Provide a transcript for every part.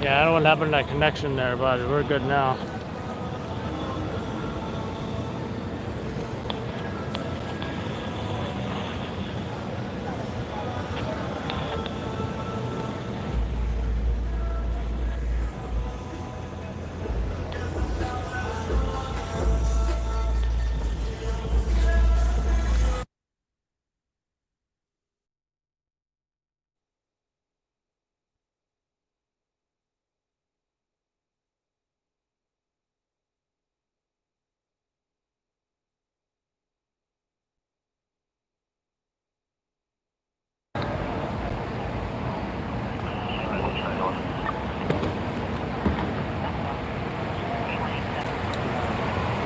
Yeah, I don't know what happened to that connection there, but we're good now.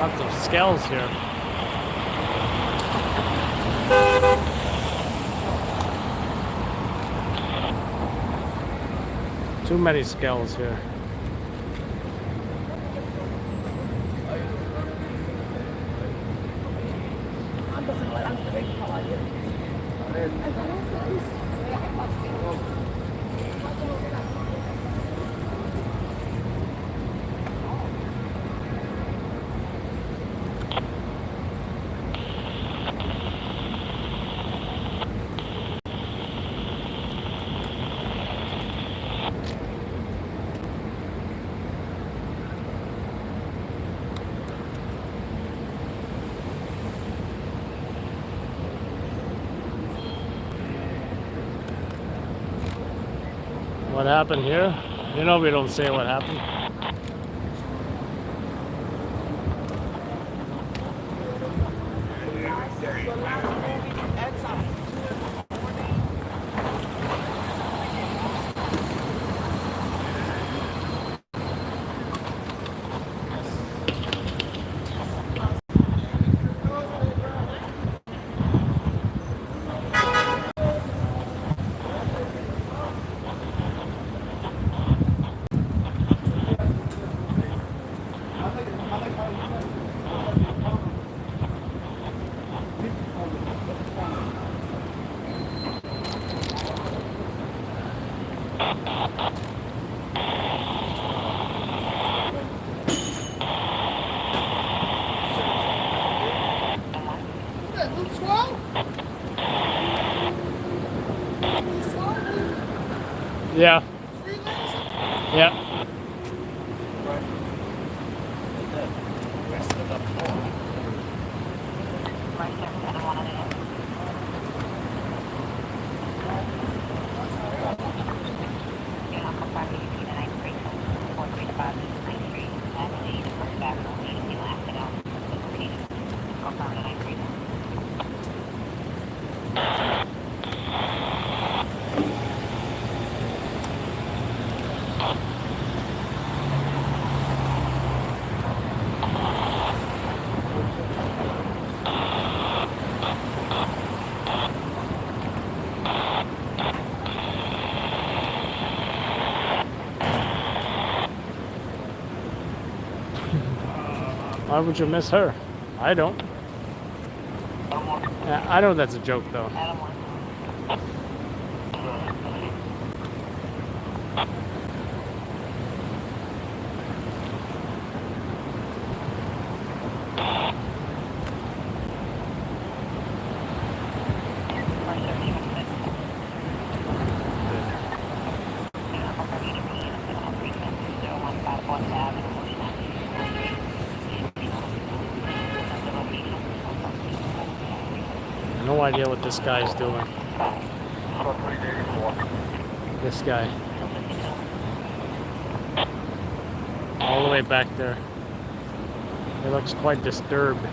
Lots of scales here. Too many scales here. What happened here? You know we don't say what happened. Yeah. Yeah. Why would you miss her? I don't. Yeah, I know that's a joke though. No idea what this guy's doing. This guy. All the way back there. He looks quite disturbed.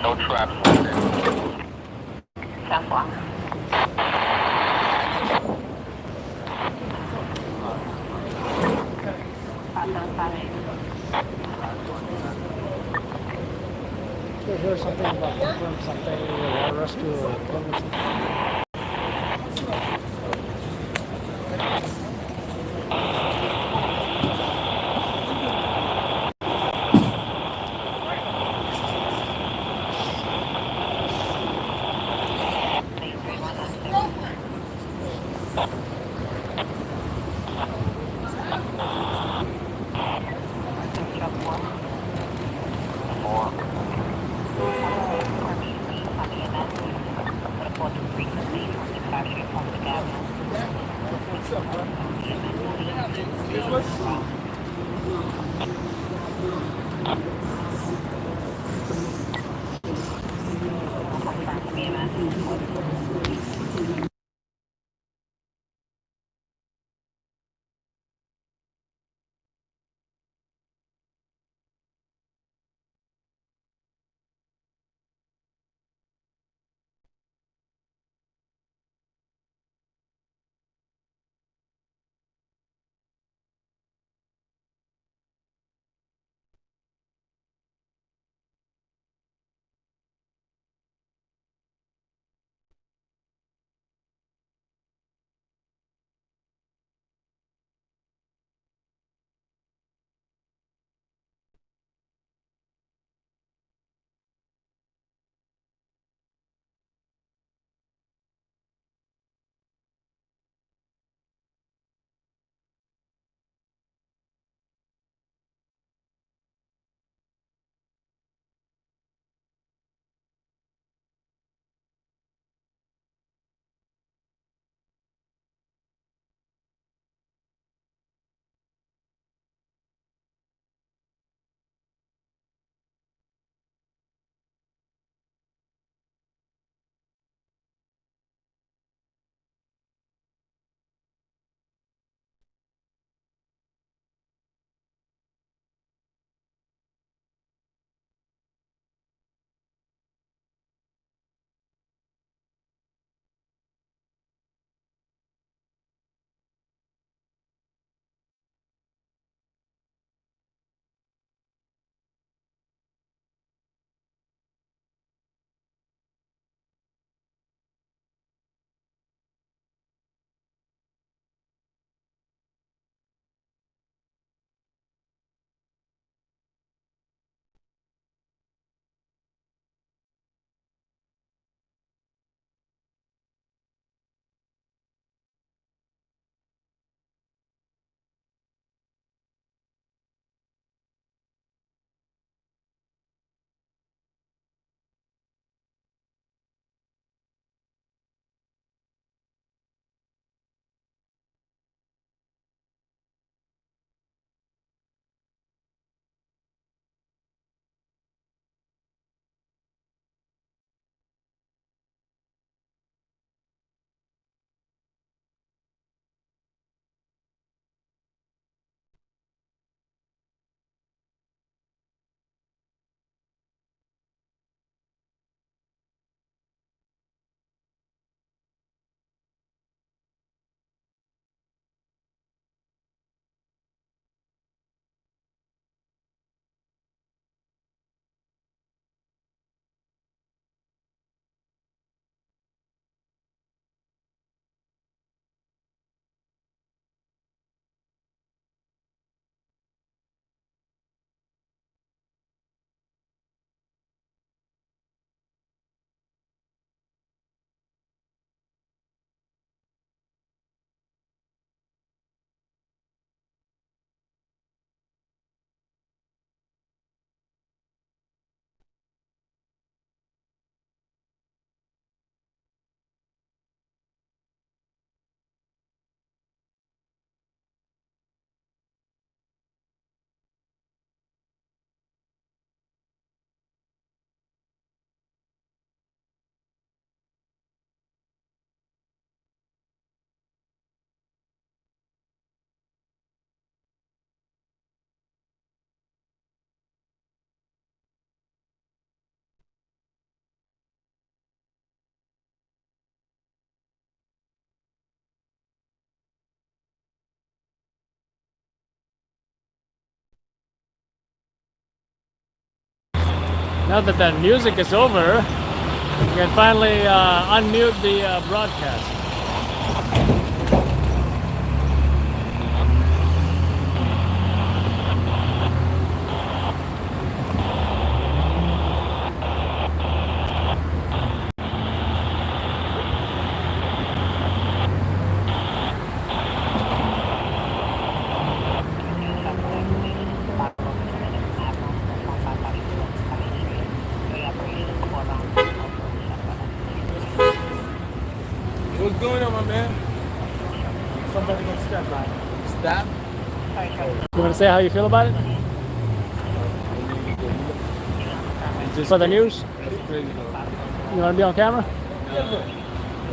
No traps. Did you hear something about confirm something with water rescue or homelessness? Now that the music is over, we can finally unmute the broadcast. What's going on, my man? Somebody got stabbed by it. Stop. You want to say how you feel about it? Just For the news? That's crazy, bro. You want to be on camera?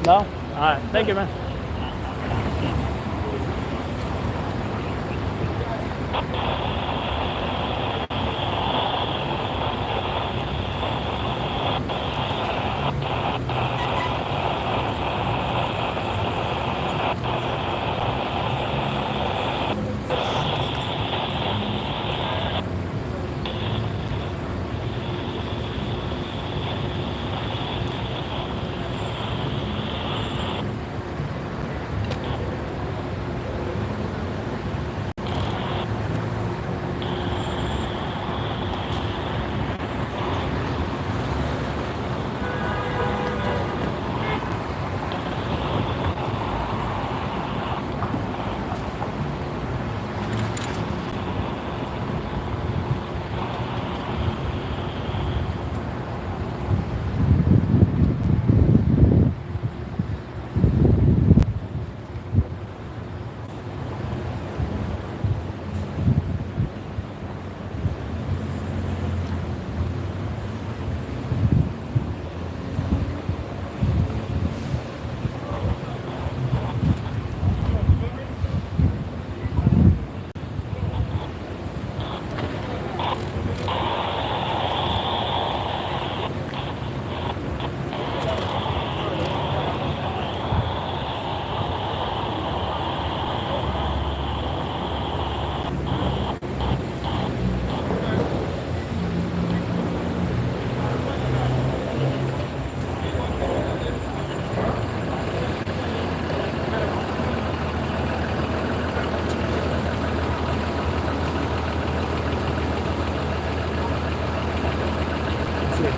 No? All right. Thank you, man.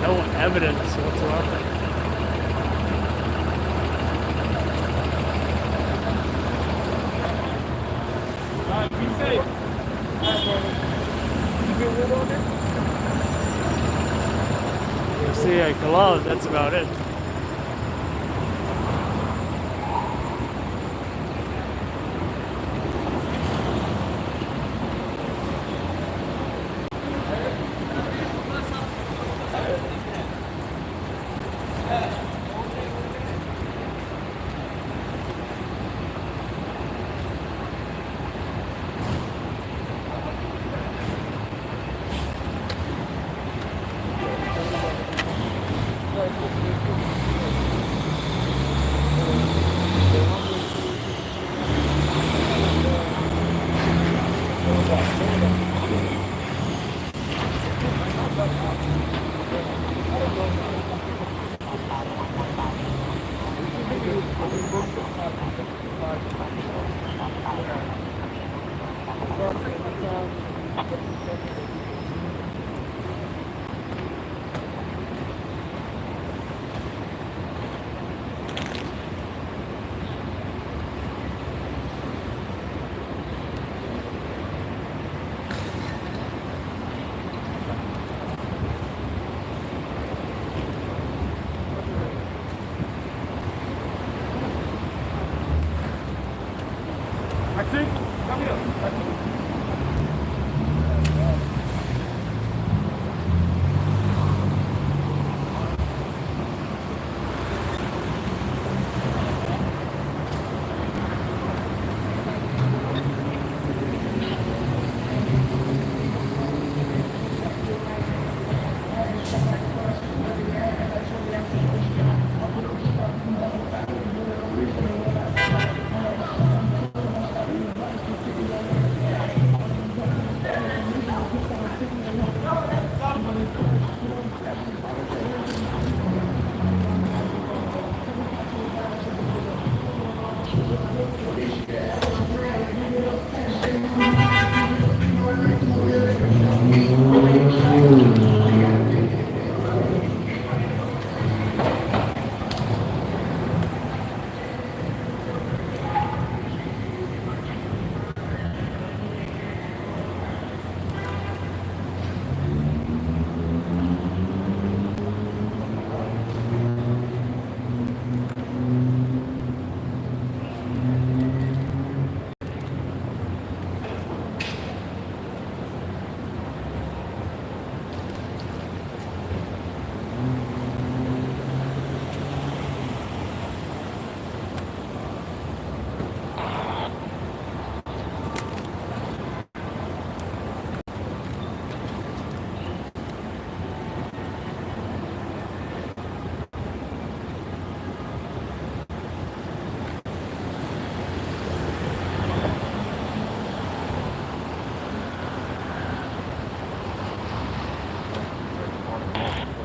No evidence whatsoever. Be safe. You been with on it? You see a glove, that's about it.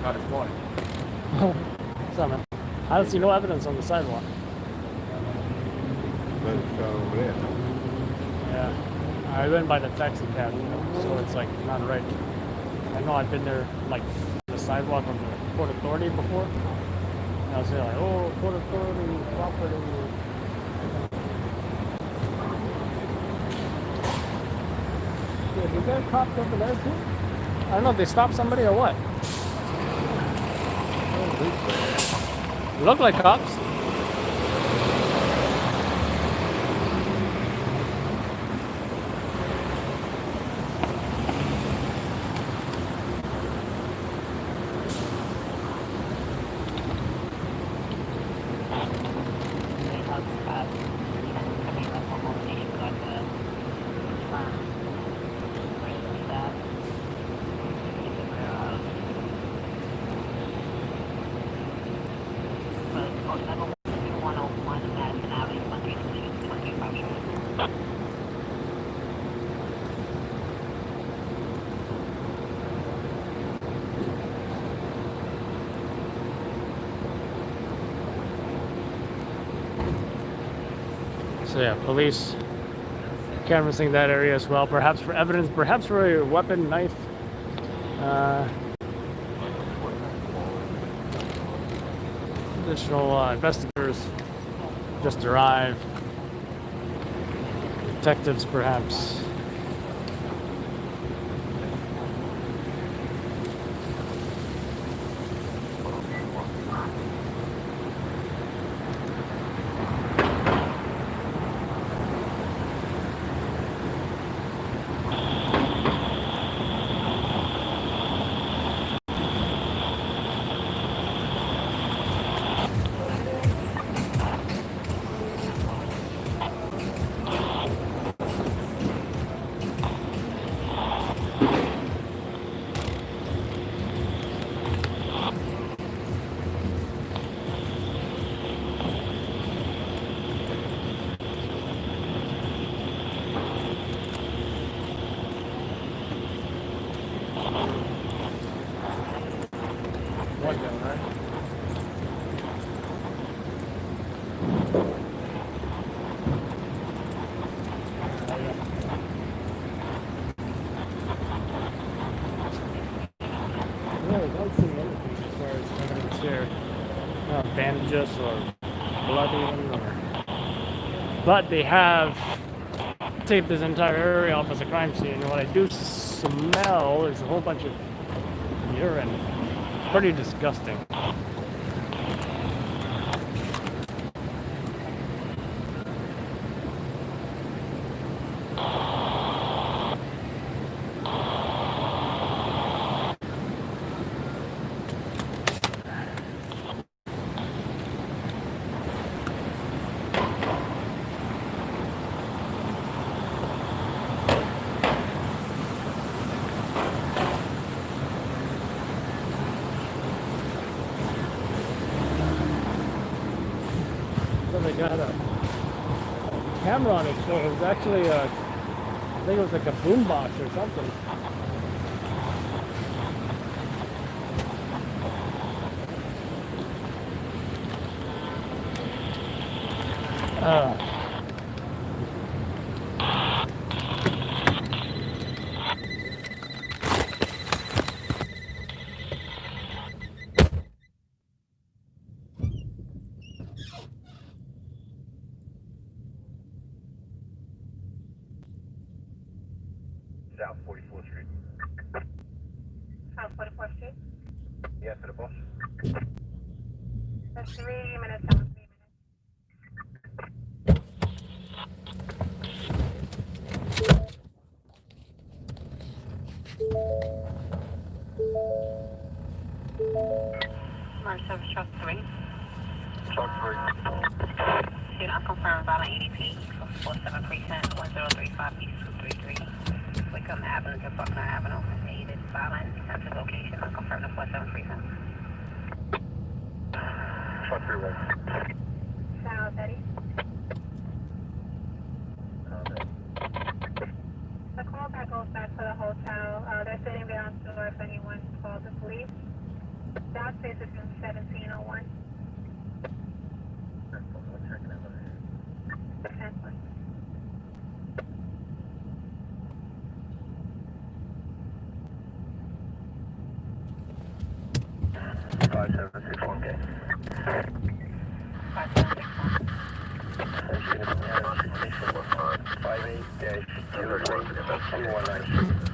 car this morning. What's up, man? I don't see no evidence on the sidewalk. But over there. Yeah. I went by the taxi cab, so it's like not right. I know I've been there, like, the sidewalk on the Port Authority before. And I was there like, oh, Port Authority, property. Yeah, is there cops over there too? I don't know if they stopped somebody or what. Look like cops. So yeah, police canvassing that area as well, perhaps for evidence, perhaps for a weapon, knife. Additional investigators just arrived. Detectives, perhaps. Bandages or blood even, but they have taped this entire area off as a crime scene, and what I do smell is a whole bunch of urine. Pretty disgusting. They got a camera on it, so it was actually a, I think it was like a boombox or something. South 44th Street. South 44th Street. Yeah, for the boss. That's 3 minutes, 3 minutes. March service truck 3. Truck 3. Did not confirm about an EDP. 47 precinct 1035 East 233. Wickham Avenue to Buckner Avenue. Aided silent. Central location. Not confirmed the 47 precinct. Truck 3 right. South Eddie. The call back goes back to the hotel. They're sitting down to if anyone called the police. South Face is 1701. Five seven six one K. 58-219.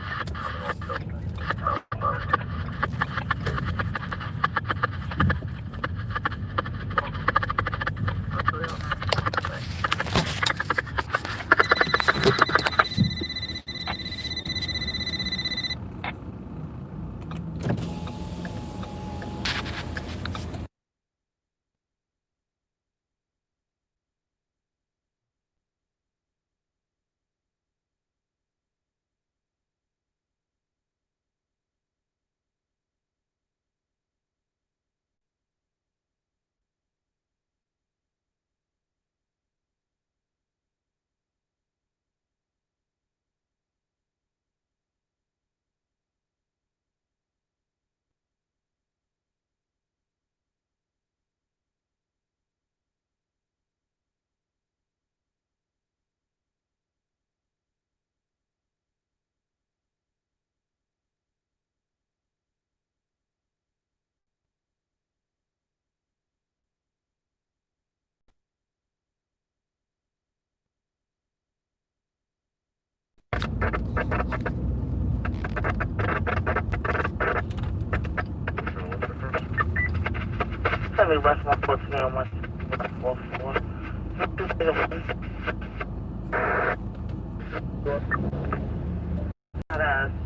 Somebody West 114 on 144.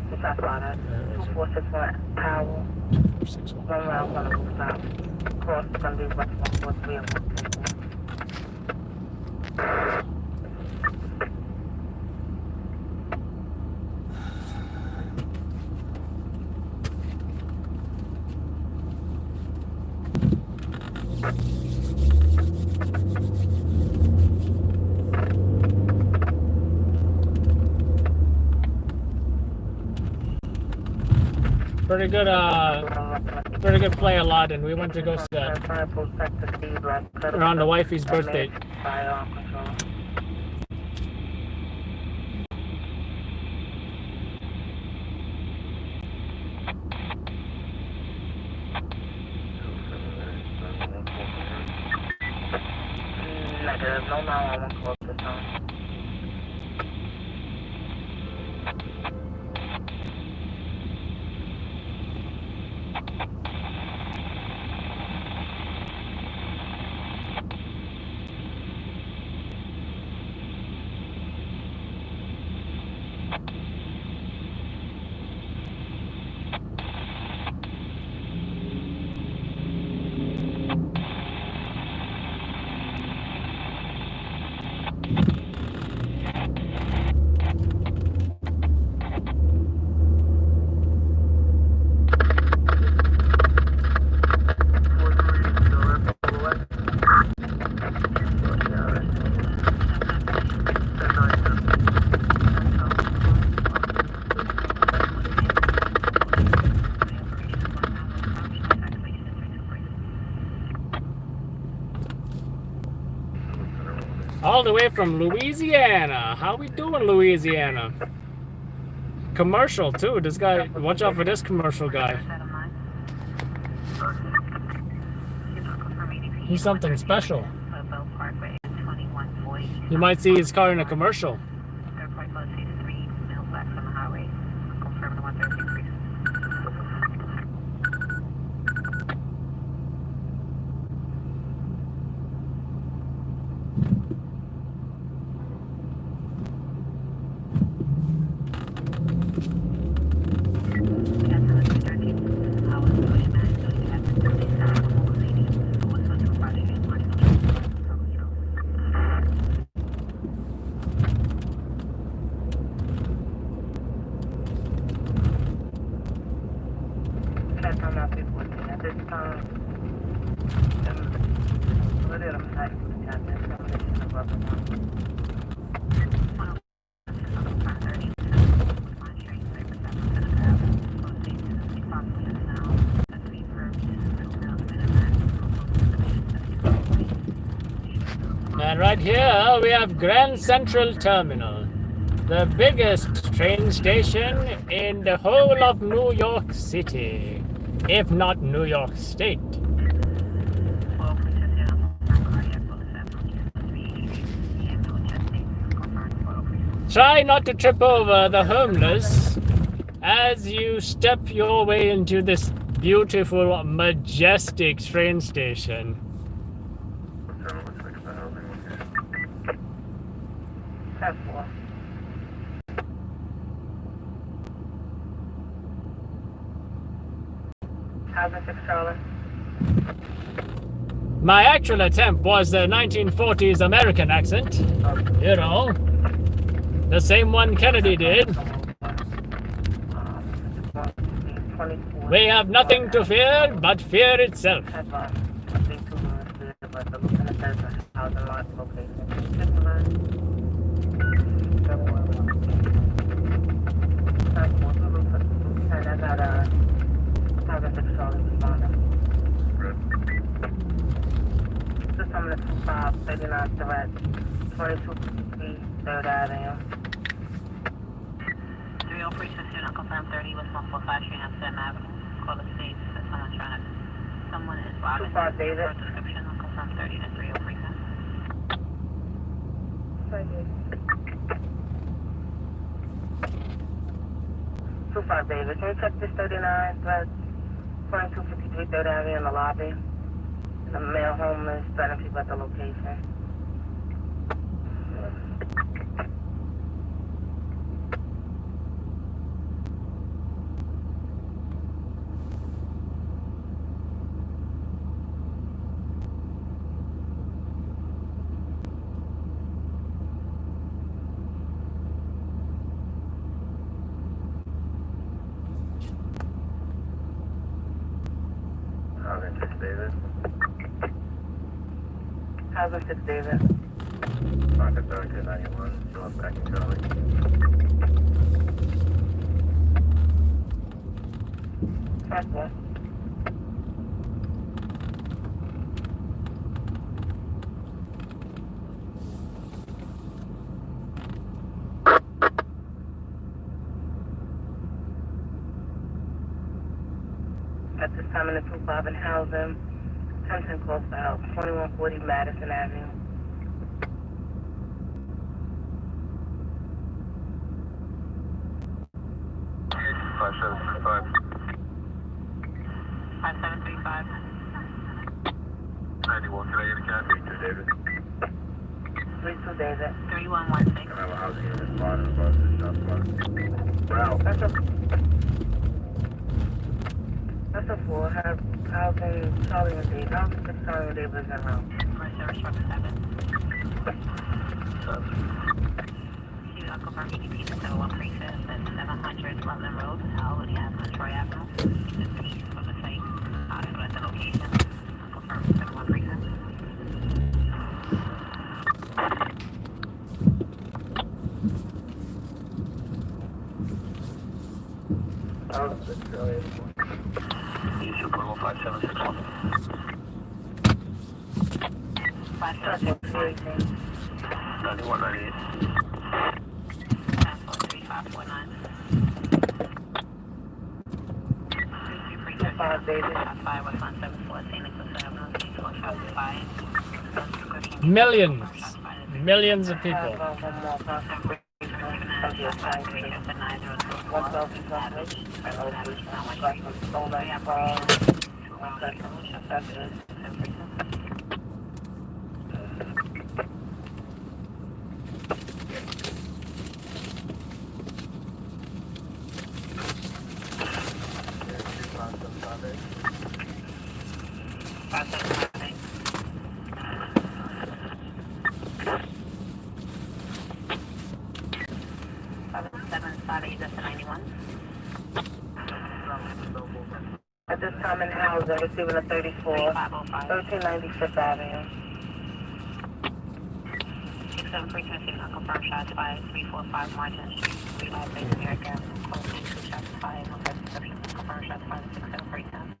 What's that spot at? 2461 Powell. 2461. One round on the rooftop. Cross is going to be West 143 and 144. Pretty good play a lot, and we went to go see that around the wifey's birthday. Negative, no 911 calls this time. All the way from Louisiana. How we doing, Louisiana? Commercial too. This guy, watch out for this commercial guy. He's something special. You might see his car in a commercial. And right here we have Grand Central Terminal, the biggest train station in the whole of New York City, if not New York State. Try not to trip over the homeless as you step your way into this beautiful, majestic train station. 716 for housing. That's 4. Housing 6 Charlie. My actual attempt was the 1940s American accent. You know, the same one Kennedy did. We have nothing to fear but fear itself. System 539 direct 22 3rd Avenue. 303 System unconfirmed 30 West 145 Street on 7th Avenue. Call the state that someone is robbing. 25 David. Description unconfirmed 30 to 303 25 David. Can you check this 39 threat 2253 3rd Avenue in the lobby? The male homeless, threatening people at the location. Housing 6 David. Housing 6 David. Pocket 3291, still up back in Charlie. That's 1. At this time in the 25 in housing, attention close to help, 2140 Madison Avenue. Five 5735. 91, can I get a cab? 32 David. 32 David. 3116. I have a housing unit spot in the bus, it's not spot. Wow. That's a 4. Have housing Charlie and Dave. Housing 6 Charlie and Dave lives in room. Service truck 7. Uncle Firm EDP to 71 Precinct at 700 Rutland Road, Albany Avenue, Troy Avenue. This piece from the site. Hospital at the location. Uncle Firm 71 Precinct. Housing 6 Charlie. You should put 5761. 5718. 9198. 5 David. Millions of people. At this time in housing, receiving a 34, 1395th Avenue. 67 frequency, unconfirmed shots fired, 345 Martin Street, Relive Base America, close to 2 shots fired, no further description, unconfirmed shots fired, 67 frequency.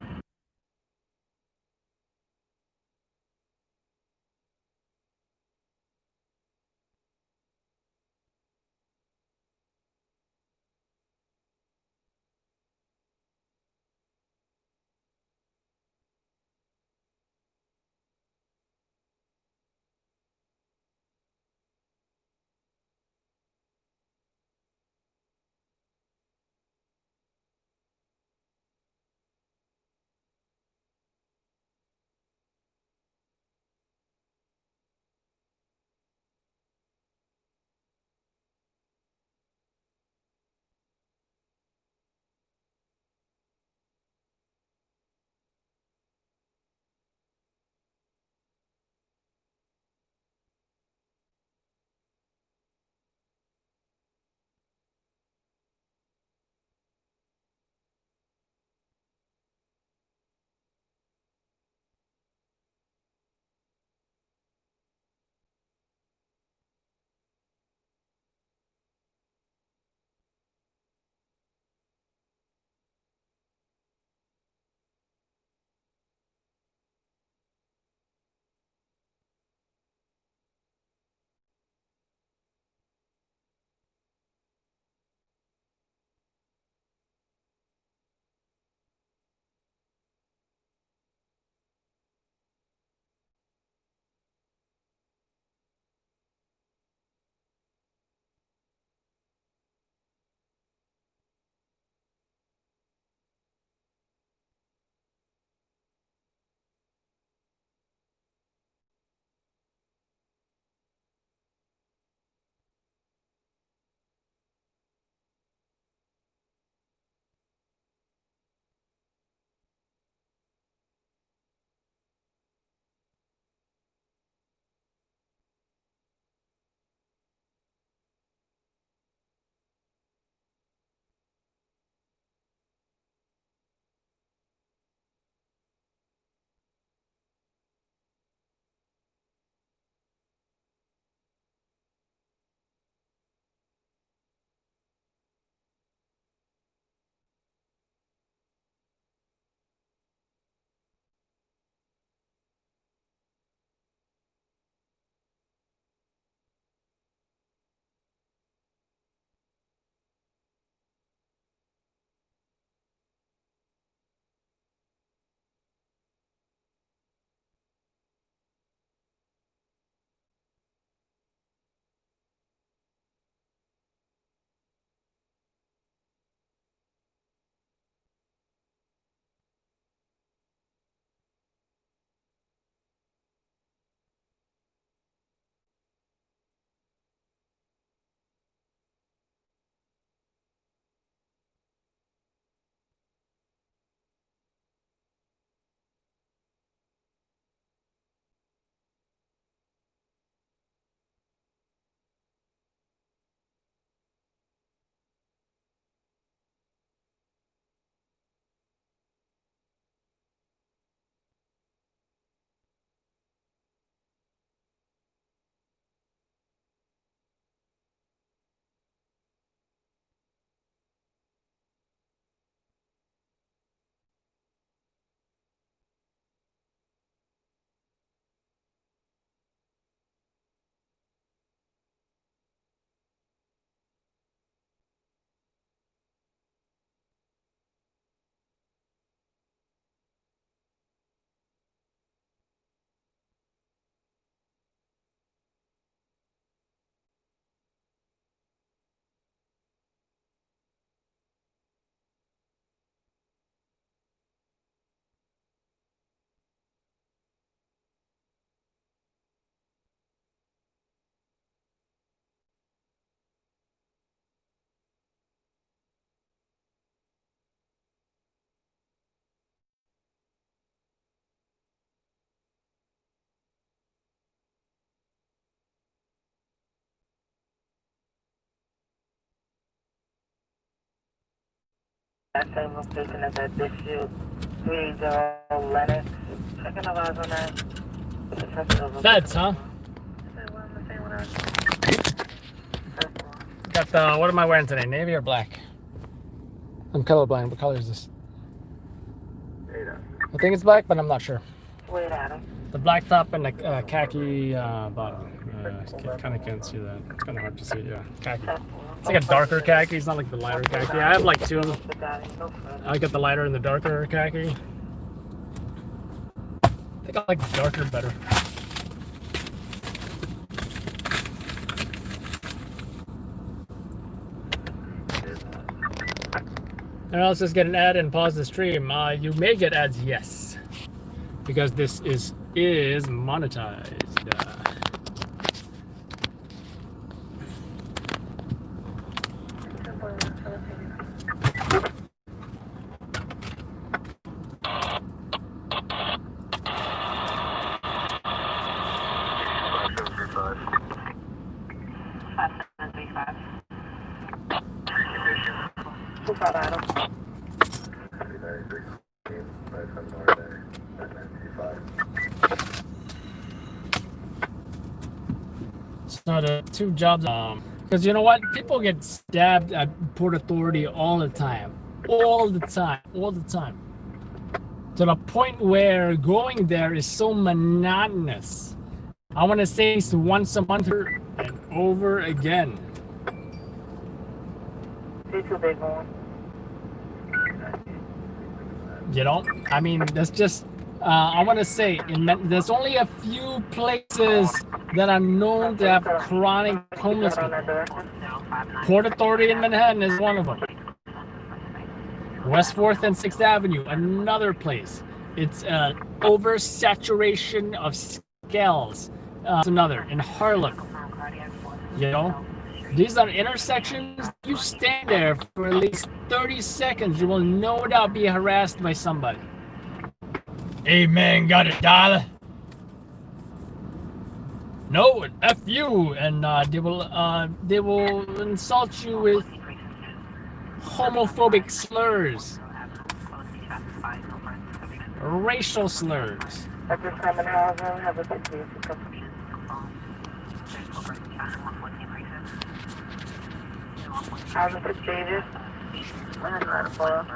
same location as that district 30 Lennox. Checking the eyes on that. Feds, huh? Got the, what am I wearing today? Navy or black? I'm colorblind. What color is this? I think it's black, but I'm not sure. Wait at him. The black top and the khaki bottom. Kind of can't see that. It's kind of hard to see. Yeah, khaki. It's like a darker khaki. It's not like the lighter khaki. I have like two of them. I got the lighter and the darker khaki. I think I like the darker better. And let's just get an ad and pause the stream. You may get ads, yes, because this is monetized. It's not two jobs. Because you know what? People get stabbed at Port Authority all the time. All the time. All the time. To the point where going there is so monotonous. I want to say it's once a month and over again. You know? I mean, that's just... I want to say, there's only a few places that are known to have chronic homeless people. Port Authority in Manhattan is one of them. West 4th and 6th Avenue, another place. It's oversaturation of scales. It's another, in Harlem. You know? These are intersections. You stand there for at least 30 seconds. You will no doubt be harassed by somebody. Hey man, got it, dollar? No, F you, and they will insult you with homophobic slurs, racial slurs. At this time in the house, have a good day. How's it, David? I had a lot of fun.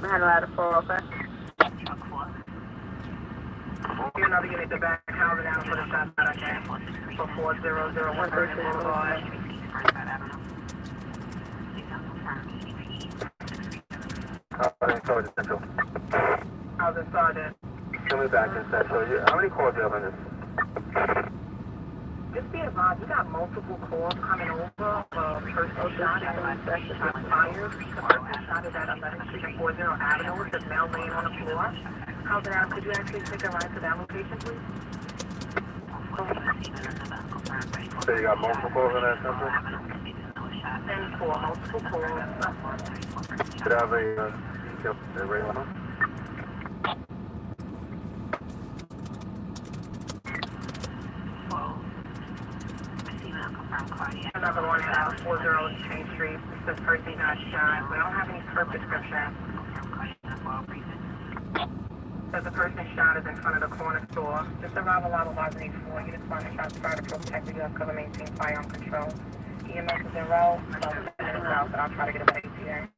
I had a lot of fun, okay? You're not going to get the back housing out for the shot that I can. For 4001 versus how's it started? Tell me back in Central. How many calls do you have on this? Just be advised, we got multiple calls coming over. Personal shot at fires. The person shot is at 11th Street and 40 Avenue with the male laying on the floor. How's it out? Could you actually take a ride to that location, please? So you got multiple calls on that Central? 10-4, multiple calls. Should I have a detail right on? Another one at 40 Chain Street. This person got shot. We don't have any per prescription. So the person shot is in front of the corner store. Just arrive a lot of lodge 4. You just find the shots prior to protect the cover, maintain firearm control. EMS is en route. So I'm in route, but I'll try to get a ATA.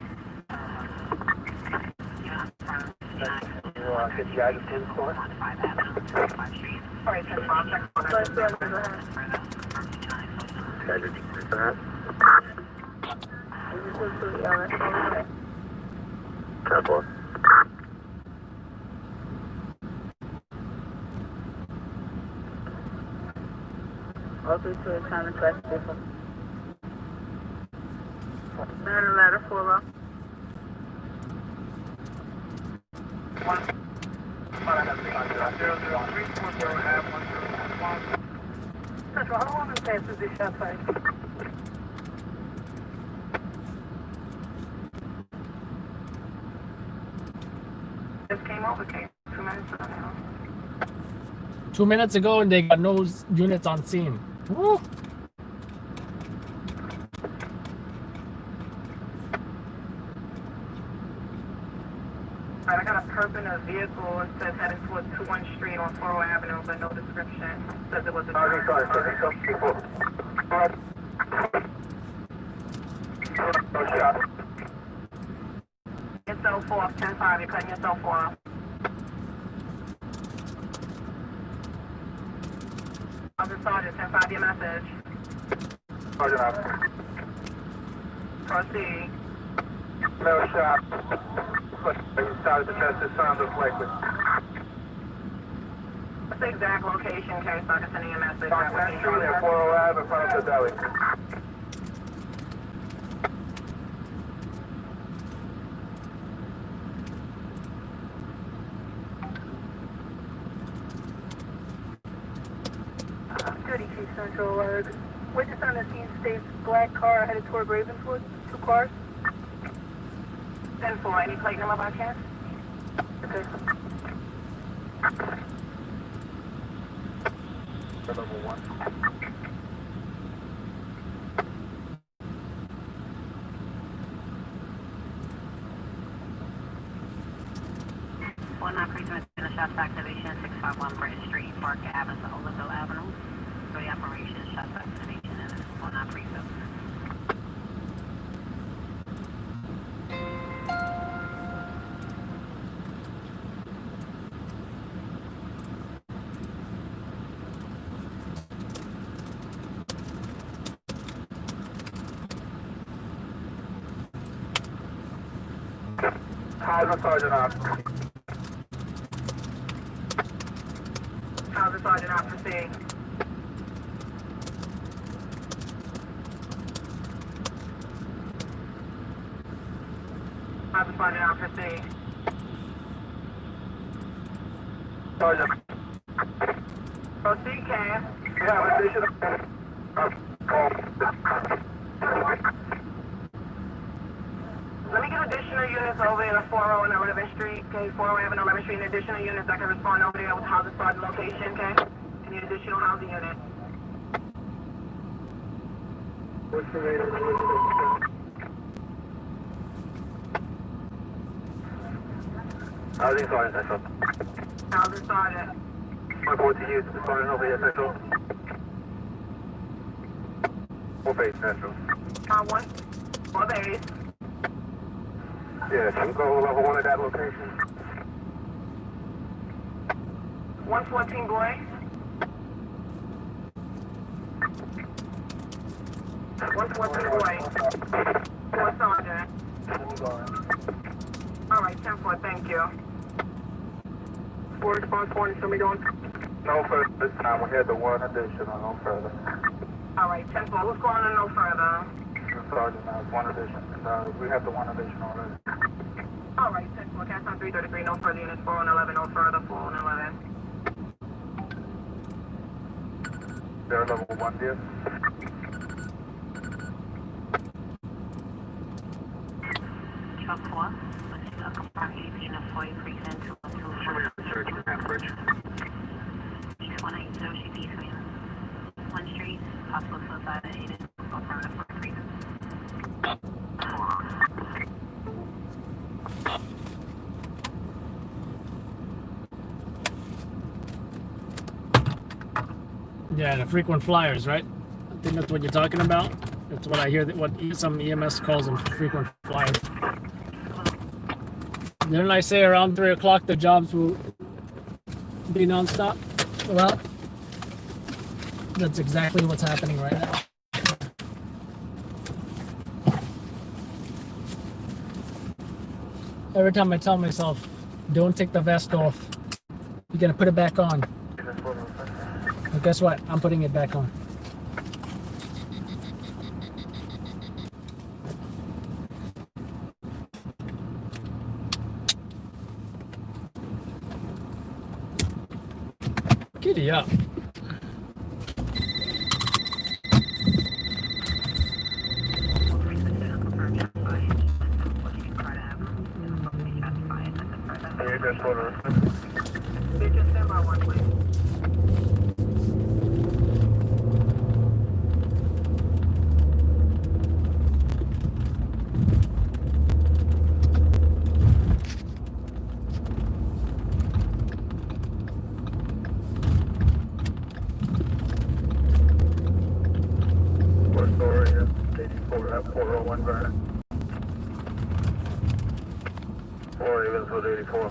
Get you guys in court? Alright, 10-5. Check on that. Careful. Also, to a time and question different. Ladder full up. Central, how long has it been since this shot fired? Just came over, came 2 minutes ago now. 2 minutes ago, and they got no units on scene. Woo. curb in a vehicle. It says heading towards 21 Street on 40 Avenue, but no description. It says it was a yourself off, 10-5, you're cutting yourself off. Officer Sergeant, 10-5, your message. Proceed. No shot. Started to test his sound of liquid. What's the exact location, okay, so I can send you a message? On 10th Street at 4 Ave in front of the deli. City Chief Central, witness on the scene states black car headed toward Ravenswood, 2 cars. 10-4, any plate number by chance? Okay. Level 1. One precinct in the shots activation, 651 British Street, Park Avenue, Oliveville Avenue. For the operation, shots activation, and it's 19 precinct. How's the sergeant on? How's the sergeant out proceed? How's the sergeant out proceed? Sergeant. Proceed, Cam. Yeah, additional. Let me get additional units over in 40 and 11th Street, okay? 40 Avenue, 11th Street, and additional units that can respond over there with housing starting location, okay? I need additional housing unit. What's the rate of the housing sergeant, Central. Housing started. Report to you, responding over here, Central. 4 base, Central. 1, 4 base. Yeah, can you go level 1 at that location? 114 boy. 114 boy. 4 sergeant. Alright, 10-4, thank you. 4 response warning, show me going. No further this time. We had the 1 additional, no further. Alright, 10-4, who's going on no further? The sergeant has 1 addition. We have the 1 addition already. Alright, 10-4, cast on 333, no further units, 4 and 11, no further, 4 and 11. They're level 1, dear. Truck 4, let's see, Park 18 of 40 precinct, 212. Church and Bridge. East 180, should be between 1 Street, possible suicide at 8 and affirmative 4 precinct. Yeah, the frequent flyers, right? I think that's what you're talking about. That's what I hear. What some EMS calls them, frequent flyers. Didn't I say around 3 o'clock the jobs will be nonstop? Well, that's exactly what's happening right now. Every time I tell myself, don't take the vest off, you're gonna put it back on. But guess what? I'm putting it back on. Giddy up. Just stand by 1, please. 401 Vernon. 4 Ravenswood 84.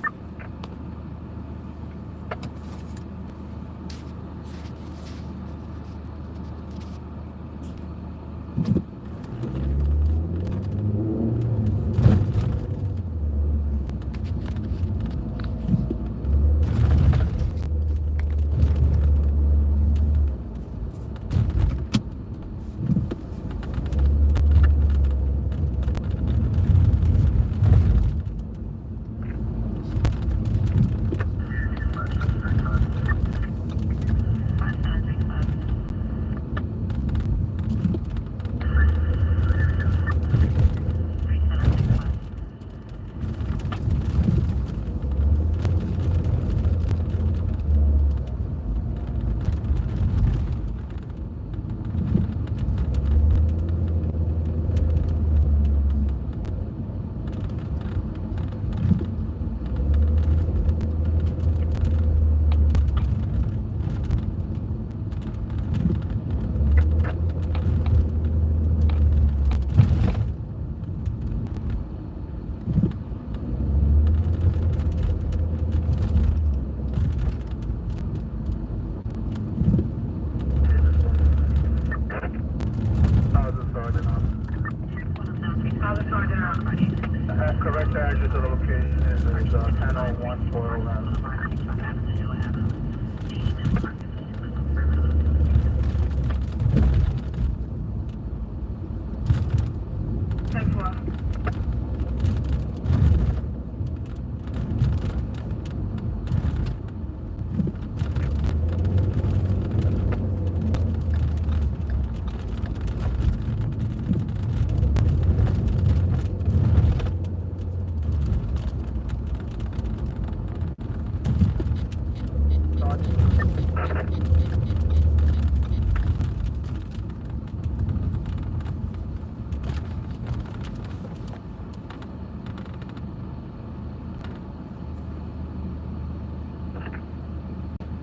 Correct address of the location is 1001 411.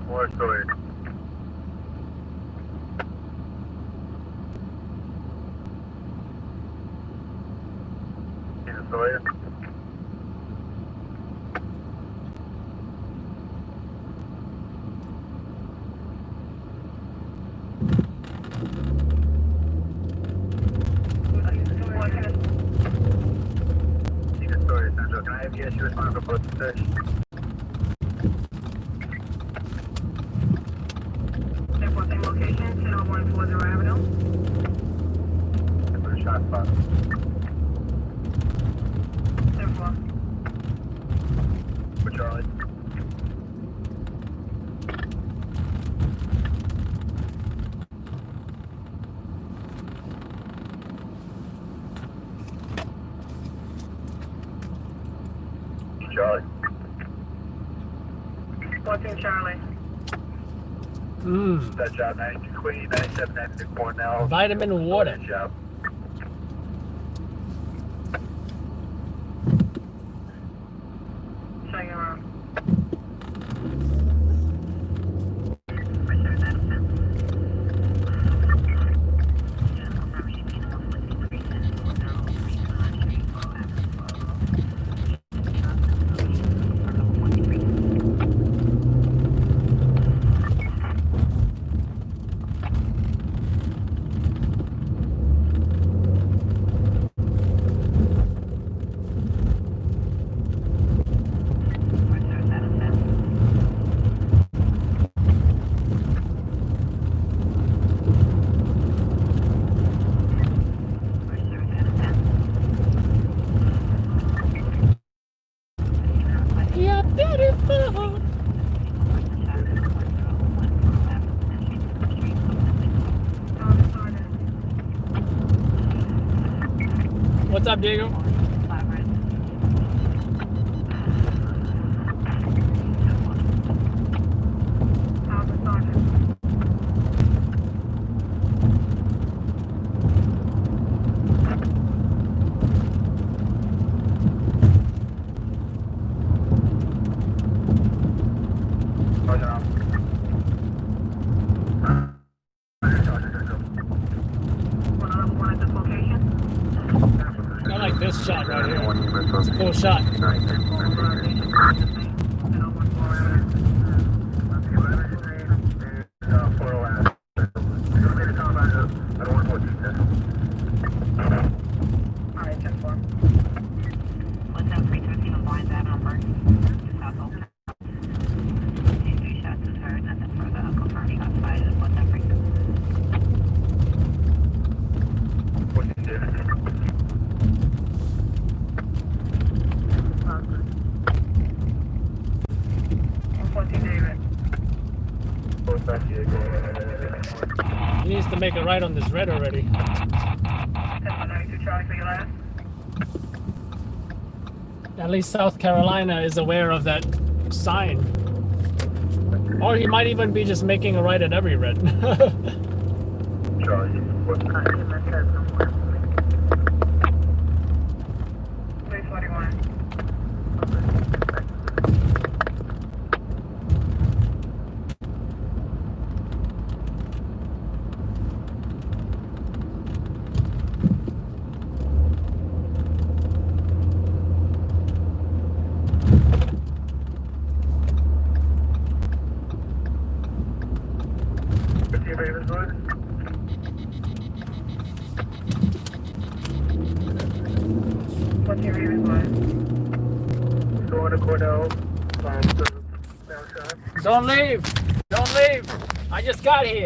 More story. In the story. Central. Can I have you issue respond for post search? Same location, 100140 Avenue. For the shot spot. 10-4. For Charlie. Charlie. 14 Charlie. That job 92 Queen, 97 92 Cornell. Vitamin water. Good job. Second round. You're beautiful. What's up, Diego? It's a cool shot. He needs to make a right on this red already. At least South Carolina is aware of that sign. Or he might even be just making a right at every red. Charlie. What's your favorite one? Going to Cordell. Don't leave! Don't leave! I just got here.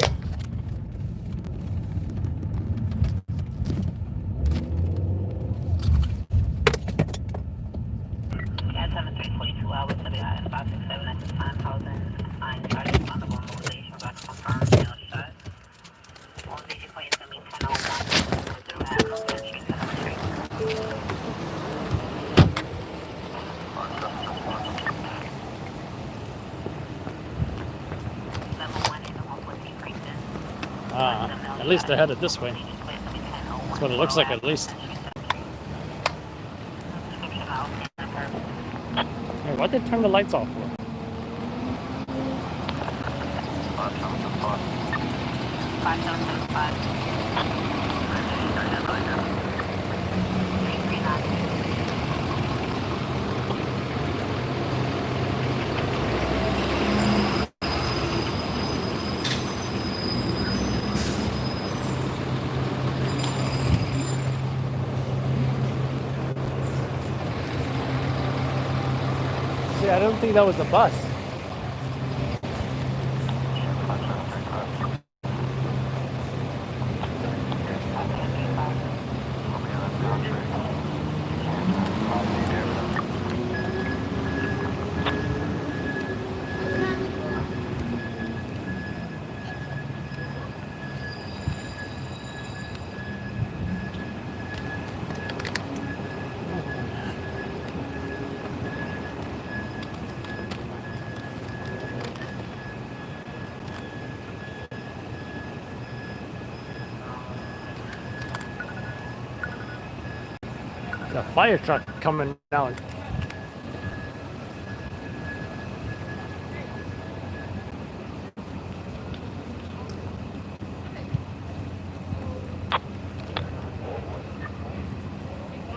At 7342 hours to the IS 567 at this time, 1,009 charges on the mobilization about to confirm no shot. All DJ points to me 1001 Avenue, 10th Street, 7th Street. At least they're headed this way. That's what it looks like, at least. Hey, why'd they turn the lights off for? See, I don't think that was the bus. A fire truck coming down.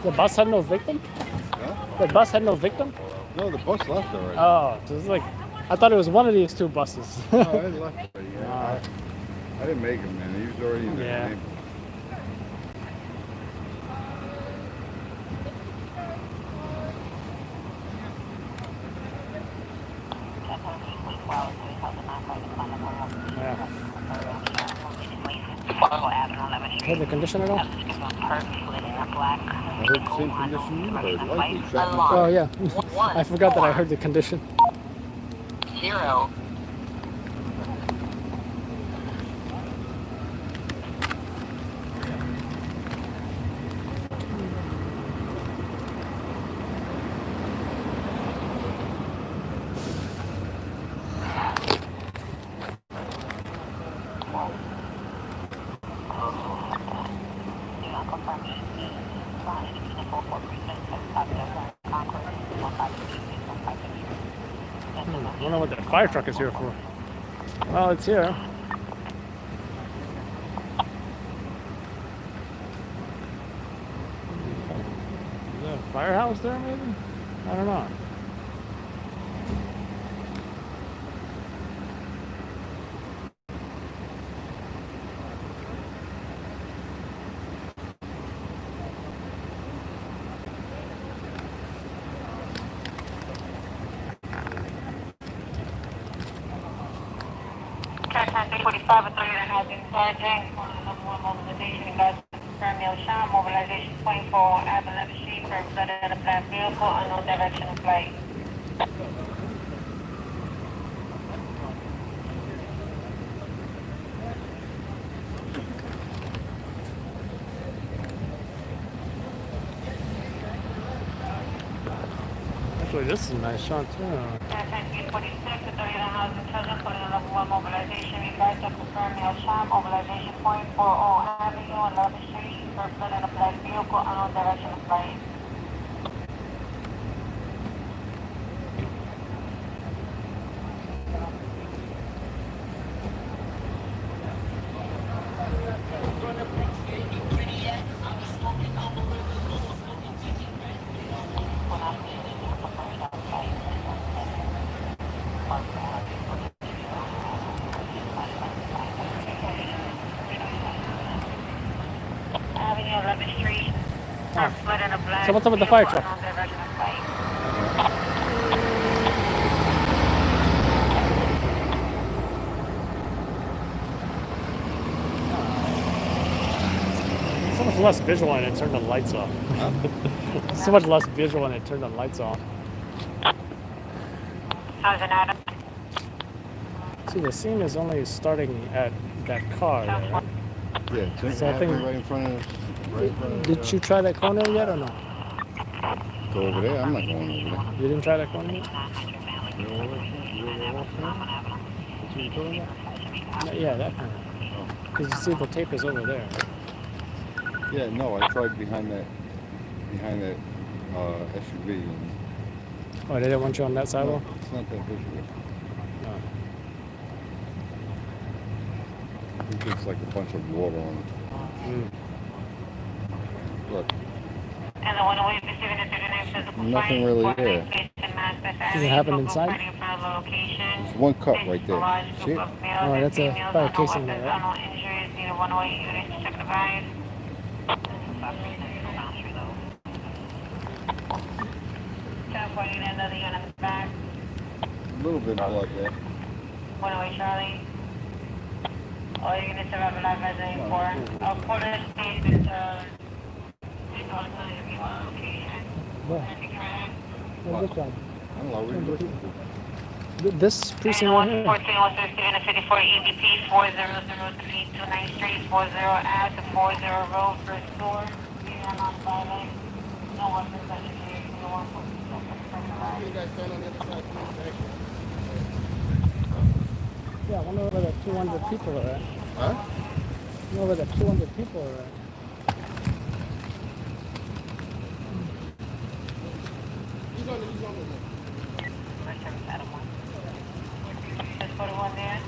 The bus had no victim? Huh? The bus had no victim? No, the bus left already. Oh, so it's like, I thought it was one of these two buses. No, it left already. Yeah. I didn't make him, man. He was already in there. Yeah. Heard the condition at all? I heard the same condition you heard. Like he shot me. Oh yeah. I forgot that I heard the condition. 0. I don't know what that fire truck is here for. Well, it's here. firehouse there, maybe? I don't know. Track 45 authority that has been charging on number one mobilization in regards to Fermiel Sham, mobilization 24 Avalon Street for flooded in a black vehicle, unknown direction of flight. Actually, this is a nice shot too. Track 46 authority that has been charging for the number one mobilization in regards to Fermiel Sham, mobilization 40 Avenue on 11th Street for flooded in a black vehicle, unknown direction of flight. Avenue 11th Street for flooded in a black So what's up with the fire vehicle, truck? unknown direction of flight. So much less visual when it turned the lights off. So much less visual when it turned the lights off. How's it, Adam? See, the scene is only starting at that car there, right? Yeah, it's So I think- right in front of. Right in front of Did you try that corner yet or no? Go over there. I'm not going over there. You didn't try that corner yet? You know what? You know what? That's what you're talking about? No, yeah, that corner. Because you see the tape is over there. Yeah, no, I tried behind that SUV. And, Oh, they didn't want you on that no, sidewalk? it's not that visual. No. I think it's like a bunch of water on it. Mm. Look, And the one away receiving the 39 physical Nothing really there. Does it happen inside? there's one cut right there. See it? Oh, that's a fire casing there, right? No injuries, need a one-way unit to check the guys. 1040, another unit in the back. A little bit of blood there. One-way Charlie. All units are live as a 4. Quarter state is location. Where? Where this one? I don't know. What are you looking for? This precinct right here? 14-154 EBP 400329 Street 40 at the 40 Road first floor. You're not violent. No weapons educated. No one for You guys stand on the other side, please. Yeah, I wonder where the 200 people are at. Huh? I wonder where the 200 people are at. He's on the Just 41 there.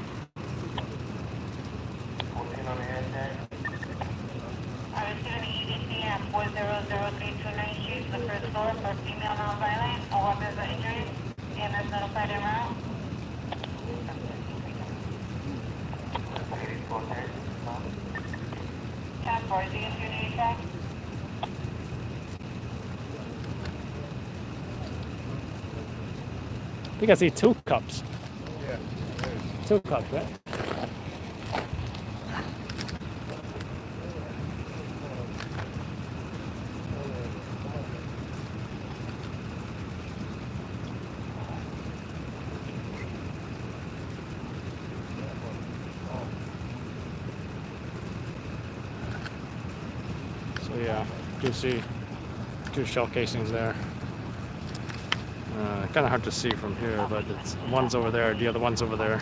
I received an EDC at 400329 Street, the first floor for female non-violent. No weapons or injuries. EMS notified en route. Task force, do you see any check? I think I see 2 cups. Yeah. 2 cups, right? So yeah, you see 2 shell casings there. Kind of hard to see from here, but it's one's over there, the other one's over there.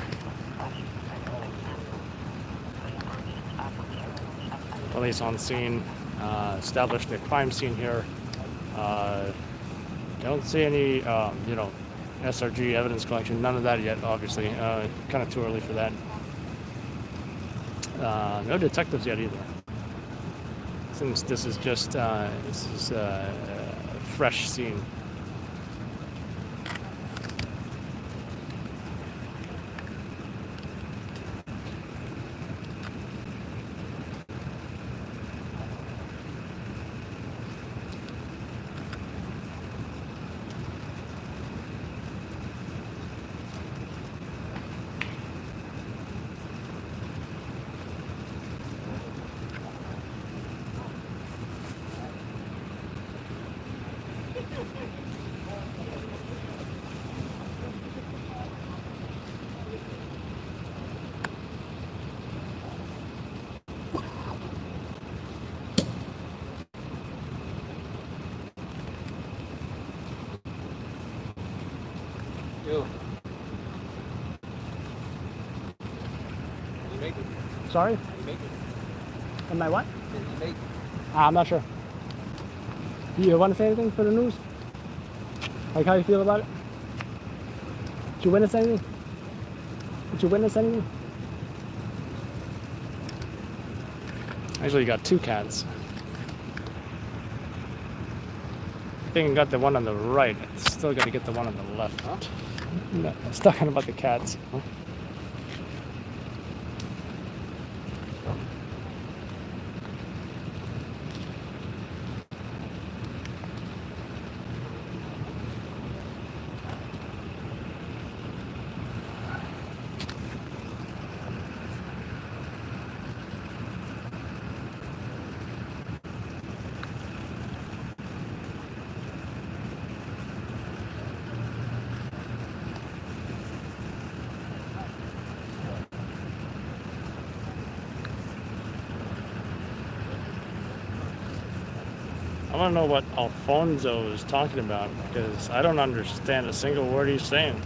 Police on scene, established a crime scene here. Don't see any, SRG evidence collection. None of that yet, obviously. Kind of too early for that. No detectives yet either. Since this is just fresh scene. Yo. You make it? Sorry? You make it? Am I what? Did you make it? I'm not sure. You want to say anything for the news? Like how you feel about it? Did you witness anything? Did you witness anything? Actually, you got two cats. I think I got the one on the right. Still got to get the one on the left. Huh? No, I'm still talking about the cats. Huh? I want to know what Alfonso is talking about because I don't understand a single word he's saying.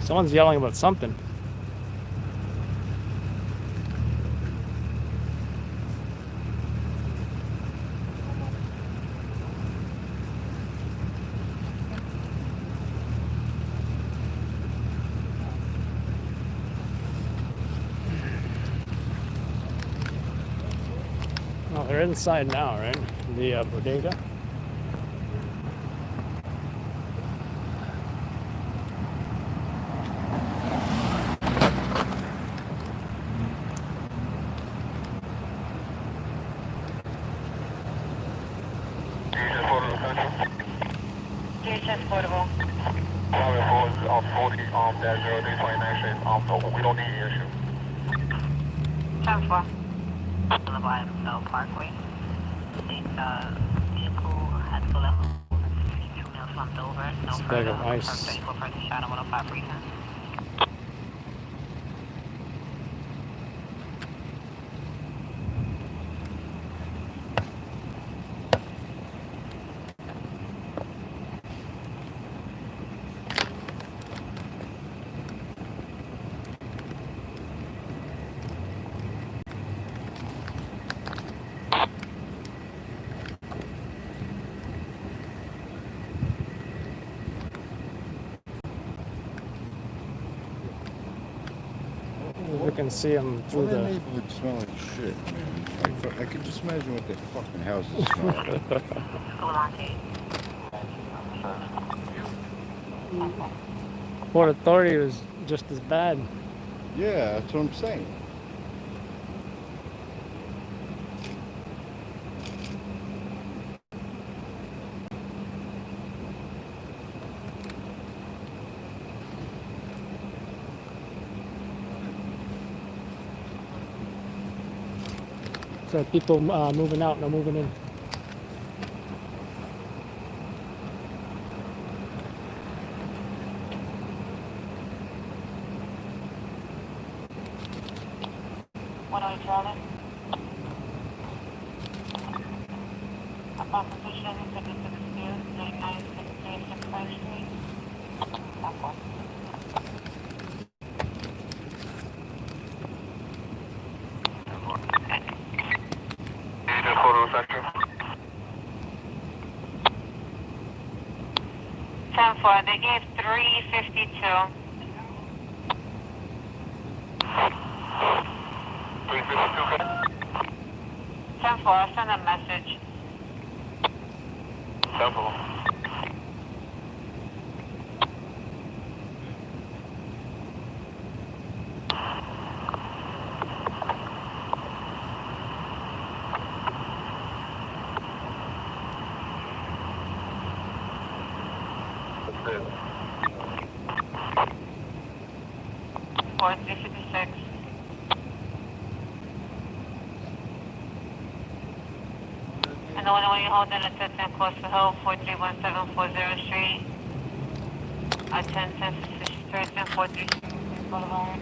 Someone's yelling about something. Oh, they're inside now, right? The bodega. DHS portable. On 40, that 0329 says, we don't need your issue. Time for the YMCL Parkway. The vehicle had full level 52 mils slumped over. No It's a bag further. of ice. 34 person shot on 105 recent. We can see them through Well, that the. neighborhood smell like shit, man. I can just imagine what their fucking houses smell like. School on T. Port Authority was just as bad. Yeah, that's what I'm saying. So people moving out, no moving in. What are you driving? Upon completion, take it to the stairs, 99 Street. Photo section. 10-4, they gave 352. 352, okay? 10-4, I'll send a message. 10-4. That's it. 4356. And the only one you're holding is at 10 Coastal Hill, 431740 Street. 1010 Street, 1043 Boulevard.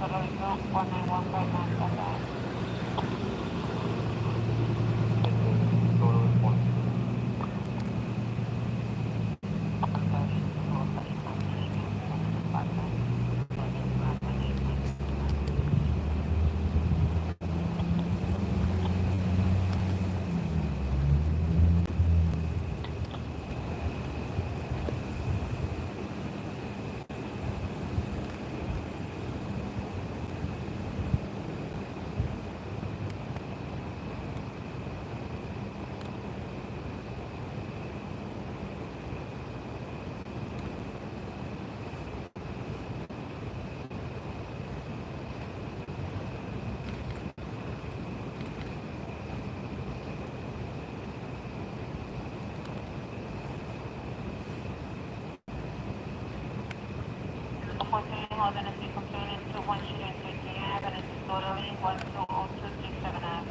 19159. Holding a vehicle component to 1 Street, 50 Ave, and it's totally 12026 Ave.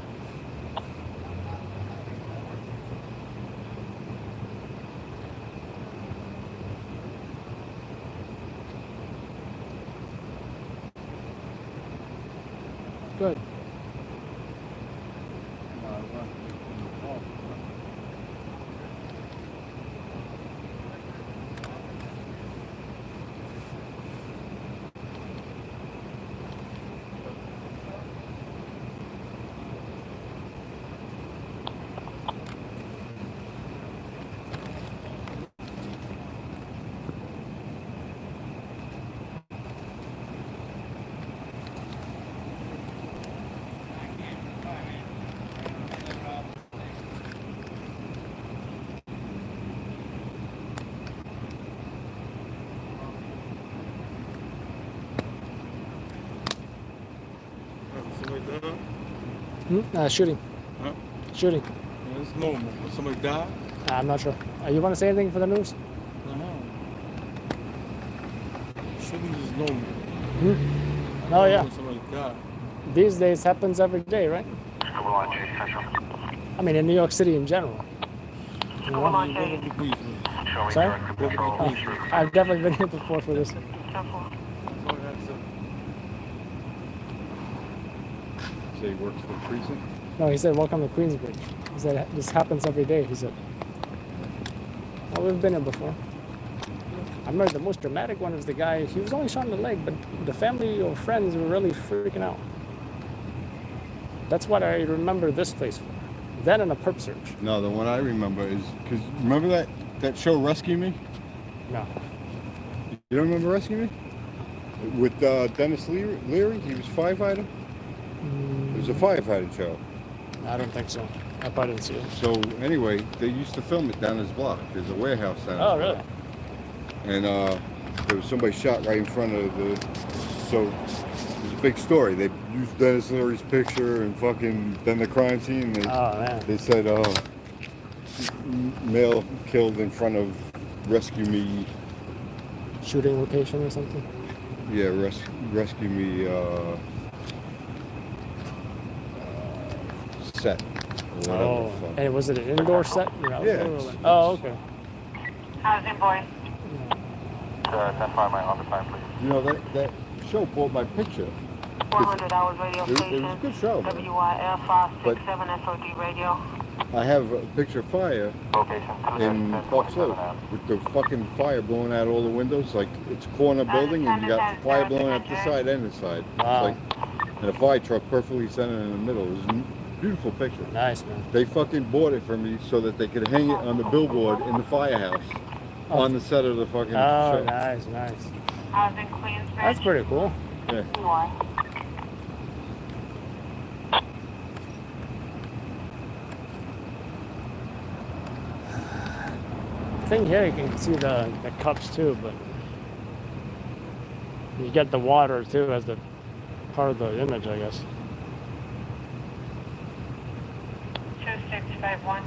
Good. Somebody died? Shooting. Huh? Shooting. Yeah, it's normal. Somebody died? I'm not sure. You want to say anything for the news? No. Shooting is normal. Oh, yeah. When somebody died. These days happens every day, right? I mean, in New York City in general. You know? What are the police with? Sorry? What are the police with? I've definitely been here before for this. That's all I have to say. Say he works for the precinct? No, he said, welcome to Queensbridge. He said, this happens every day, he said. Well, we've been here before. I remember the most dramatic one was the guy, he was only shot in the leg, but the family or friends were really freaking out. That's what I remember this place for. Then in a perp search. No, the one I remember is, because remember that show Rescue Me? No. You don't remember Rescue Me? With Dennis Leary? He was a firefighter? It was a firefighting show. I don't think so. I probably didn't see it. So anyway, they used to film it down his block. There's a warehouse down his Oh, block. really? And there was somebody shot right in front of so it was a big story. They used Dennis Leary's picture and fucking then the crime scene. Oh, man. They said, male killed in front of Rescue Me. Shooting location or something? Yeah, Rescue Me set. Or whatever Oh, the fuck. and was it an indoor set? You know, Yeah. Oh, okay. How's it, boy? 10-5, my on the time, please. You know, that show bought my picture. 400 hours radio It was station. a good show, man. WYF 567 SOD radio. I have a picture of fire in Park Slope with the fucking fire blowing out all the windows. Like it's a corner building and you got fire blowing out this side and this side. Wow. It's like, and a fire truck perfectly centered in the middle. It was a beautiful picture. Nice, man. They fucking bought it for me so that they could hang it on the billboard in the firehouse on the set of the fucking Oh, show. nice, nice. I was in Queensbridge. That's pretty cool. Yeah. I think here you can see the cups too, but you get the water too as the part of the image, I guess. 2651.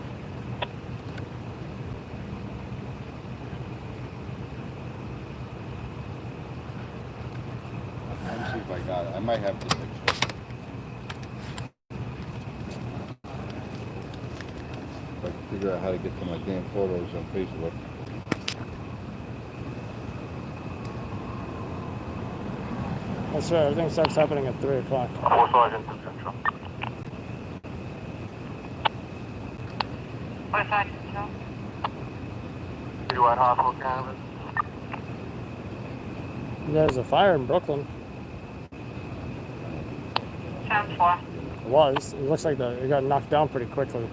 Let me see if I got it. I might have the picture. If I can figure out how to get to my damn photos on Facebook. That's right, everything starts happening at 3 o'clock. 4 Sergeant to Central. What is that? You at hospital canvas? There's a fire in Brooklyn. 10-4. It was. It looks like it got knocked down pretty quickly.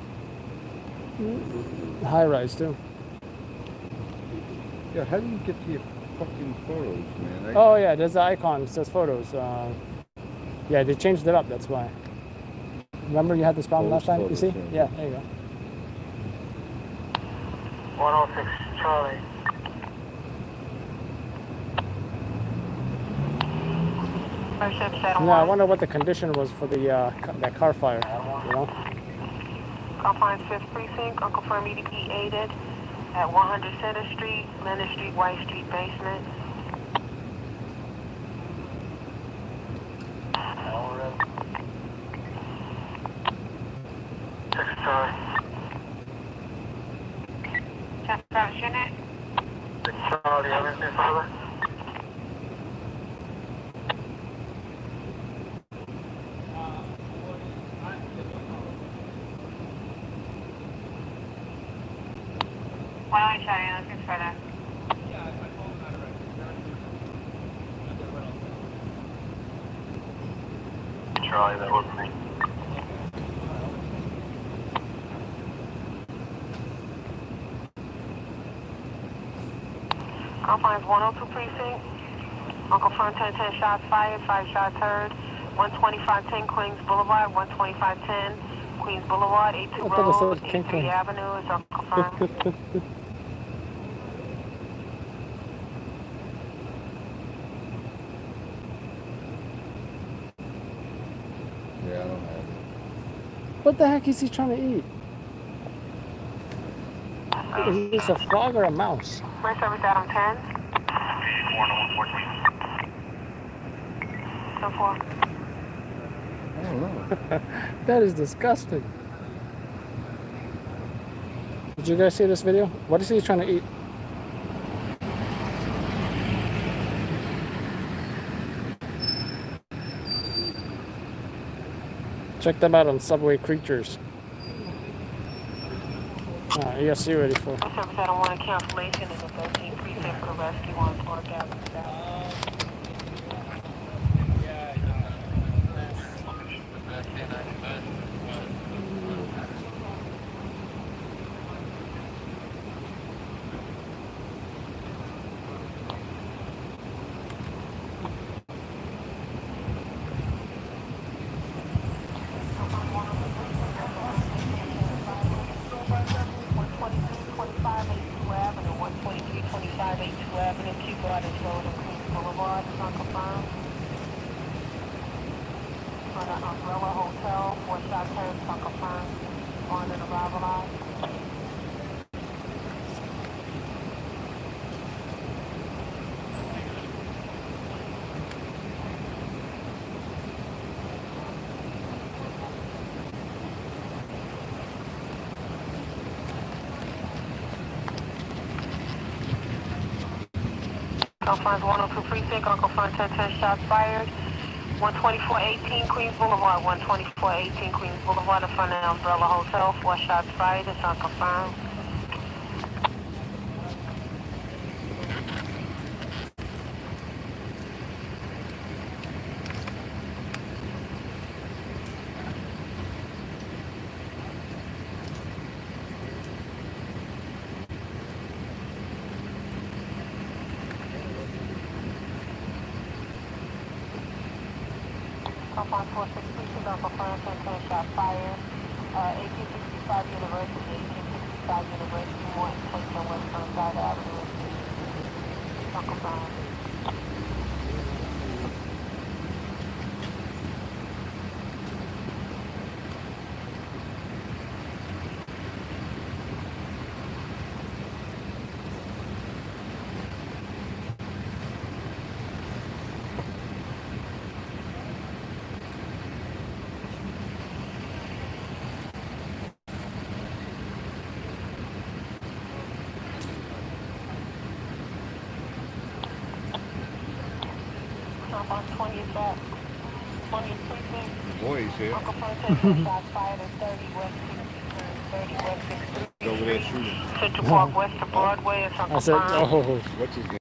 High rise too. Yeah, how do you get to your fucking photos, man? Oh yeah, there's the icon. It says photos. Yeah, they changed it up. That's why. Remember you had this problem last time? You see? Yeah, there you go. 106 Charlie. Yeah, I wonder what the condition was for the that car fire. You know? Confines 5th Precinct, unconfirmed EDP aided at 100 Center Street, Leonard Street, White Street basement. Unit. Charlie, everything further? Why don't we try looking for that? Charlie, that was me. Confines 102 Precinct. Unconfirmed 10-10 shots fired, 5 shots heard. 12510 Queens Boulevard, 12510 Queens Boulevard, 82 I thought it Road, said King 83 King. Avenue is unconfirmed. Yeah, I don't have it. What the heck is he trying to eat? Is this a frog or a mouse? Where's service out on 10? 10-4. I don't know. That is disgusting. Did you guys see this video? What is he trying to eat? Check them out on Subway Creatures. ESC ready for. Service out on 1 cancellation in the 13th Precinct for rescue on Florida Avenue South. Confines 102 Precinct, unconfirmed 10-10 shots fired. 12418 Queens Boulevard, 12418 Queens Boulevard, in front of the Umbrella Hotel. 4 shots fired, it's unconfirmed. Up on 462, unconfirmed, 10 shot fire. 1865 University, 1865 University, Morton Place on West Sunset Avenue. Unconfirmed. Up on 20th back. 20th precinct. Boy, he's here. Unconfirmed, 10 shots fired at 30 West 30 West 6th He's over there shooting. Central Park West to Broadway, it's I said, unconfirmed. oh, What's his name?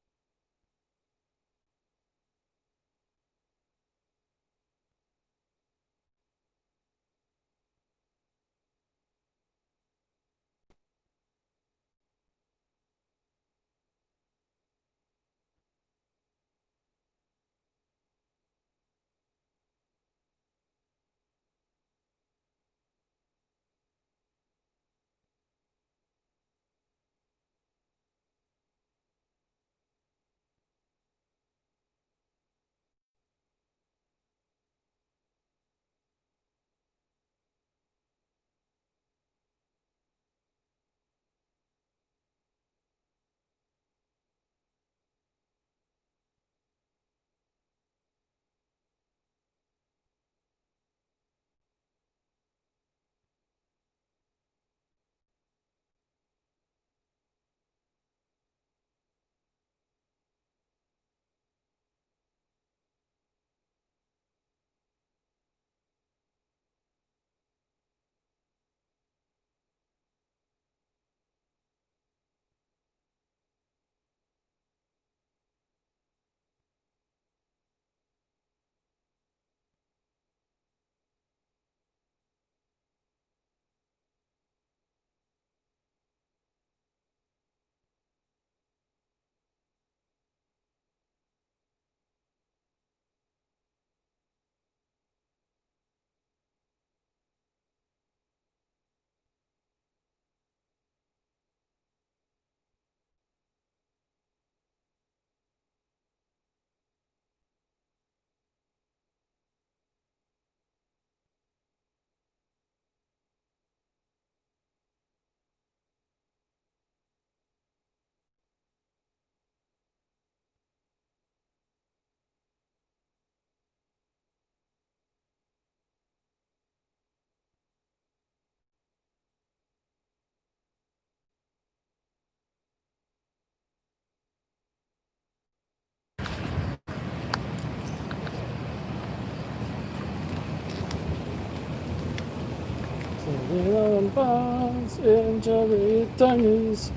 bombs, injury tongues.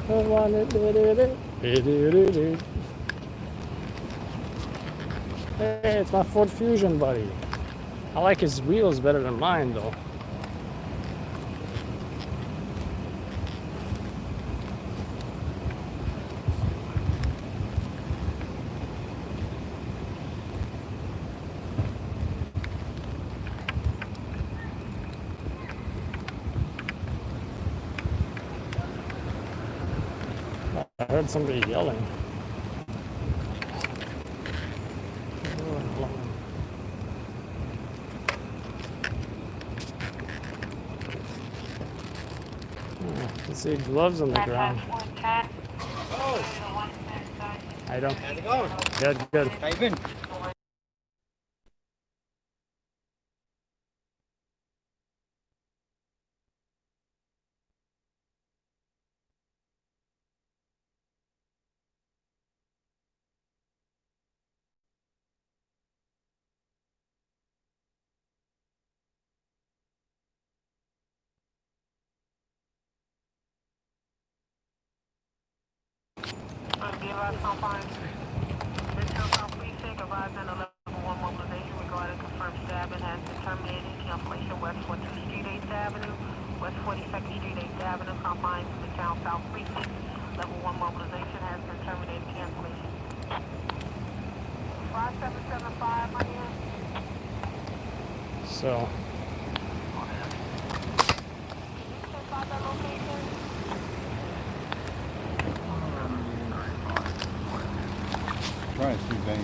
I want it. Hey, it's my Ford Fusion, buddy. I like his wheels better than mine, though. I heard somebody yelling. I see gloves on the ground. I don't. How's it going? Good, good. How you been? 5 confines. Midtown South Precinct advising a level 1 mobilization regarding confirmed stabbing has been terminated. Cancellation West 14th Street 8th Avenue, West 42nd Street 8th Avenue, confines Midtown South Precinct. Level 1 mobilization has been terminated. Cancellation. 5775, my end. So, Trying to see Benny.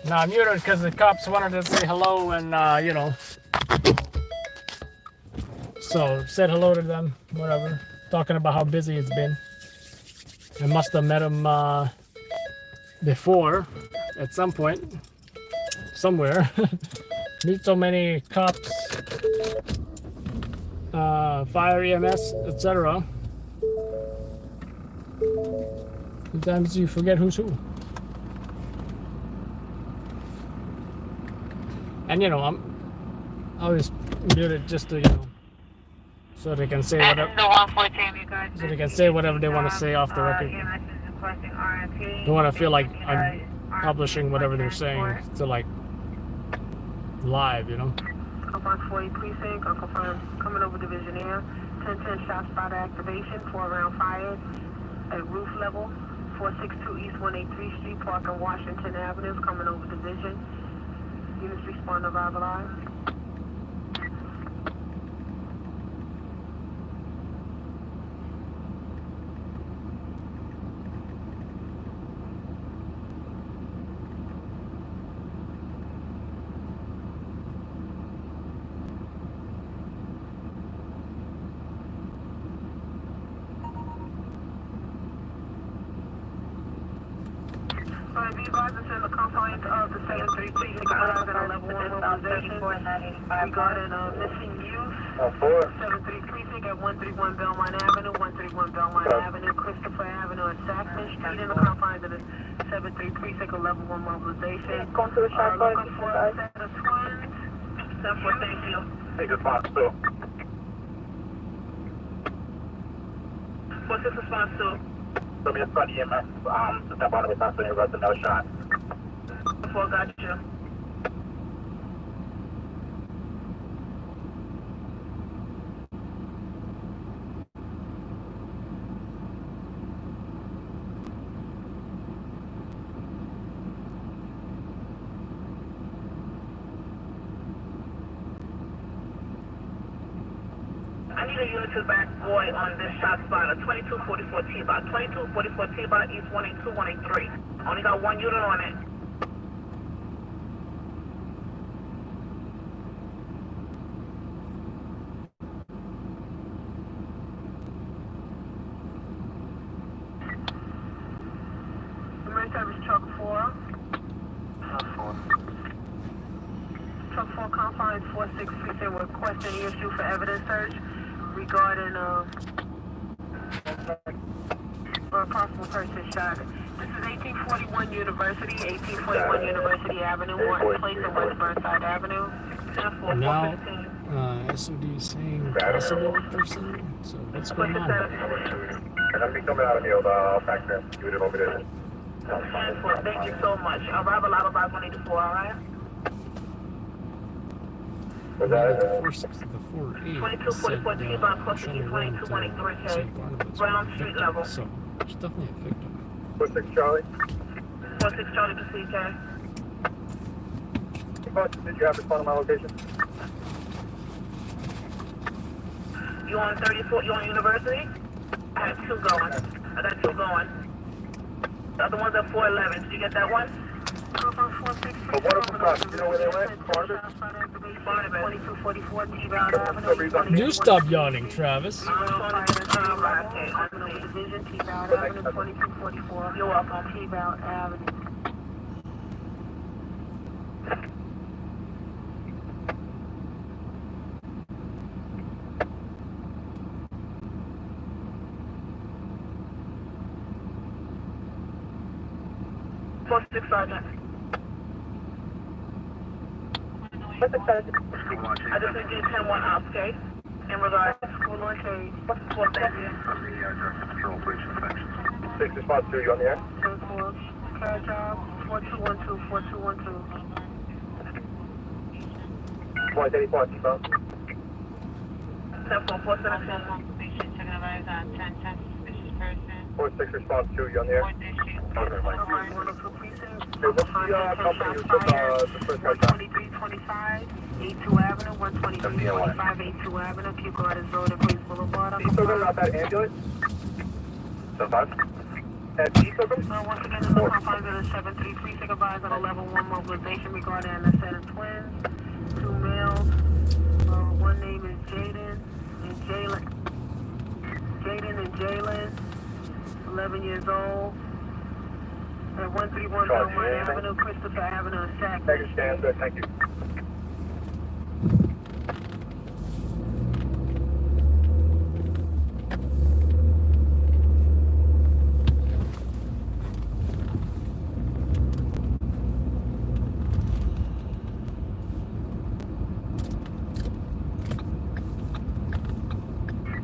now I muted because the cops wanted to say hello and, you know, so said hello to them, whatever, talking about how busy it's been. I must have met him before at some point, somewhere. Meet so many cops, fire, EMS, etc. Sometimes you forget who's who. And you know, I always muted just to, you know, so they can say whatever. So they can say whatever they want to say off the record. Don't want to feel like I'm publishing whatever they're saying to like live, you know. Confines 40 precinct, unconfirmed coming over division air. 1010 shot spot activation, 4 round fired at roof level. 462 East 183 Street, Park and Washington Avenues, coming over division. Units respond to arrival live. Be advised in the confines of the 733 level 1 mobilization regarding missing youth. 73 precinct at 131 Belmont Avenue, 131 Belmont Avenue, Christopher Avenue, and Sackman Street in the confines of the 73 precinct of level 1 mobilization. Looking for a set of twins. Thank you. Take response to. What's this response to? So we just got EMS, to step on the response to any arrest and no shot. 4, gotcha. I need a unit to back boy on this shot spot, a 2244 T-Bot. 2244 T-Bot, East 182, 183. Only got 1 unit on it. Emergency service truck 4. Truck 4 confines 46 precinct requesting issue for evidence search regarding a possible person shot. This is 1841 University, 1841 University Avenue, Morton Place and West Burnside Avenue. Now, SOD is saying possible person. So what's going on? And I'm coming out of here, I'll back there. Give it over there. Thank you so much. Arrival out of 184, alright? Was that The 4-8 2244 T Bond close to 2213K. Brown Street level. So there's definitely a victim. 46 Charlie? 46 Charlie to CK. Did you have to find my location? You on 34? You on University? I got two going. The other one's at 411. Did you get that one? But one of them crossed. You know where they went? Barnabas? 2244 T-Bound Avenue. You stop yawning, Travis. Division T-Bound Avenue 2244. You're welcome. T-Bound Avenue. Six Sergeant. I just need you to 10-1 up, okay? In regards to school lunch, what thank you. 6 response 2, you on the air? 10-4, car job, 4212, 4212. 184, T-Bone. 10-4, 417. Station checking arrives on 1010 suspicious person. 46 response 2, you on the air? 4th District. Okay, fine. 102 precinct. Hey, what's the company you took the first guy shot? 2325, 82 Avenue, 12325, 82 Avenue, Kew Gardens Road, and Queens Boulevard. He took him out that ambulance? 75? And he took him? Once again, the confines of the 7-3 precinct advised on a level 1 mobilization regarding an set of twins, 2 males. One name is Jaden and Jalen. Jaden and Jalen, 11 years old. At 131 Belmont Avenue, Christopher Avenue, and Sac. Thank you, Stan. Good, thank you.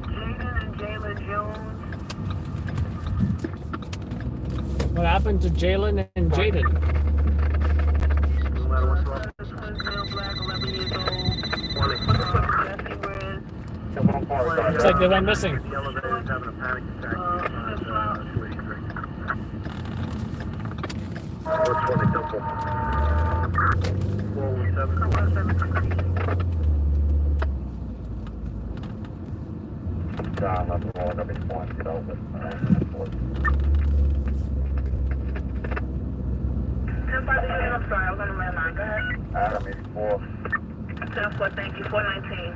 Jaden and Jalen Jones. What happened to Jalen and Jaden? Looks like they went missing. The elevator is having a panic attack. What's 20 Temple? 417. Nah, nothing wrong. Nothing's fine. Get over it. 10-5, I'm sorry, I was on the red line. Go ahead. Adam 84. 10-4, thank you. 419.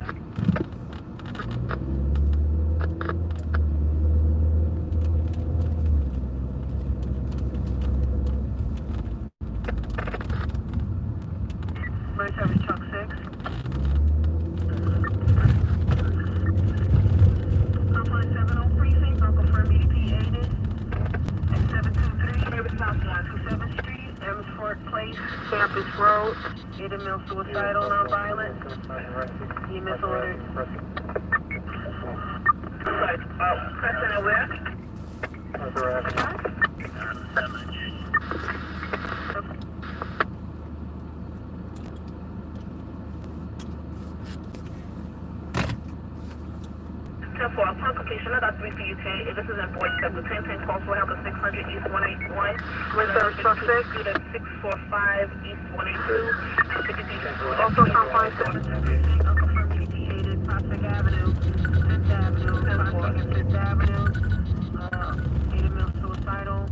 Merge service truck 6. Compline 70 precinct, I'll confirm EDP aided. At 723, service south 127th Street, Emsford Place, Campus Road. Aiden Mill suicidal, non-violent. EMS ordered. Preston and where? For a complication, I got 3 for you, Tay. This is in Boyd Step. The 1010 calls for help at 600 East 181. With service truck 6. 645 East 182. Also, Compline 7. Uncle from EDP 8 Prospect Avenue, 5th Avenue, 5th Avenue. Ada Mill suicidal.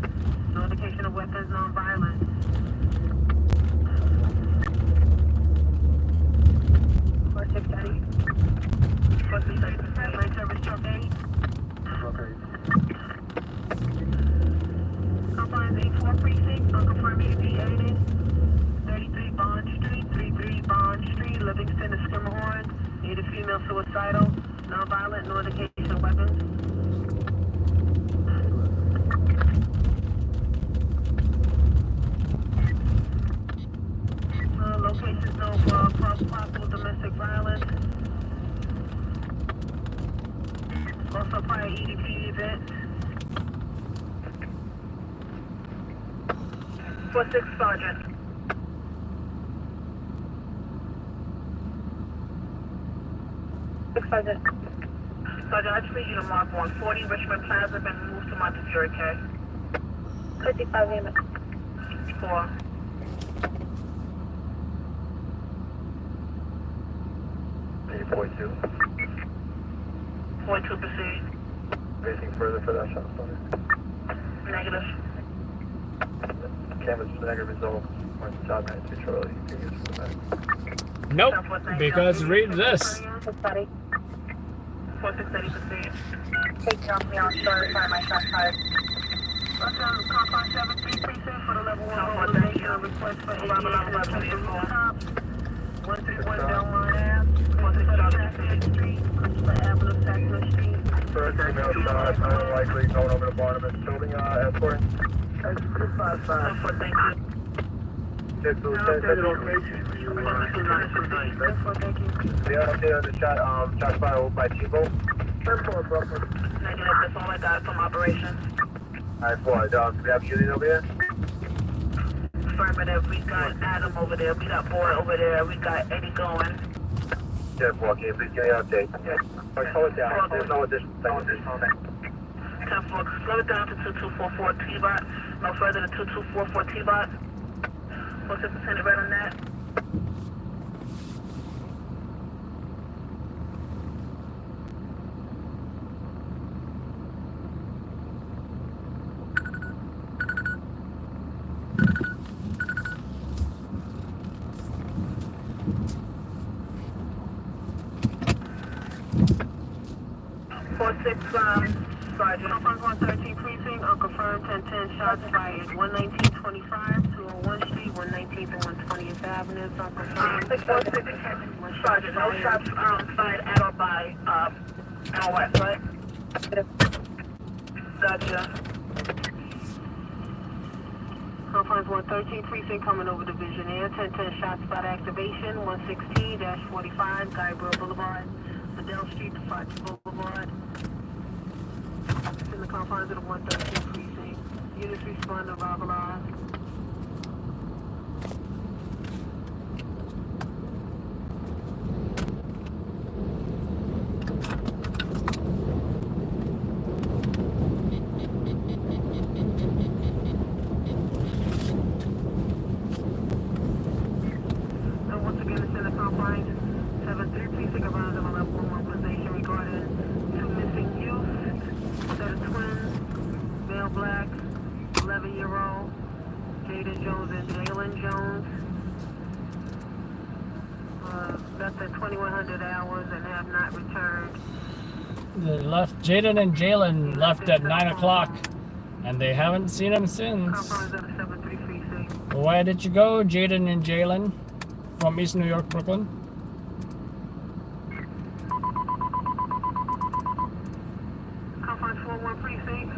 No indication of weapons, non-violent. Or 630. Lane service truck 8. Compliance 84 precinct, unconfirmed EDP 80. 33 Bond Street, 33 Bond Street, Livingston and Skimmerhorn. Aided female suicidal, non-violent, no indication of weapons. signal for possible domestic violence. Also prior EDP event. 4-6 Sergeant. Sergeant, I just need you to mark 140 Richmond Plaza, been moved to Montefiore K. 55 minutes. 4. Point 2. 42 proceed. Anything further for that shot started? Negative. Canvas negative result. Point top 92 Charlie. Can you use for the medic? Nope, because read this. 4680 proceed. Take off me on shore, fire my shot fired. Compound 73 precinct for the level 1 mobilization request for 131 Belmont Ave, 167 Street, Christopher Avenue, Sackler Street. First email shot, unlikely, going over the bottom of the building, escort. Thank you. Get to the location. The update on the shot fire by Chivo. Negative, that's all I got from operations. Alright, what, do we have unit over here? Affirmative, we got Adam over there, we got Boy over there, we got Eddie going. Yeah, can you please give me an update? Yeah. Slow it down, there's no additional thing. 10-4, slow it down to 2244 T-Bot, no further than 2244 T-Bot. 46% right on that. Sergeant. 113 precinct, unconfirmed 1010 shots fired. 11925, 201 Street, 119th and 120th Avenue, unconfirmed. 646, Sergeant, no shots fired at or by our website. Gotcha. Confirmed 113 precinct coming over Division Air, 1010 shot spot activation, 116-45, Guybrush Boulevard, Adele Street to Fox Boulevard. In the confines of the 113 precinct. Units respond to Ravelar. And once again, it's in the confines. 7-3 precinct around them on level 1 mobilization regarding 2 missing youth. Set of twins, male black, 11-year-old, Jaden Jones and Jalen Jones. Got their 2,100 hours and have not returned. They left, Jaden and Jalen left at 9 o'clock, and they haven't seen them since. Confines of the 7-3 precinct. Where did you go, Jaden and Jalen? From East New York, Brooklyn? Confines 4-1 precinct.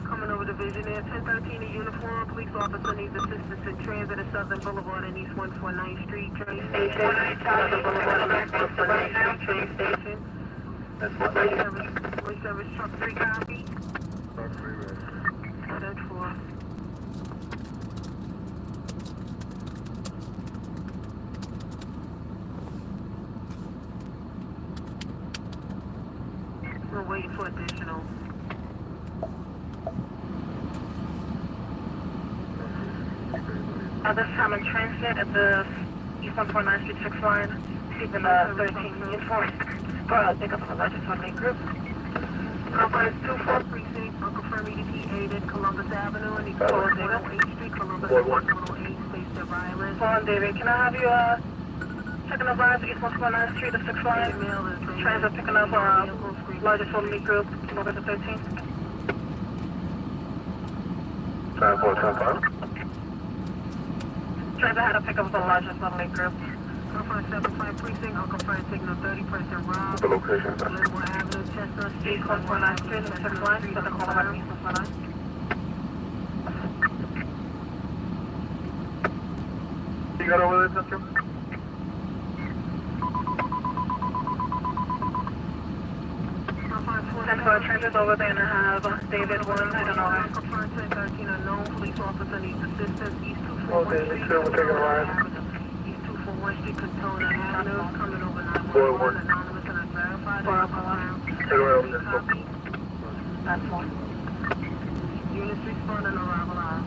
Coming over Division Air, 1013 in uniform. Police officer needs assistance in transit at Southern Boulevard and East 149th Street train station. Southern Boulevard and East 149th Street train station. Police service truck 3 copy. Truck 3 ready. 10-4. We're waiting for additional. This time in transit at the East 149th Street 6 line, receiving a 13 uniform for pick up an alleged family group. Confines 2-4 precinct, unconfirmed EDP aided Columbus Avenue and East 108 Street, Columbus 108 Space to Violence. Hold on, David, can I have you checking up lines East 149th Street, the 6 line? Transit picking up largest family group, Columbus 13. 10-4, Transit had to pick up the largest family group. Confines 7-5 precinct, unconfirmed signal 30, President Rob. The location. Linwood Avenue, Chestnut Street, 149th Street, the 6 line, Southern Boulevard, East 149. got over there, Central? Central Trenches over there and I have David 1, I don't know. 13 unknown, police officer needs assistance, East 241 Okay, Street. sure, we'll take a ride. East 241 Street, Katona Avenue, coming over 401. 911, anonymous and unverified. 401. Take a ride over there. That's one. Units responding, arrival live.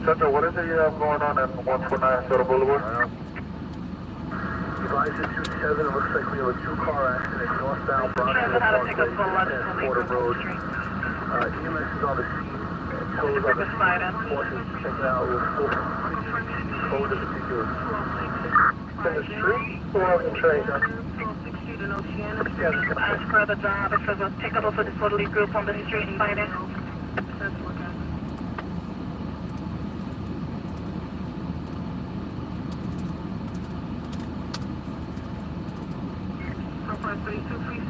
Central, what is it you have going on 149 Soda Boulevard? Device 27, it looks like we have a two-car accident northbound Transit had to take a full left Broadway to Porter Lake Road. Street. EMS is on the scene. Tows on the scene. Forces checking out with full code in particular. In the street or on the train? 12th Street and Oceana Street. As per the job, it says a pickup for disorderly group on the street fighting. That's what happened.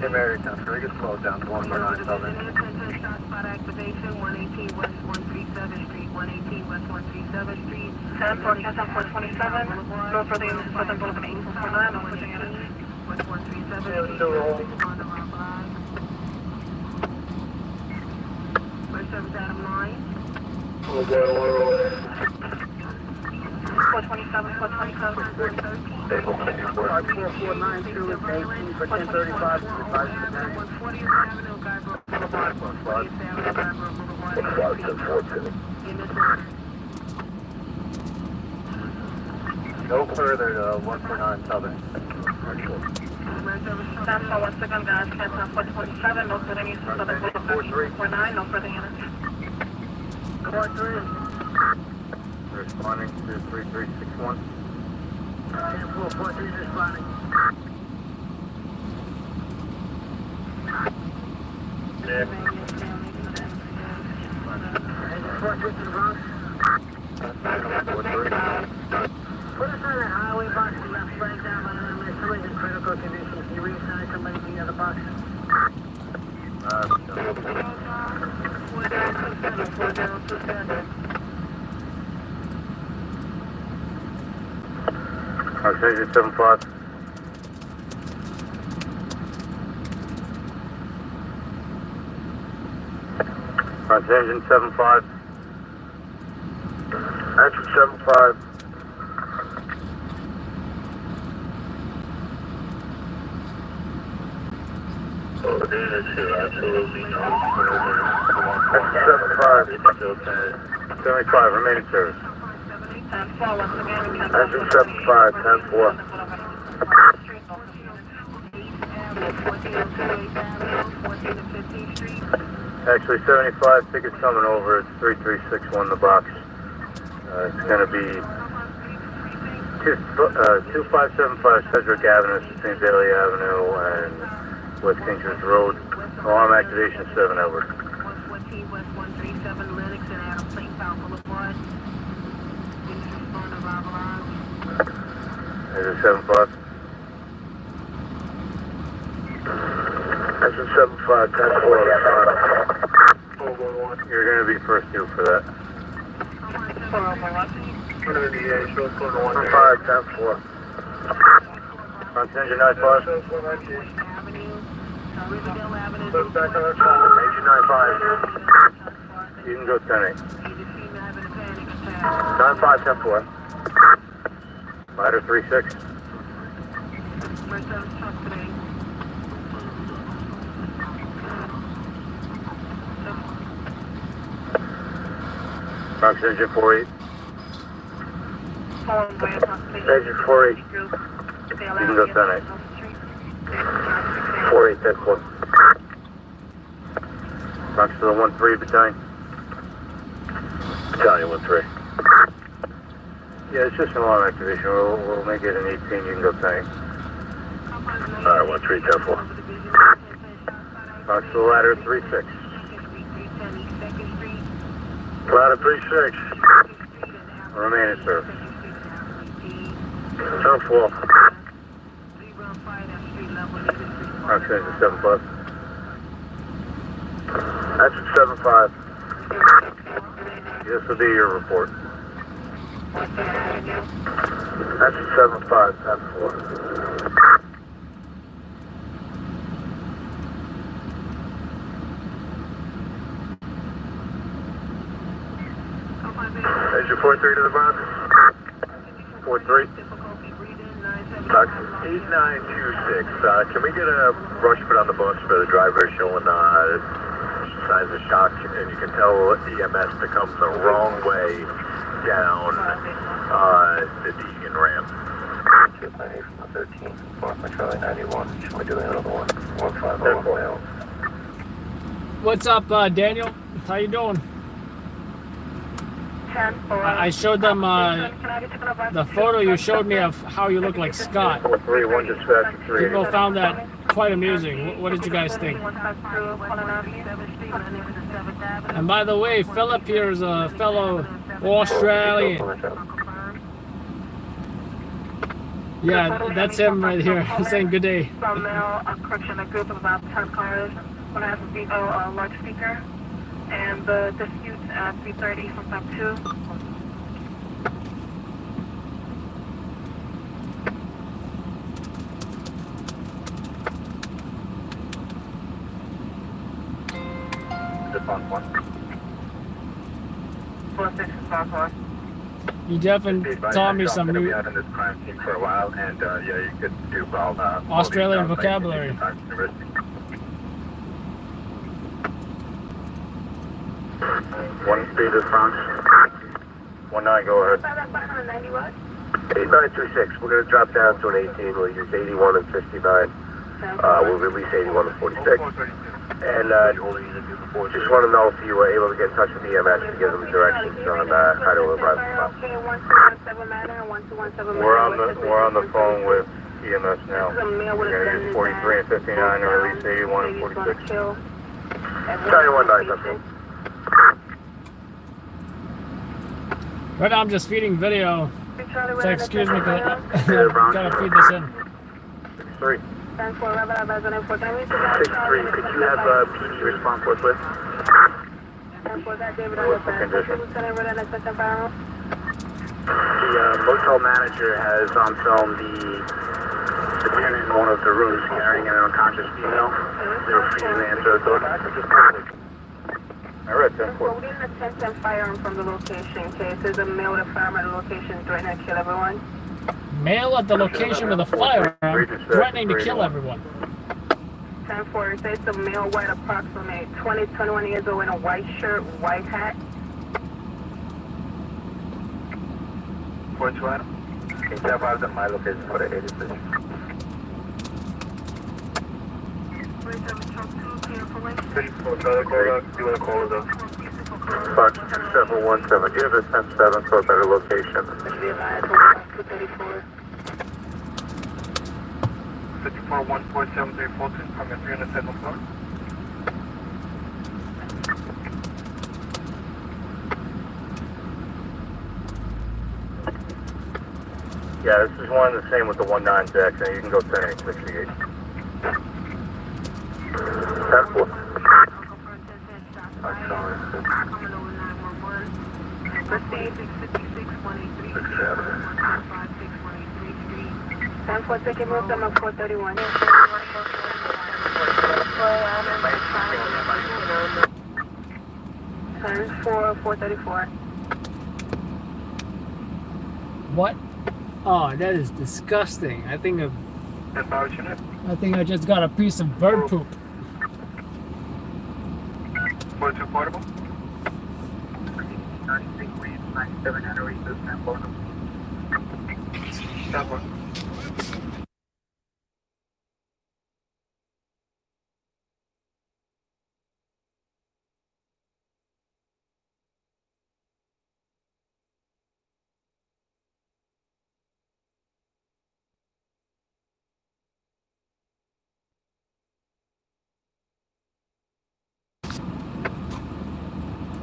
Hey, Mary, can we get slowed down to 149 Southern? Spot activation, 118 West 137th Street, 118 West 137th Street. 1047, no further units, Southern Boulevard, 8449, no further units. West 137th Street, on the wrong line. West 7th Adam 9. 427, 427, 413. 5492 is 18 for 1035. Advice to 140th Avenue, Guybrook Boulevard. 140th Avenue, Guybrook Boulevard. No further to 149 Southern. That's all, once again, guys, cancel 427, no further units, Southern Boulevard, 49, no further units. 43. Responding to 3361. 443 is responding. Yeah. Put us on that highway box and left flag down by the somebody's in critical condition. Can you reassign somebody to the other box? Oxygen 75. Oxygen 75. Action 75. Oh, there is here, absolutely no. 75. 75, remaining service. Action 75, 10-4. Actually, 75, ticket's coming over. It's 3361 the box. It's going to be 2575 Cedric Avenue, St. Bailey Avenue, and West Kingsbridge Road. Alarm activation 7 over. 114 West 137 Lennox and Adam St. Paul Boulevard. Is it 75? That's a 75, 10-4. You're going to be first due for that. 5, 10-4. Front engine 95. Engine 95. You can go 10-8. 9-5, 10-4. Ladder 3-6. Fox engine 48. Engine 48. You can go 10-8. 48, 10-4. Fox to the 1-3 battalion. Battalion 1-3. Yeah, it's just an alarm activation. We'll make it an 18. You can go 10-8. Alright, 1-3, 10-4. Fox to the ladder 3-6. Ladder 3-6. Remain in service. 10-4. Fox engine 7+. That's 7-5. This will be your report. That's 7-5, 10-4. Is your 4-3 to the box? 4-3? 8926. Can we get a brush put on the bus for the driver showing signs of shock? And you can tell EMS to come the wrong way down the Deegan ramp. 298 from the 13. 4 for Charlie 91. Should we do another one? 1-5. What's up, Daniel? How you doing? I showed them the photo you showed me of how you look like Scott. 4-3, 1 dispatch 3. People found that quite amusing. What did you guys think? And by the way, Philip here is a fellow Australian. Yeah, that's him right here saying good day. From now, a correction, a group of about 10 cars. One has a large speaker. And the dispute at 3:30 from stop 2. Just on 1. 4-6 Southwest. You definitely taught me some new out in this crime scene for a while, and yeah, you could do well. Australian vocabulary. 1 speed is front. 19, go ahead. 8926. We're going to drop down to an 18. We'll use 81 and 59. We'll release 81 and 46. And just want to know if you were able to get in touch with EMS to give them directions on how to arrive. We're on the phone with EMS now. We're going to use 43 and 59 and release 81 and 46. Charlie 19, that's cool. Right now I'm just feeding video. So excuse me, gotta feed this in. 6-3. 6-3, could you have PD respond forthwith? What's the condition? The motel manager has on film the tenant in one of the rooms carrying an unconscious female. They were feeding the answer the door. I read 10-4. We didn't attempt to fire from the location in case there's a male with a firearm at the location threatening to kill everyone. Male at the location with a firearm threatening to kill everyone. 10-4, it says the male white approximate 20, 21 years old in a white shirt, white hat. 4-2 Adam. Can you tap out at my location for the 80 position? 54 Charlie, call out. Do you want to call it up? Fox 2717. Do you have a 10-7 for a better location? 54 147 Fulton from the 307th floor. Yeah, this is one and the same with the 19 Jackson. You can go 10-868. 10-4. Proceed. 10-4, taking move number 431. 10-4, 434. What? Oh, that is disgusting. I think I just got a piece of bird poop. 42 portable. 10-4.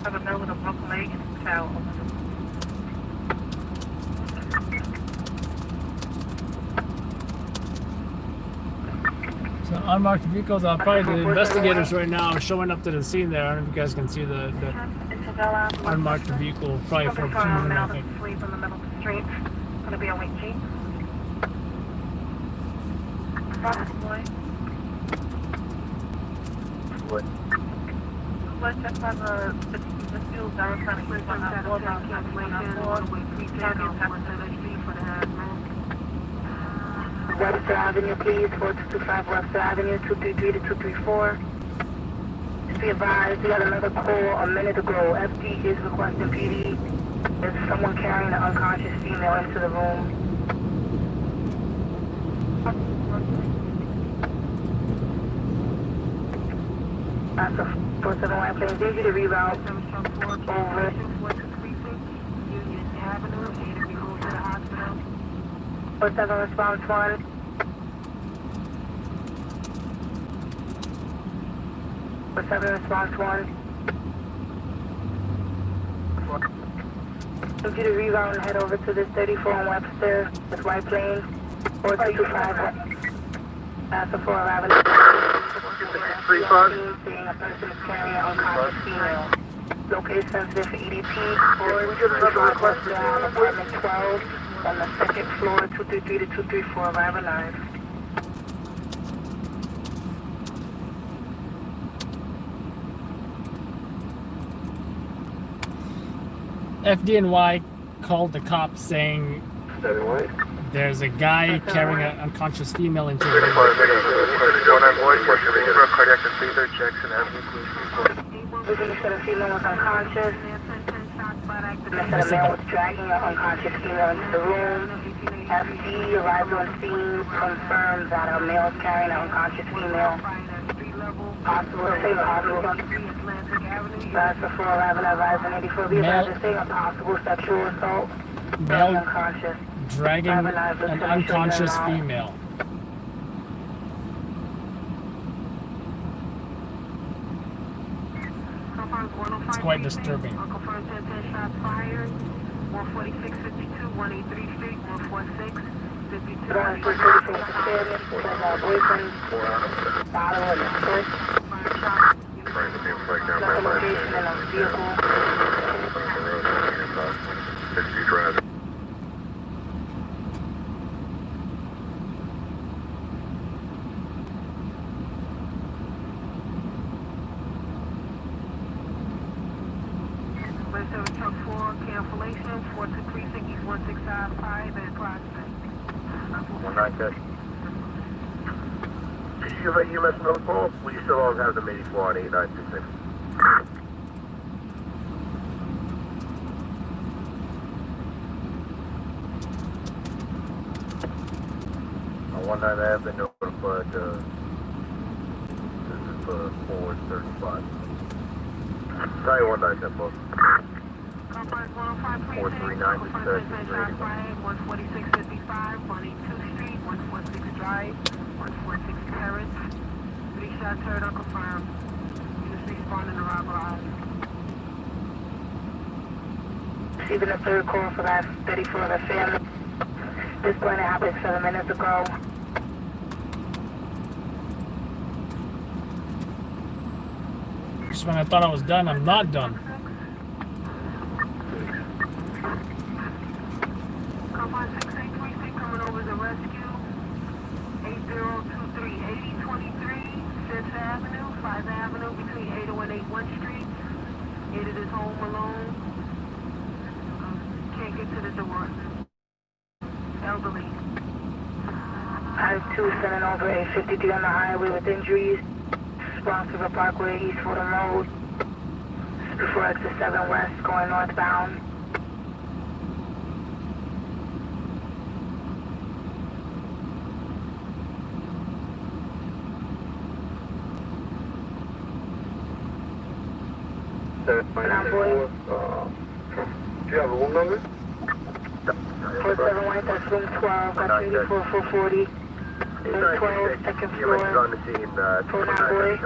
Have a male with a broken leg and a towel. So unmarked vehicles are probably the investigators right now are showing up to the scene there. I don't know if you guys can see the unmarked vehicle, probably for criminal traffic. Sleep in the middle of the street. Gonna be a white Jeep. What? Let's check on the fuel that we're trying to use on that floor down Webster Avenue, please, 4225 Webster Avenue, 233 to 234. Just be advised, we had another call a minute ago. FD is requesting PD. There's someone carrying an unconscious female into the room. That's a 471 plane. Did you to reroute? Over. Union Avenue, to be moved to the hospital. 47 response 1. For 7 response 1. I need you to reroute and head over to this 34 on Webster with White Plains. 4225. That's a 4 Avenue. 35. Seeing a person carrying an unconscious female. Location sensitive for EDP. Or request down apartment 12 on the second floor, 233 to 234, arrive alive. FDNY called the cops saying there's a guy carrying an unconscious female into the room. We're going to set a female was unconscious. The male was dragging an unconscious female into the room. FD arrived on scene, confirmed that a male is carrying an unconscious female. Possible, same possible. That's the 411 arrives in 84. Be advised to say a possible sexual assault. Male Unconscious. dragging an unconscious female. It's quite disturbing. 14652, 183 Street, 146, 52. Boyfriend, bottle in the foot. Location in a vehicle. 60 driving. Cancellation, 4236 East 1655 and Prospect. 196. Did you give an EMS note call? We still don't have them 84 on 8926. 19, I have been notified, this is for 435. Sorry, 197, folks. 439 to 14655, 182 Street, 146 Drive, 146 Terrace. 3 shots heard, unconfirmed. Units responding to Rob. Receiving a third call for that 34 of the family. This going to happen 7 minutes ago. Just when I thought I was done, I'm not done. Coming over the rescue. 8023, 8023, 5th Avenue, 5th Avenue, between 801 and 81 Street. It is home alone. Can't get to the door. Elderly. I-2 sending over a 53 on the highway with injuries. Sponsor Parkway, East Fordham Road. Before exit 7 West, going northbound. Do you have a room number? 471, that's room 12, that's 84440. Room 12, second floor. on the scene, 49 boy.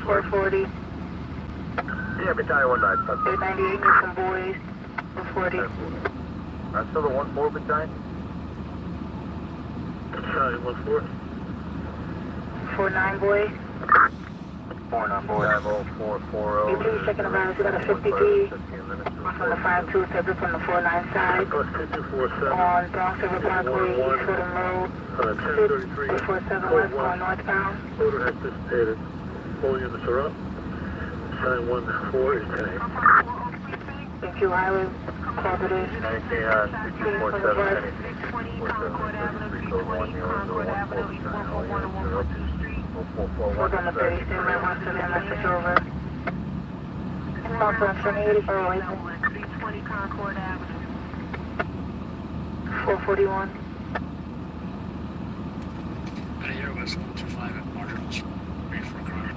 440. Yeah, battalion 197. 898, need some boys. 440. That's still the 1-4 battalion? 914. 49 boy. 49 boy. 90440. You please checking the virus. We got a 50P from the 52 separate from the 49 side. Plus 2247. On Bronx River Parkway, East Fordham Road. 1033. 847 West going northbound. Odor has dissipated. All units are up. 914 is 10. Thank you, Highway Cooperative. 2247. Hold on the 30, stay right one, send that message over. Southwest 80, 320 Concord Avenue. 441. Here was 125 at Marginal Street for a crime.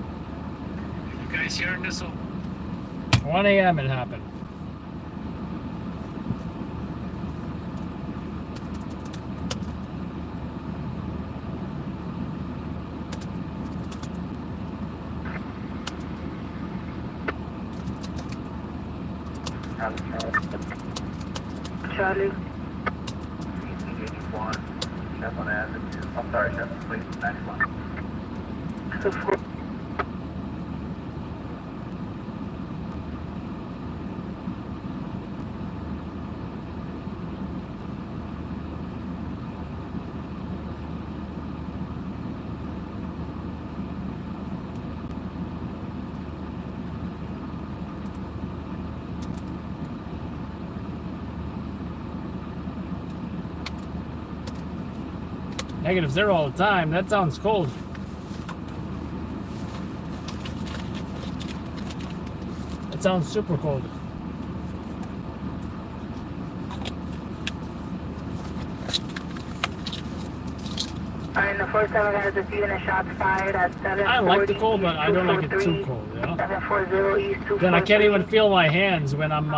You guys hearing this? 1 a.m. it happened. Charlie. Chevron Avenue. I'm sorry, Chevron, please. Next one. So 4. -0 all the time. That sounds cold. That sounds super cold. Alright, the first time I got receiving a shots fired at 740. I like the cold, but I don't like it too cold, you know? 740 East 243. Then I can't even feel my hands when I'm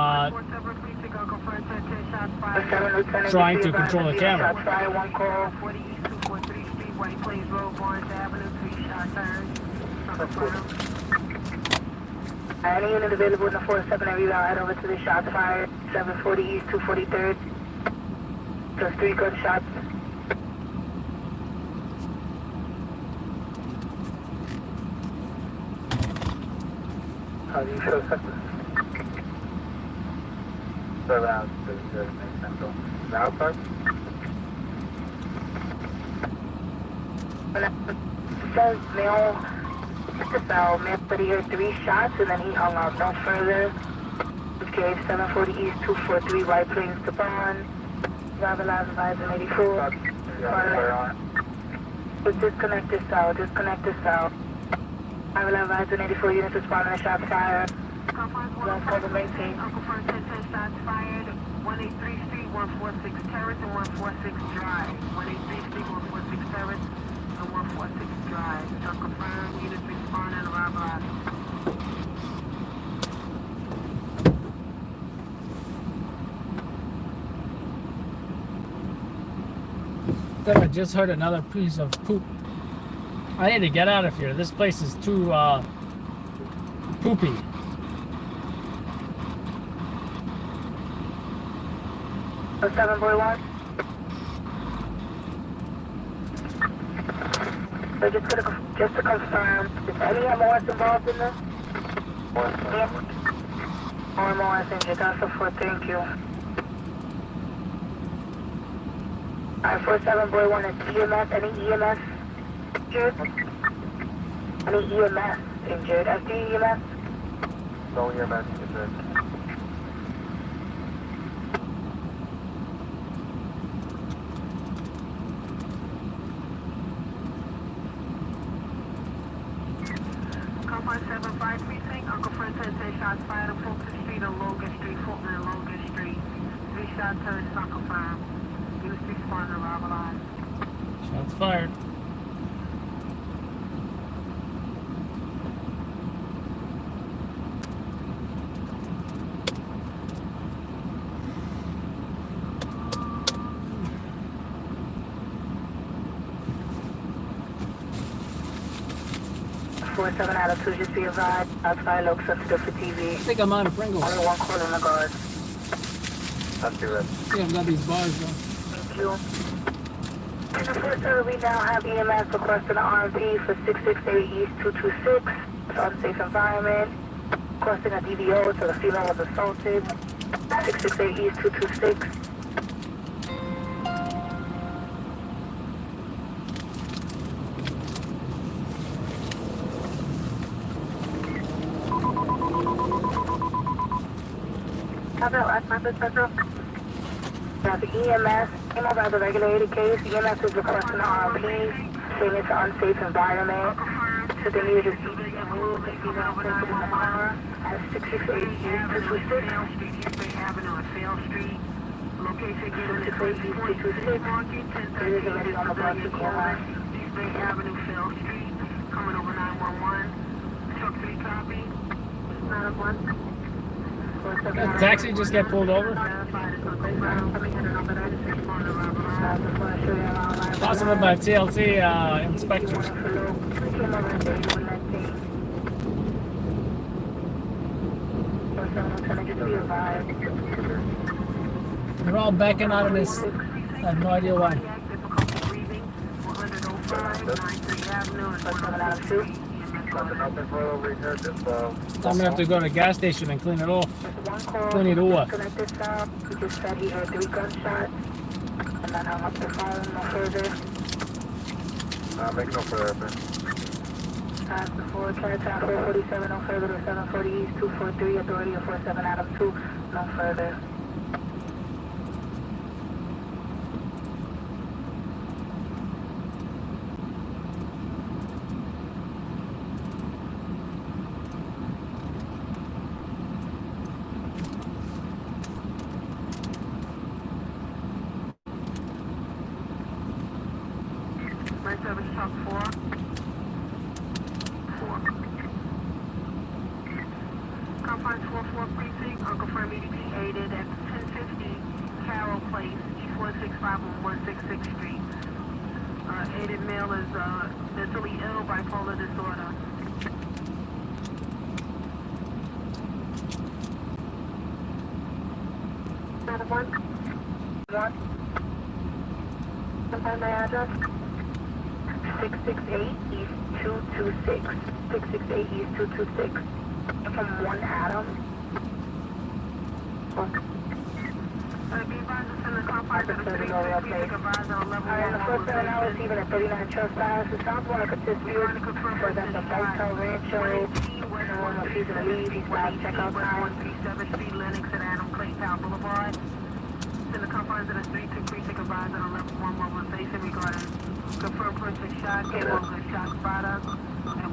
trying to control the camera. Shots fired, one call. 40 East 243 Street, White Plains Road, Barnes Avenue, 3 shots fired. Any unit available in the 47 area, I'll head over to the shots fired. 740 East 243rd. Plus 3 gunshots. How do you feel, Sector? Around the main central. The outside? It says male, male said he heard 3 shots and then he hung out no further. Okay, 740 East 243 White Plains to Bond. Driver live advisor 84. Disconnect this out, disconnect this out. Driver live advisor 84 units responding to shots fired. Uncle First 10 shots fired. 183 Street, 146 Terrace, and 146 Drive. 183 Street, 146 Terrace, and 146 Drive. Uncle First, units responding, arrival at. I just heard another piece of poop. I need to get out of here. This place is too poopy. Oh, 741. So just to confirm, is any MOS involved in this? Or MOS injured, that's a 4, thank you. Alright, 4741 is EMS, any EMS injured? Any EMS injured? SD EMS? No EMS injured. Complex 75 Precinct, Uncle Fred 10 shots fired on Fulton Street and Logan Street, Fulton and Logan Street. 3 shots heard, Uncle Fred. Units responding, arrival on. Shots fired. Seven out of 2, just be advised. Outside looks sensitive for TV. I think I'm out of Pringles. Only 1 call in the guard. That's your red. I think I've got these bars though. Thank you. We now have EMS requesting an RMP for 668 East 226 for unsafe environment. Requesting a DVO so the female was assaulted. 668 East 226. Have that last message, Central? The EMS came over as a regulated case. EMS is requesting an RMP, saying it's an unsafe environment. So they needed to see the move and see them placed in the car at 668 East 226. East Bay Avenue and Fail Street. Location given is 668 Market, 1030 on the bus to Coleman. East Bay Avenue, Fail Street. Coming over 911. Truck 3 copy. 911. Did the taxi just get pulled over? Possibly by TLT inspectors. They're all backing out of this. I have no idea why. I'm gonna have to go to the gas station and clean it off. Clean it off. He just said he heard 3 gunshots and then hung up the phone no further. Make no further. Before Chinatown 447 no further to 740 East 243 Authority of 47 Adam 2 no further. My service talk 4. Conference 44 precinct, unconfirmed EDP aided at 1050 Carroll Place, East 165 on 166th Street. Aided male is mentally ill, bipolar disorder. One. Confirm my address. 668 East 226. 668 East 226. From 1 Adam. Alright, the first 7 hours, even at 39 trespass. It sounds like a dispute for them to Motel Rancho. If he's going to leave, he's got to check out time. 137th Street, Lennox and Adam Claytown Boulevard. In the confines of the street, 2 precinct advised on 11-1 mobilization regarding confirmed person shot, came over the shot spotter at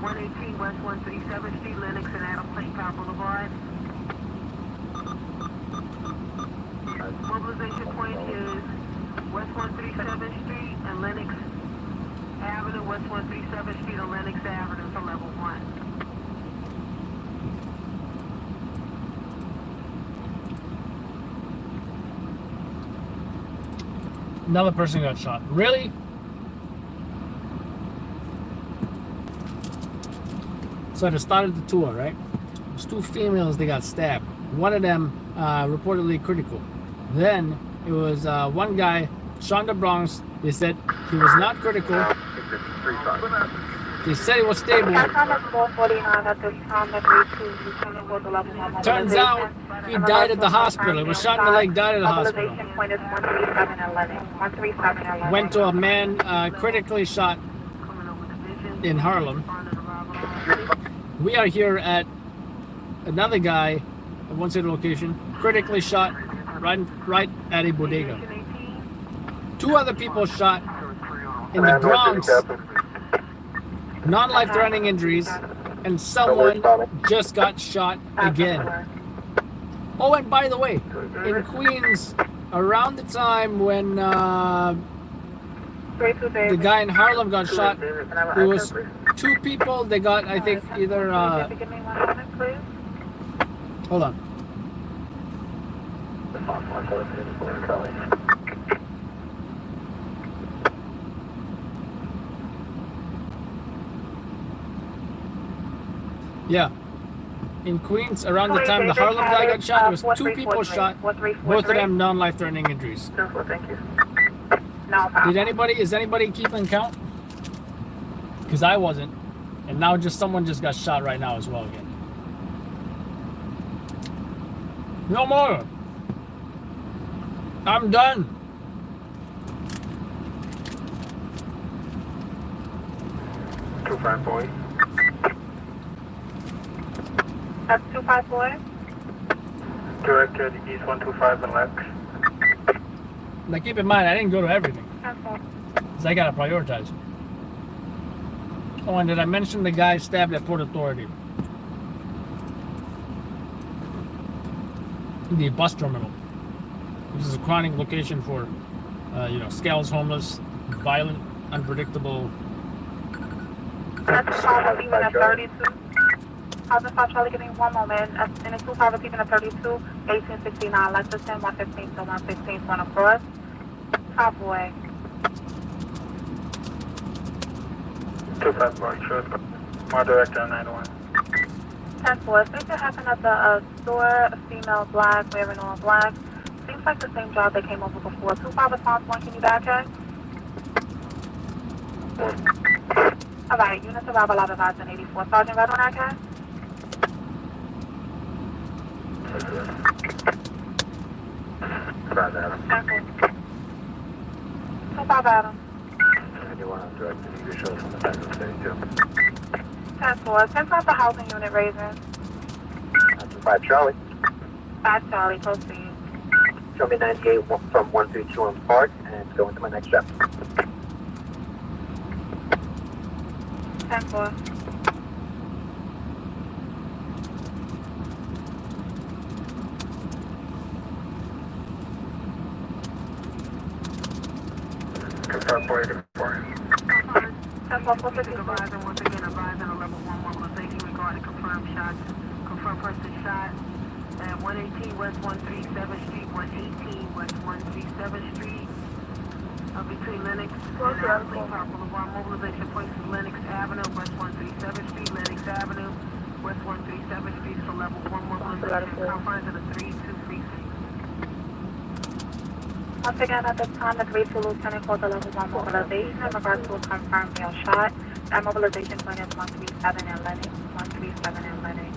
118 West 137th Street, Lennox and Adam Claytown Boulevard. Mobilization point is West 137th Street and Lennox Avenue, West 137th Street and Lennox Avenue for level 1. Another person got shot. Really? So they started the tour, right? There's 2 females, they got stabbed. One of them reportedly critical. Then it was one guy shot in the Bronx. They said he was not critical. They said he was stable. Turns out he died at the hospital. He was shot in the leg, died at the hospital. Went to a man critically shot in Harlem. We are here at another guy at one city location, critically shot right at a bodega. 2 other people shot in the Bronx, non-life-threatening injuries, and someone just got shot again. Oh, and by the way, in Queens, around the time when the guy in Harlem got shot, there was 2 people. They got, I think, either hold on. Yeah. In Queens, around the time the Harlem guy got shot, there was 2 people shot, both of them non-life-threatening injuries. Thank you. No problem. Is anybody keeping count? Because I wasn't. And now someone just got shot right now as well again. No more. I'm done. boy. That's 254. Directed East 125 and Lex. Now keep in mind, I didn't go to everything. Okay. Because I got to prioritize. Oh, and did I mention the guy stabbed at Port Authority? The bus terminal. This is a chronic location for, Scales homeless, violent, unpredictable. That's 5 leaving at 32. How's the 5 Charlie? Give me one moment. And it's 25 leaving at 32, 1869. Lexus 10, 115 to 116, one across. Top way. 254, sure. More director 91. 10-4. Things that happened at the store, a female black, wearing all black. Seems like the same job they came over before. 25 response 1, can you back check? Alright, units arrive alive advised in 84. Sergeant, right on that case? Right, Adam. 25 Adam. Anyone on directed, you can show from the back of the stage, too. 10-4. 10 the housing unit raising. 5 Charlie. 5 Charlie, proceed. Show me 98 from 132 on Park and go into my next step. 10-4. Confirm 484. 10-4, 454. Once again, advising on level 1 mobilization regarding confirmed shots. Confirmed person shot at 118 West 137th Street, 118 West 137th Street, between Lennox and St. Park Boulevard. Mobilization points is Lennox Avenue, West 137th Street, Lennox Avenue, West 137th Street for level 1 mobilization. Confines of the 323. Once again, at this time, the 3-2 lieutenant called the level 1 mobilization in regards to a confirmed male shot. That mobilization point is 137 in Lennox, 137 in Lennox.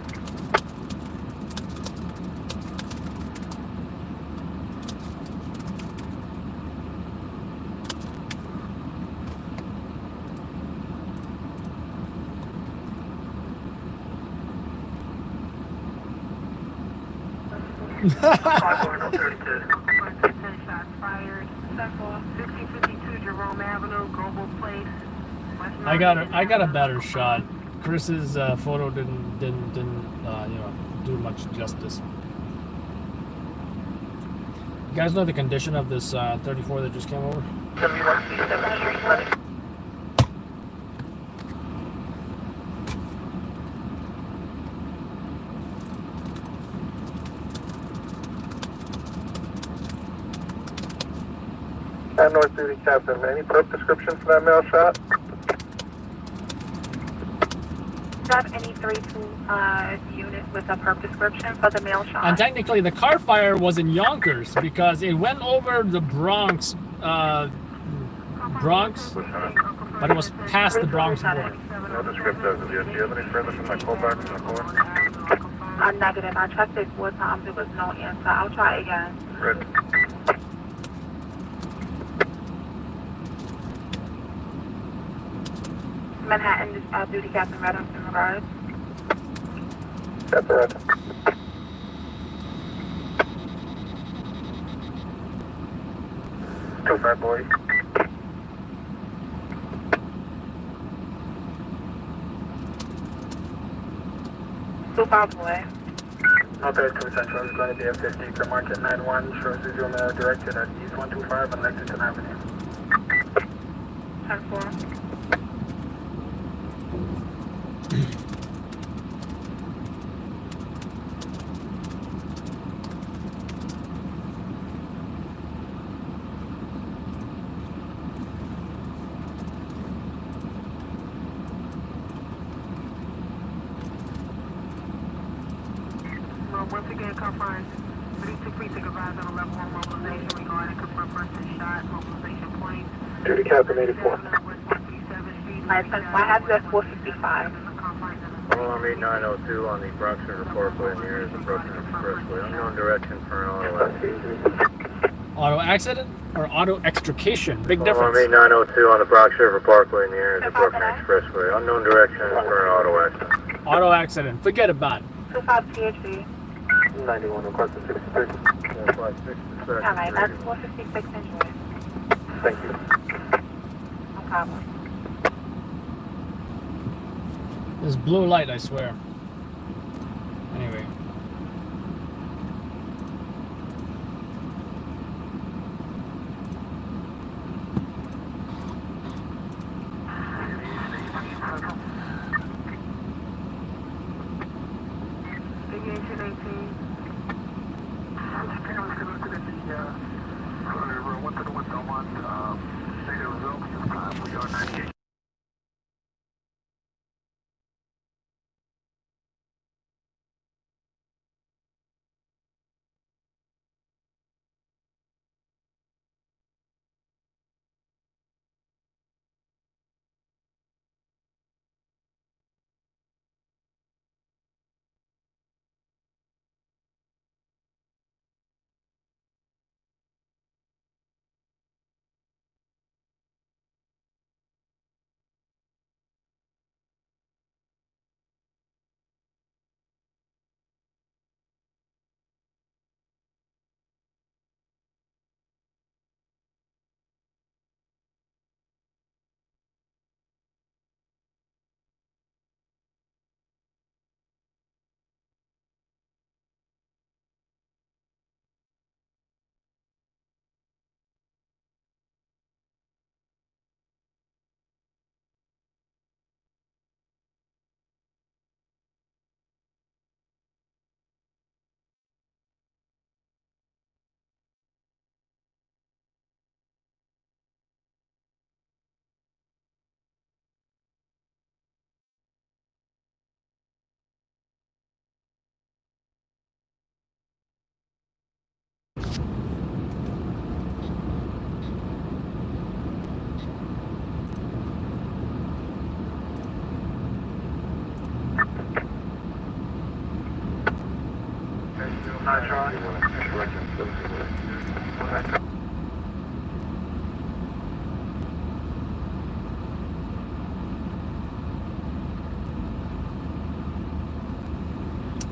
Jerome Avenue, Global Place. I got a better shot. Chris's photo didn't do much justice. You guys know the condition of this 34 that just came over? 7137 Street, Lennox. North Duty Captain, any perp description for that male shot? Do you have any 3-2 unit with a perp description for the male shot? And technically, the car fire was in Yonkers because it went over the Bronx, but it was past the Bronx border. No descriptive. Do you have any further from my callback from the court? Negative. I checked it 4 times. There was no answer. I'll try again. Ready. Manhattan Duty Captain Redham in regards. That's all right. Go fat boy. Super boy. Okay, to Central is going to be a 50 per market 91, shows visual mail directed at East 125 on Lexington Avenue. 10-4. Once again, confines 3-2 Duty Captain 84. License, I have that 455. Army 902 on the Bronx River Parkway near the Brooklyn Expressway. Unknown direction for an auto accident. Auto accident or auto extrication? Big Army difference. 902 on the Bronx River Parkway near the Brooklyn Expressway. Unknown direction for an auto accident. Auto accident. Forget about it. 25 THC. 91, requesting 63. 456 to Alright, that's 456, enjoy. Thank you. No problem. This blue light, I swear. Anyway.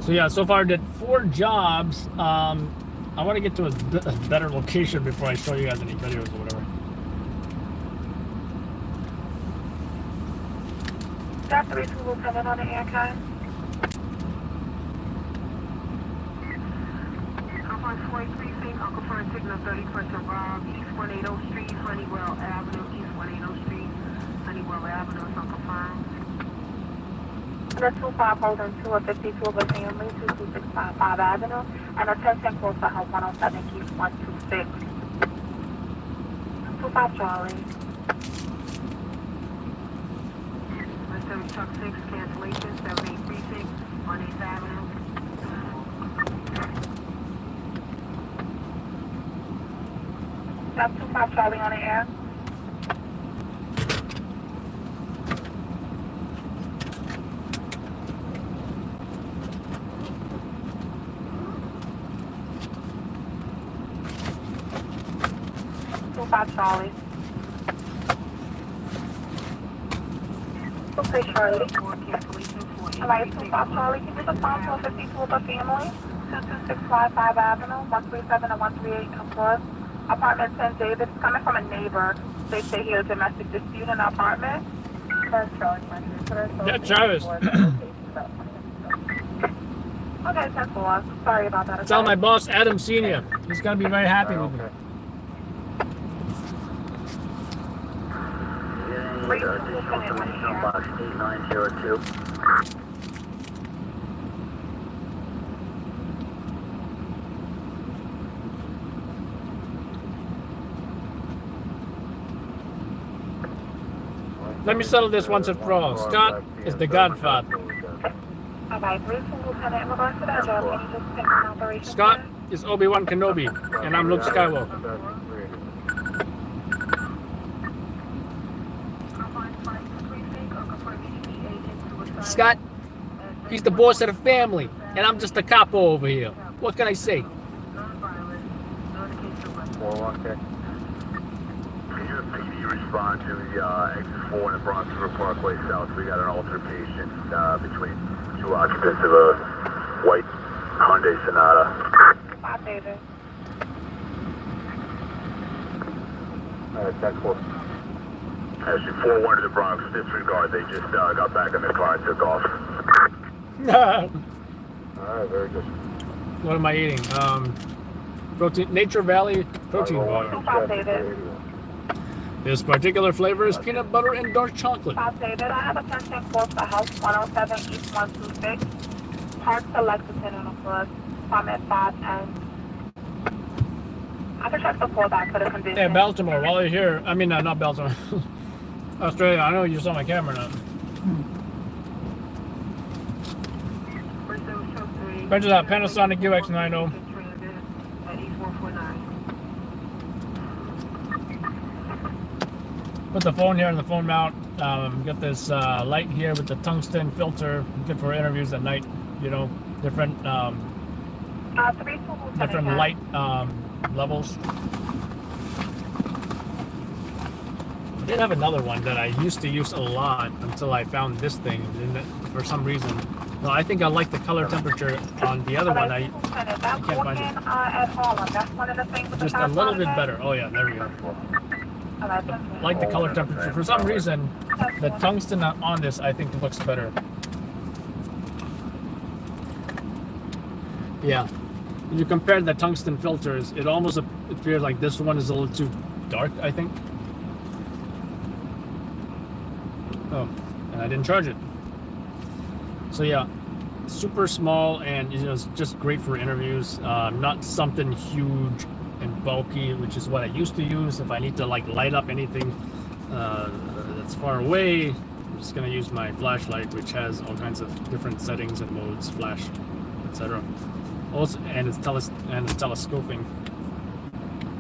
So yeah, so far I did 4 jobs. I want to get to a better location before I show you guys any videos or whatever. That's 3 Lieutenant on the air car. Uncle Fern Signal 31st Rob, East 180 Street, Honeywell Avenue, East 180 Street, Honeywell Avenue, Uncle Fern. The 25 Holden 2 of 52 of a family, 22655 Avenue, and a 1010 close to House 107 Keith 126. 25 Charlie. Truck 6, cancellation, 78 Precinct, 1 8th Avenue. That's 25 Charlie on the air. Charlie. Okay, Charlie. Alright, 25 Charlie, can you respond to a 52 of a family? 22655 Avenue, 137 and 138 in the flood. Apartment 10 David, coming from a neighbor. They say he has a domestic dispute in the apartment. That's Charlie. Yeah, Travis. Okay, 10-4. Sorry about that. Tell my boss, Adam Sr. He's going to be very happy with me. Box 8902. Let me settle this once and for all. Scott is the godfather. Alright, Lieutenant, in regards to that job, can you just pick an operation? Scott, is Obi-Wan Kenobi, and I'm Luke Skywalker. Scott, he's the boss of the family, and I'm just a capo over here. What can I say? Can you PD respond to the exit 4 in the Bronx River Parkway South? We got an altercation between two occupants of a white Hyundai Sonata. That's 4. Actually, 4-1 to the Bronx. Disregard. They just got back in their car and took off. Alright, very good. What am I eating? Protein, Nature Valley protein bar. This particular flavor is peanut butter and dark chocolate. David, I have a pension close to House 107 East 126. Park to Lexington on the flood. I'm at 5 and I can check the pullback for the condition. Hey, Baltimore, while you're here, I mean, not Baltimore. Australia, I know you saw my camera now. Benches out Panasonic UX90. Put the phone here in the phone mount. Got this light here with the tungsten filter. Good for interviews at night. You know, different light levels. I did have another one that I used to use a lot until I found this thing. And for some reason, no, I think I like the color temperature on the other one. I can't find it. Just a little bit better. Oh yeah, there we go. I like the color temperature. For some reason, the tungsten on this I think looks better. Yeah. When you compare the tungsten filters, it almost appears like this one is a little too dark, I think. Oh, and I didn't charge it. So yeah, super small, and you know, it's just great for interviews. Not something huge and bulky, which is what I used to use. If I need to like light up anything that's far away, I'm just gonna use my flashlight, which has all kinds of different settings and modes, flash, etc. Also, and it's telescoping,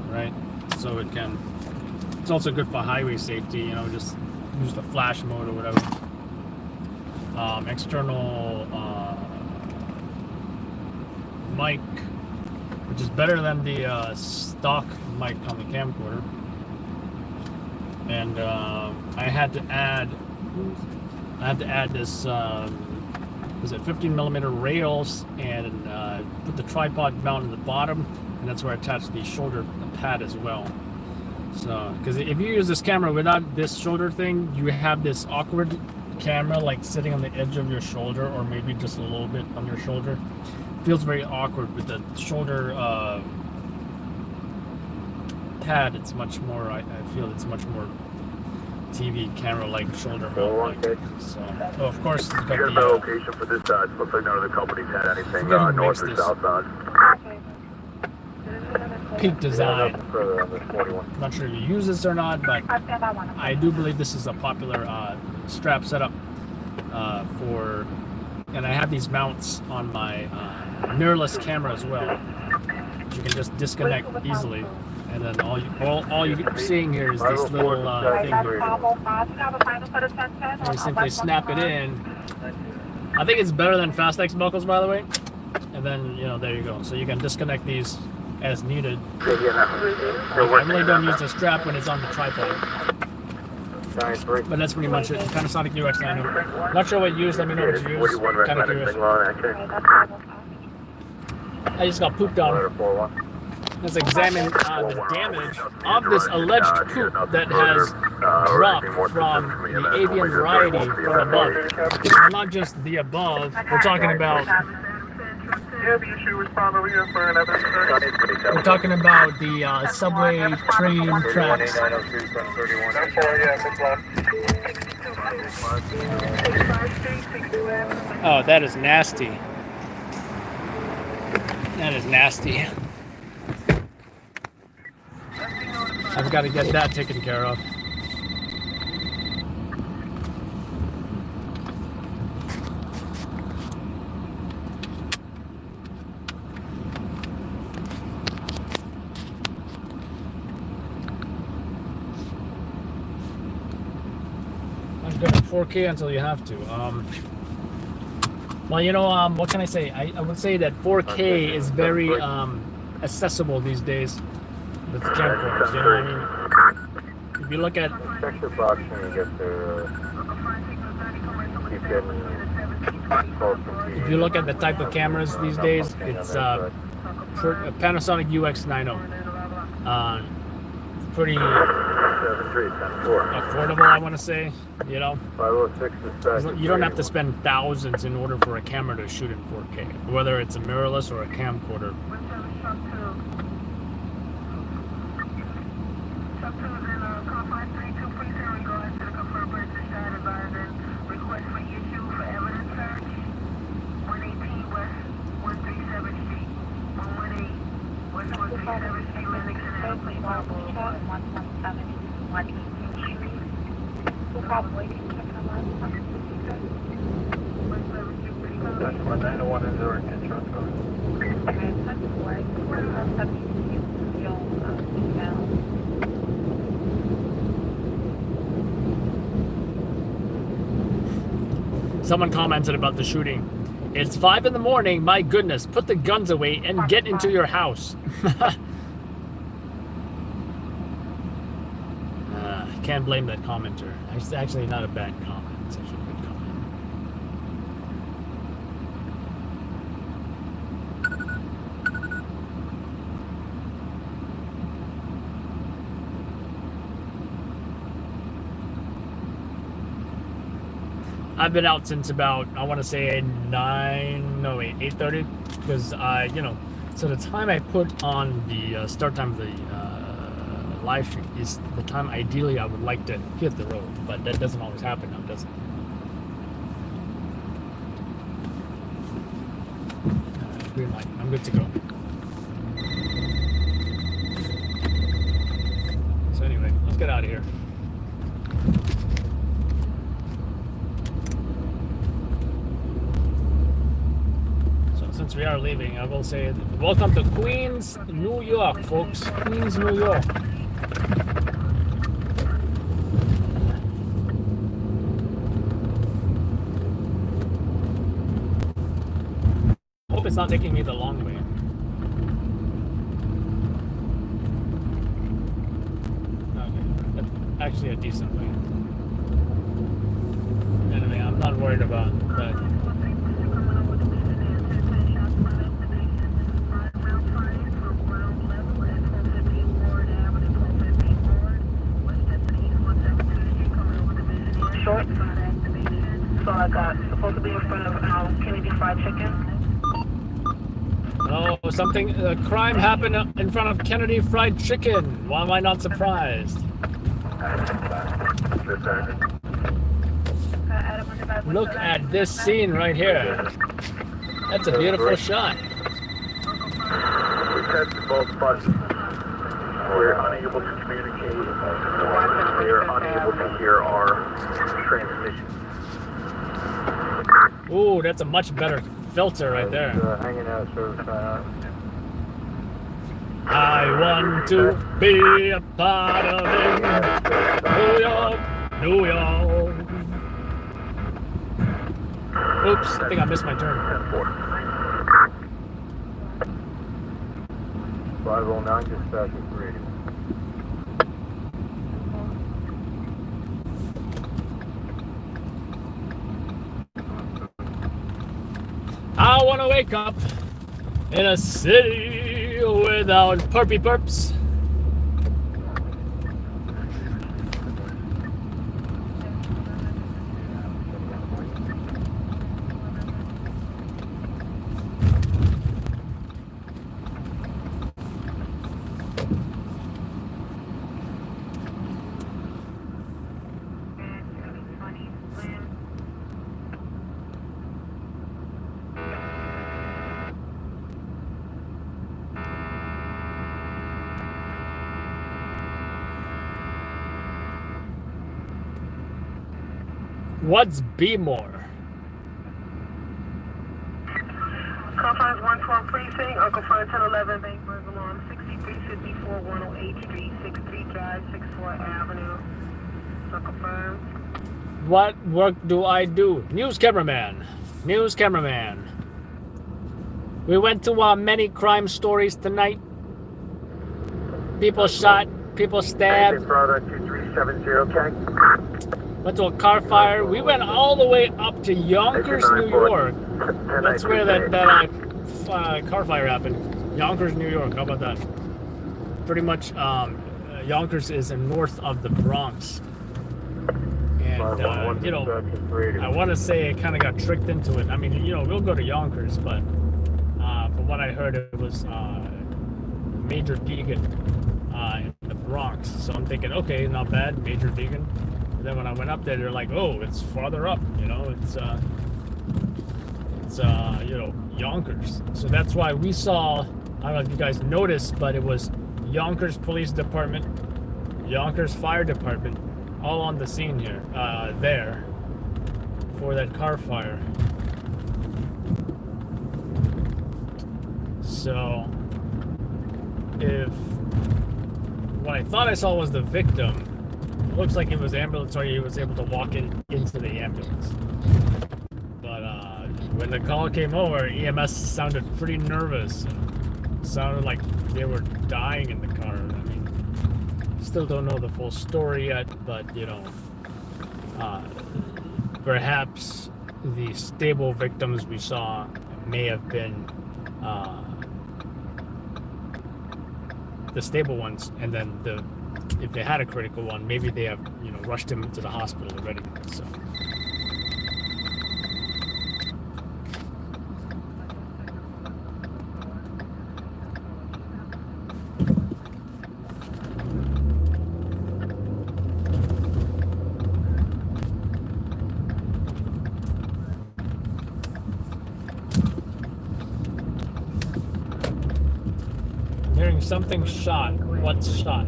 right? So it can. It's also good for highway safety. You know, just use the flash mode or whatever. External mic, which is better than the stock mic on the camcorder. And I had to add this is it 15mm rails, and put the tripod mount in the bottom, and that's where I attach the shoulder pad as well. So, because if you use this camera without this shoulder thing, you have this awkward camera like sitting on the edge of your shoulder, or maybe just a little bit on your shoulder. Feels very awkward with the shoulder pad. It's much more, I feel it's much more TV camera like shoulder mount. So, of course, you got the location for this. It looks like none of the companies had anything north or southbound. Peak Design. I'm not sure if you use this or not, but I do believe this is a popular strap setup for, and I have these mounts on my mirrorless camera as well. You can just disconnect easily, and then all you're seeing here is this little thing here. And you simply snap it in. I think it's better than FastX buckles, by the way. And then, you know, there you go. So you can disconnect these as needed. I really don't use the strap when it's on the tripod. But that's pretty much it. Panasonic UX90. Not sure what you use. Let me know what you use. Kind of curious. I just got pooped on. Let's examine the damage of this alleged poop that has dropped from the avian variety from above. And not just the above. We're talking about. We're talking about the subway train tracks. Oh, that is nasty. That is nasty. I've got to get that taken care of. I'm good at 4K until you have to. Well, you know, what can I say? I would say that 4K is very accessible these days with camcorders. You know what I mean? If you look at Check the box when you get there. Keep getting close to if you look at the type of cameras these days, it's Panasonic UX90. Pretty affordable, I want to say. You know, 506 is back. you don't have to spend thousands in order for a camera to shoot in 4K, whether it's a mirrorless or a camcorder. That's 901 is our intro. Someone commented about the shooting. It's 5 in the morning. My goodness, put the guns away and get into your house. Can't blame that commenter. It's actually not a bad comment. It's actually a good comment. I've been out since about, I want to say 8:30, because you know, so the time I put on the start time of the live stream is the time ideally I would like to hit the road, but that doesn't always happen now, does it? Green light. I'm good to go. So anyway, let's get out of here. So since we are leaving, I will say welcome to Queens, New York, folks. Queens, New York. Hope it's not taking me the long way. Okay, that's actually a decent way. Anyway, I'm not worried about that. Short. So I got supposed to be in front of Kennedy Fried Chicken. Oh, something, a crime happened in front of Kennedy Fried Chicken. Why am I not surprised? Look at this scene right here. That's a beautiful shot. We tested both buttons. We're unable to communicate. We are unable to hear our transmission. Ooh, that's a much better filter right there. Hanging out, service sign. I want to be a part of it. New York, New York. Oops, I think I missed my turn. 509, dispatch is ready. I want to wake up in a city without perpy perps. What's B more? Conference 112 Precinct, Uncle Fund 1011, Bank Burger Alarm, 6354 108 Street, 63 Drive, 64 Avenue. So confirmed. What work do I do? News cameraman. News cameraman. We went to many crime stories tonight. People shot, people stabbed. Brother 2370, okay? Went to a car fire. We went all the way up to Yonkers, New York. That's where that car fire happened. Yonkers, New York. How about that? Pretty much, Yonkers is north of the Bronx. And, you know, I want to say I kind of got tricked into it. I mean, you know, we'll go to Yonkers, but from what I heard, it was Major Deegan in the Bronx. So I'm thinking, okay, not bad, Major Deegan. And then when I went up there, they're like, oh, it's farther up, you know, it's you know, Yonkers. So that's why we saw, I don't know if you guys noticed, but it was Yonkers Police Department, Yonkers Fire Department, all on the scene here, there, for that car fire. So, if what I thought I saw was the victim, looks like it was ambulatory, he was able to walk into the ambulance. But when the call came over, EMS sounded pretty nervous and sounded like they were dying in the car. I mean, still don't know the full story yet, but you know, perhaps the stable victims we saw may have been the stable ones, and then if they had a critical one, maybe they have, you know, rushed him to the hospital already. So. Hearing something shot. What's shot?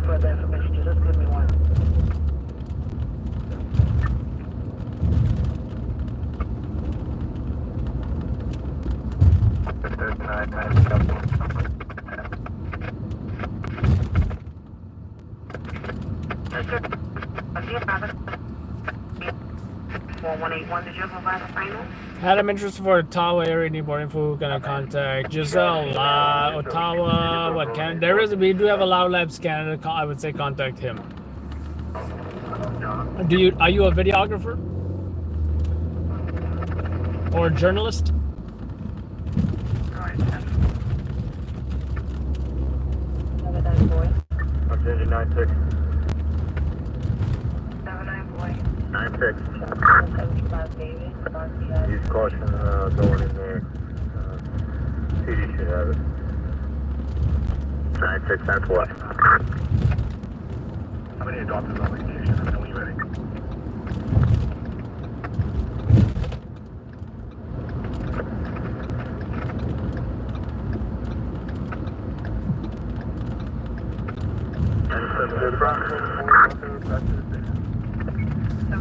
Further information, just give me one. Did you provide a final? Had him interested for Ottawa area, need more info, gonna contact Giselle, Ottawa, what Canada? There is, we do have a Loud Labs Canada, I would say contact him. Are you a videographer? Or a journalist? 96. 96. Use caution going in there. PD should have it. 96, that's what. How many adopters on vacation? When are you ready?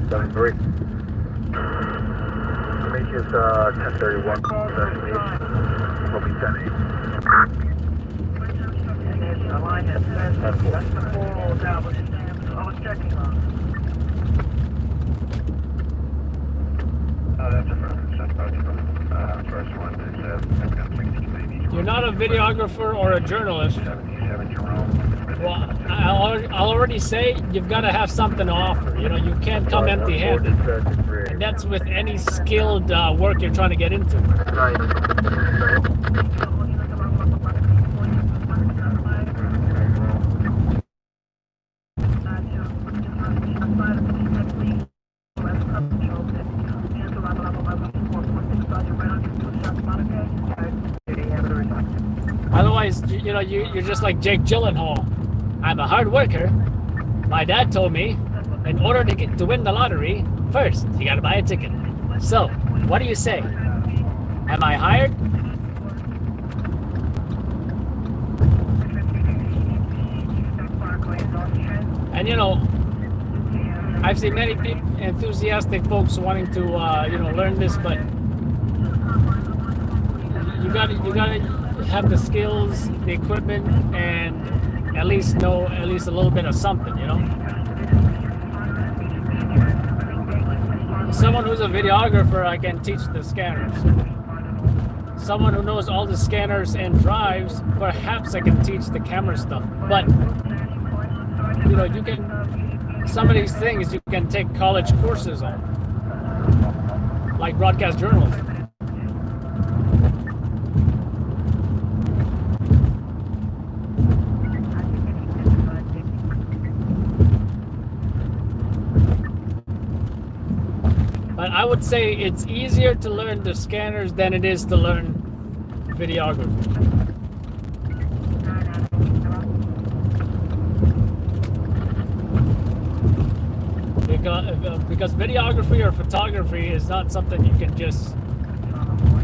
Seven 3. Information is 1031. Destination will be 10-8. And there's a line that says that's the full Dallas. I was checking on. That's a first one. You're not a videographer or a journalist. Well, I'll already say you've got to have something to offer. You know, you can't come empty-handed. And that's with any skilled work you're trying to get into. Otherwise, you know, you're just like Jake Gyllenhaal. I'm a hard worker. My dad told me, in order to win the lottery, first, you gotta buy a ticket. So, what do you say? Am I hired? And you know, I've seen many enthusiastic folks wanting to, you know, learn this, but you gotta have the skills, the equipment, and at least know a little bit of something, you know. someone who's a videographer, I can teach the scanners. Someone who knows all the scanners and drives, perhaps I can teach the camera stuff. But you know, you can, some of these things you can take college courses on, like broadcast journalism. But I would say it's easier to learn the scanners than it is to learn videography. Because videography or photography is not something you can just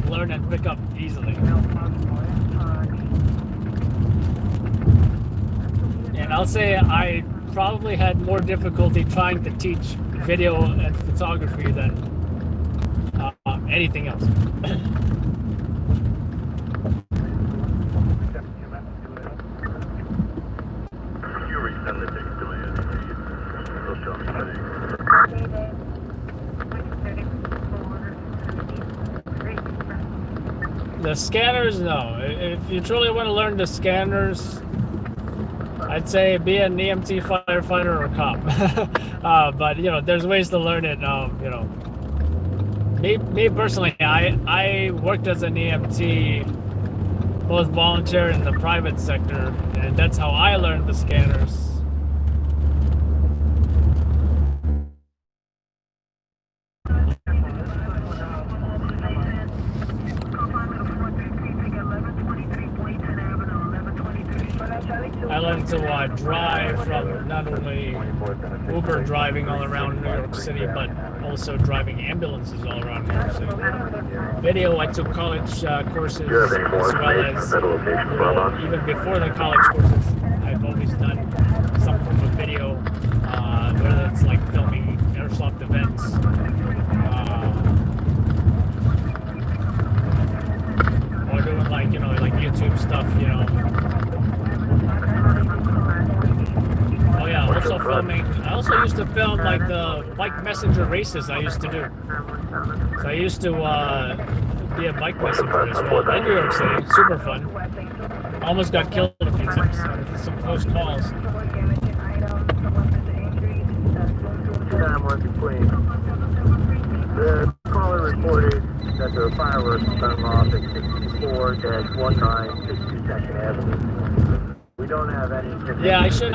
learn and pick up easily. And I'll say I probably had more difficulty trying to teach video and photography than anything else. You resend the ticket to me. They'll show me today. The scanners, no. If you truly want to learn the scanners, I'd say be an EMT, firefighter, or cop. But you know, there's ways to learn it. You know, me personally, I worked as an EMT, both volunteer and the private sector, and that's how I learned the scanners. I learned to drive from not only Uber driving all around New York City, but also driving ambulances all around New York City. Video, I took college courses, as well as, you know, even before the college courses, I've always done some form of video, whether it's like filming airsoft events, or doing like, you know, like YouTube stuff, you know. Oh yeah, also filming. I also used to film like the bike messenger races I used to do. So I used to be a bike messenger as well in New York City. Super fun. Almost got killed a few times. Some close calls. The caller reported that the fireworks went off at 64-1962 Avenue. We don't have any. Yeah, I should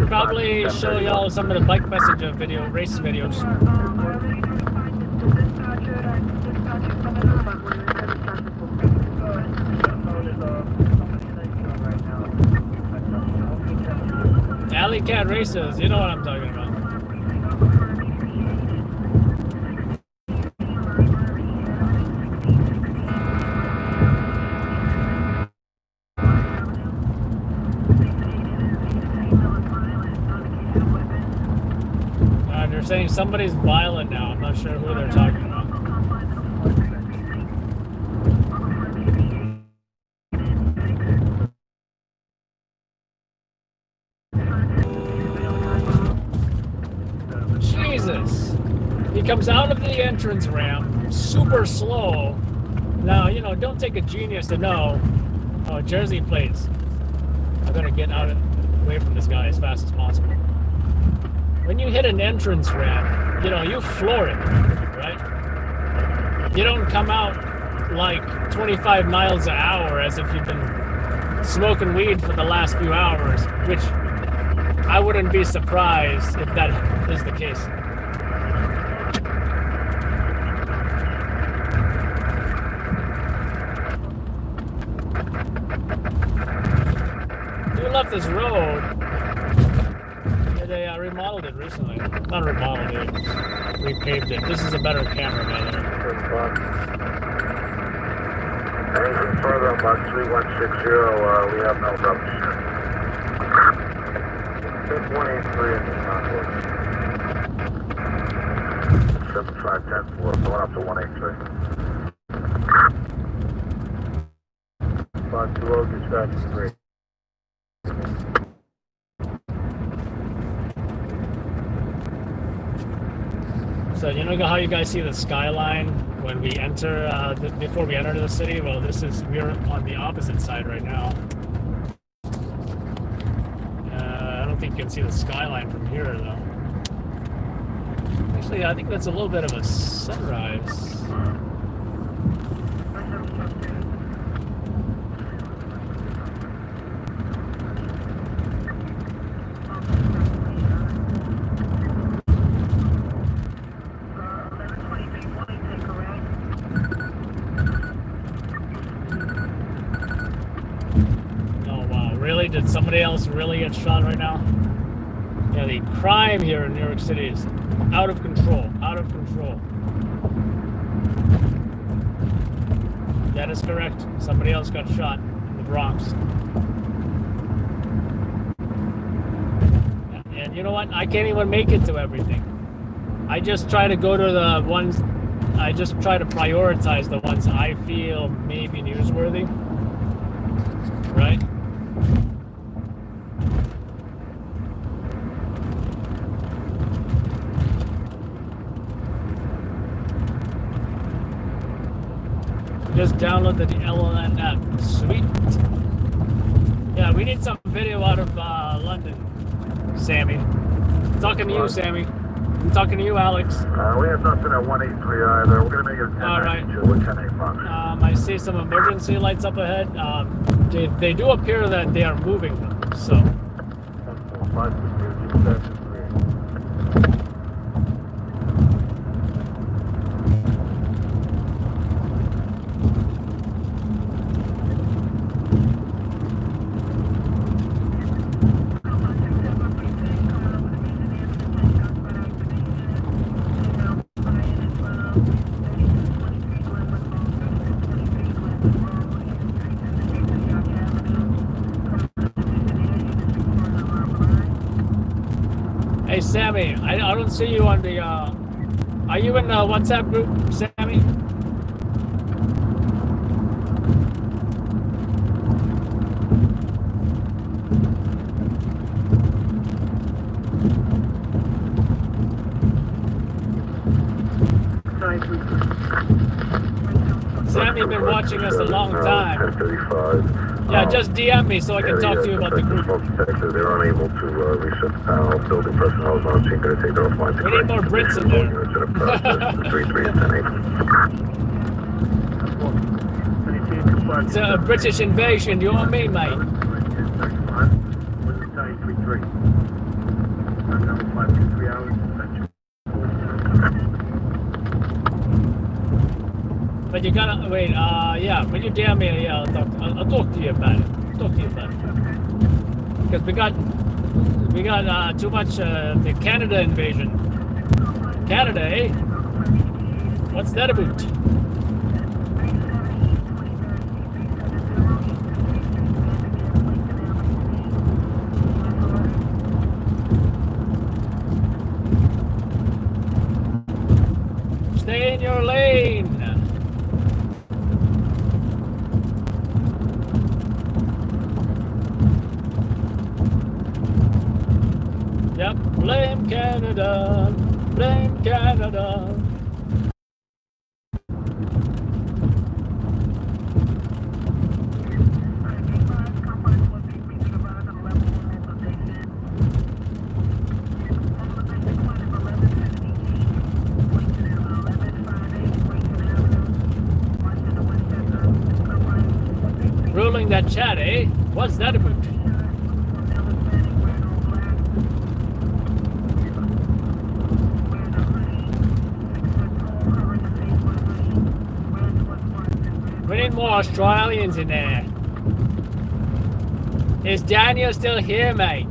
probably show y'all some of the bike messenger race videos. Alley Cat races, you know what I'm talking about. They're saying somebody's violent now. I'm not sure who they're talking about. Jesus! He comes out of the entrance ramp, super slow. Now, you know, don't take a genius to know. Oh, Jersey plates. I better get away from this guy as fast as possible. When you hit an entrance ramp, you know, you floor it, right? You don't come out like 25 miles an hour as if you've been smoking weed for the last few hours, which I wouldn't be surprised if that is the case. You left this road. They remodeled it recently. Not remodeled it, repaved it. This is a better camera, by the way. Anything further on Mark 3160, we have no rubbish. 6183 in the convoy. 7510-4, going up to 183. Box 20, dispatch 3. So you know how you guys see the skyline when we enter, before we enter the city? Well, we're on the opposite side right now. I don't think you can see the skyline from here, though. Actually, I think that's a little bit of a sunrise. Did somebody else really get shot right now? Yeah, the crime here in New York City is out of control. Out of control. That is correct. Somebody else got shot in the Bronx. And you know what? I can't even make it to everything. I just try to go to the ones, I just try to prioritize the ones I feel may be newsworthy. Right? Just download the LLN app. Sweet. Yeah, we need some video out of London, Sammy. I'm talking to you, Sammy. I'm talking to you, Alex. We have nothing at 183 either. We're going to make it a 10 all right. With 10 Fox. I see some emergency lights up ahead. They do appear that they are moving them, so. 5, 6, 7, 3. Hey, Sammy, I don't see you on the, are you in the WhatsApp group, Sammy? Sammy's been watching us a long time. 1035. Yeah, just DM me so I can talk to you about the group. They're unable to reset the panel. Building personnel is on scene. Going to take their offline. We need more Brits in there. 3 It's a British invasion, do you know what I mean, mate? But you gotta wait. Yeah. When you DM me, yeah, I'll talk to you about it. Because we got too much the Canada invasion. Canada, eh? What's that about? Stay in your lane. Yep, blame Canada, blame Canada. Ruling that chat, eh? What's that about? We need more Australians in there. Is Daniel still here, mate?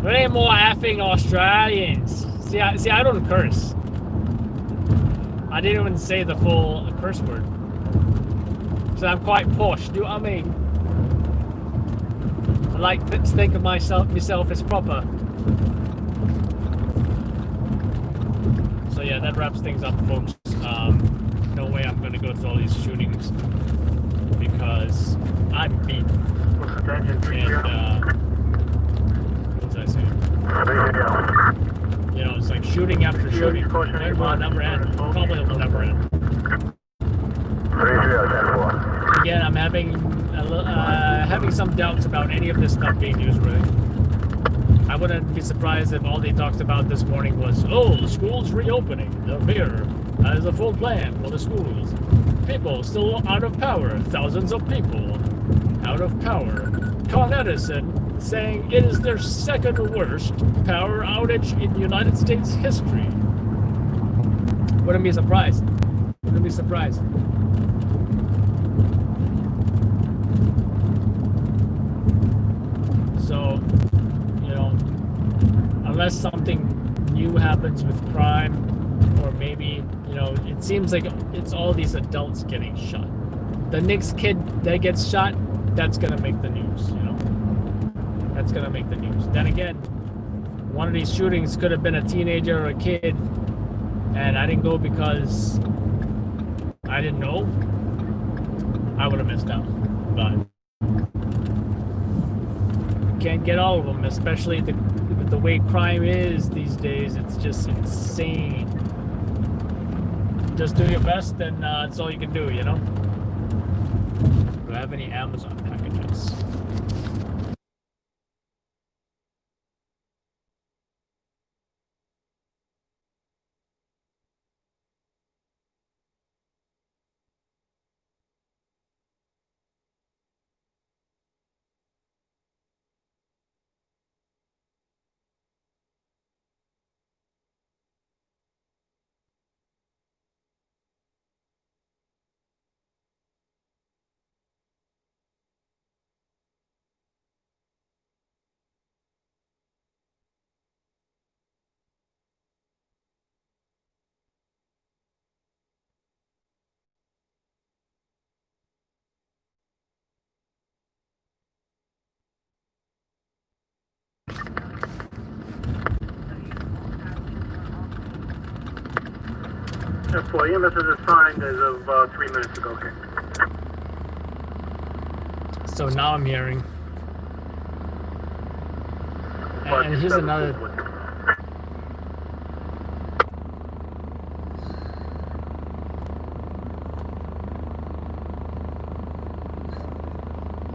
We need more effing Australians. See, I don't curse. I didn't even say the full curse word. So I'm quite posh, do you know what I mean? I like to think of myself as proper. So yeah, that wraps things up, folks. No way I'm gonna go through all these shootings because I'm beat. And what was I saying? You know, it's like shooting after shooting. It will never end. Probably will never end. 3-0, Again, I'm having some doubts about any of this stuff being newsworthy. I wouldn't be surprised if all they talked about this morning was, oh, the school's reopening. The mayor has a full plan for the schools. People still out of power. Thousands of people out of power. Con Edison saying it is their second worst power outage in United States history. Wouldn't be surprised. Wouldn't be surprised. So, you know, unless something new happens with crime, or maybe, you know, it seems like it's all these adults getting shot. The next kid that gets shot, that's gonna make the news, you know? That's gonna make the news. Then again, one of these shootings could have been a teenager or a kid, and I didn't go because I didn't know. I would have missed out. But can't get all of them, especially with the way crime is these days. It's just insane. Just do your best, and it's all you can do, you know? Do I have any Amazon packages? For EMS is assigned as of 3 minutes ago. Okay. So now I'm hearing. And here's another.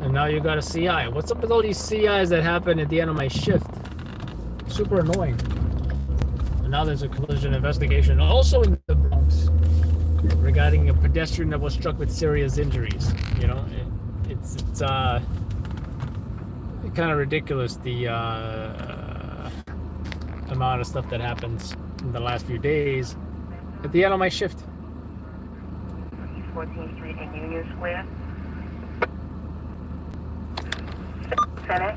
And now you got a CI. What's up with all these CIs that happen at the end of my shift? Super annoying. And now there's a collision investigation also in the Bronx regarding a pedestrian that was struck with serious injuries. You know, it's kind of ridiculous, the amount of stuff that happens in the last few days at the end of my shift. 14th Street in Union Square. Senate.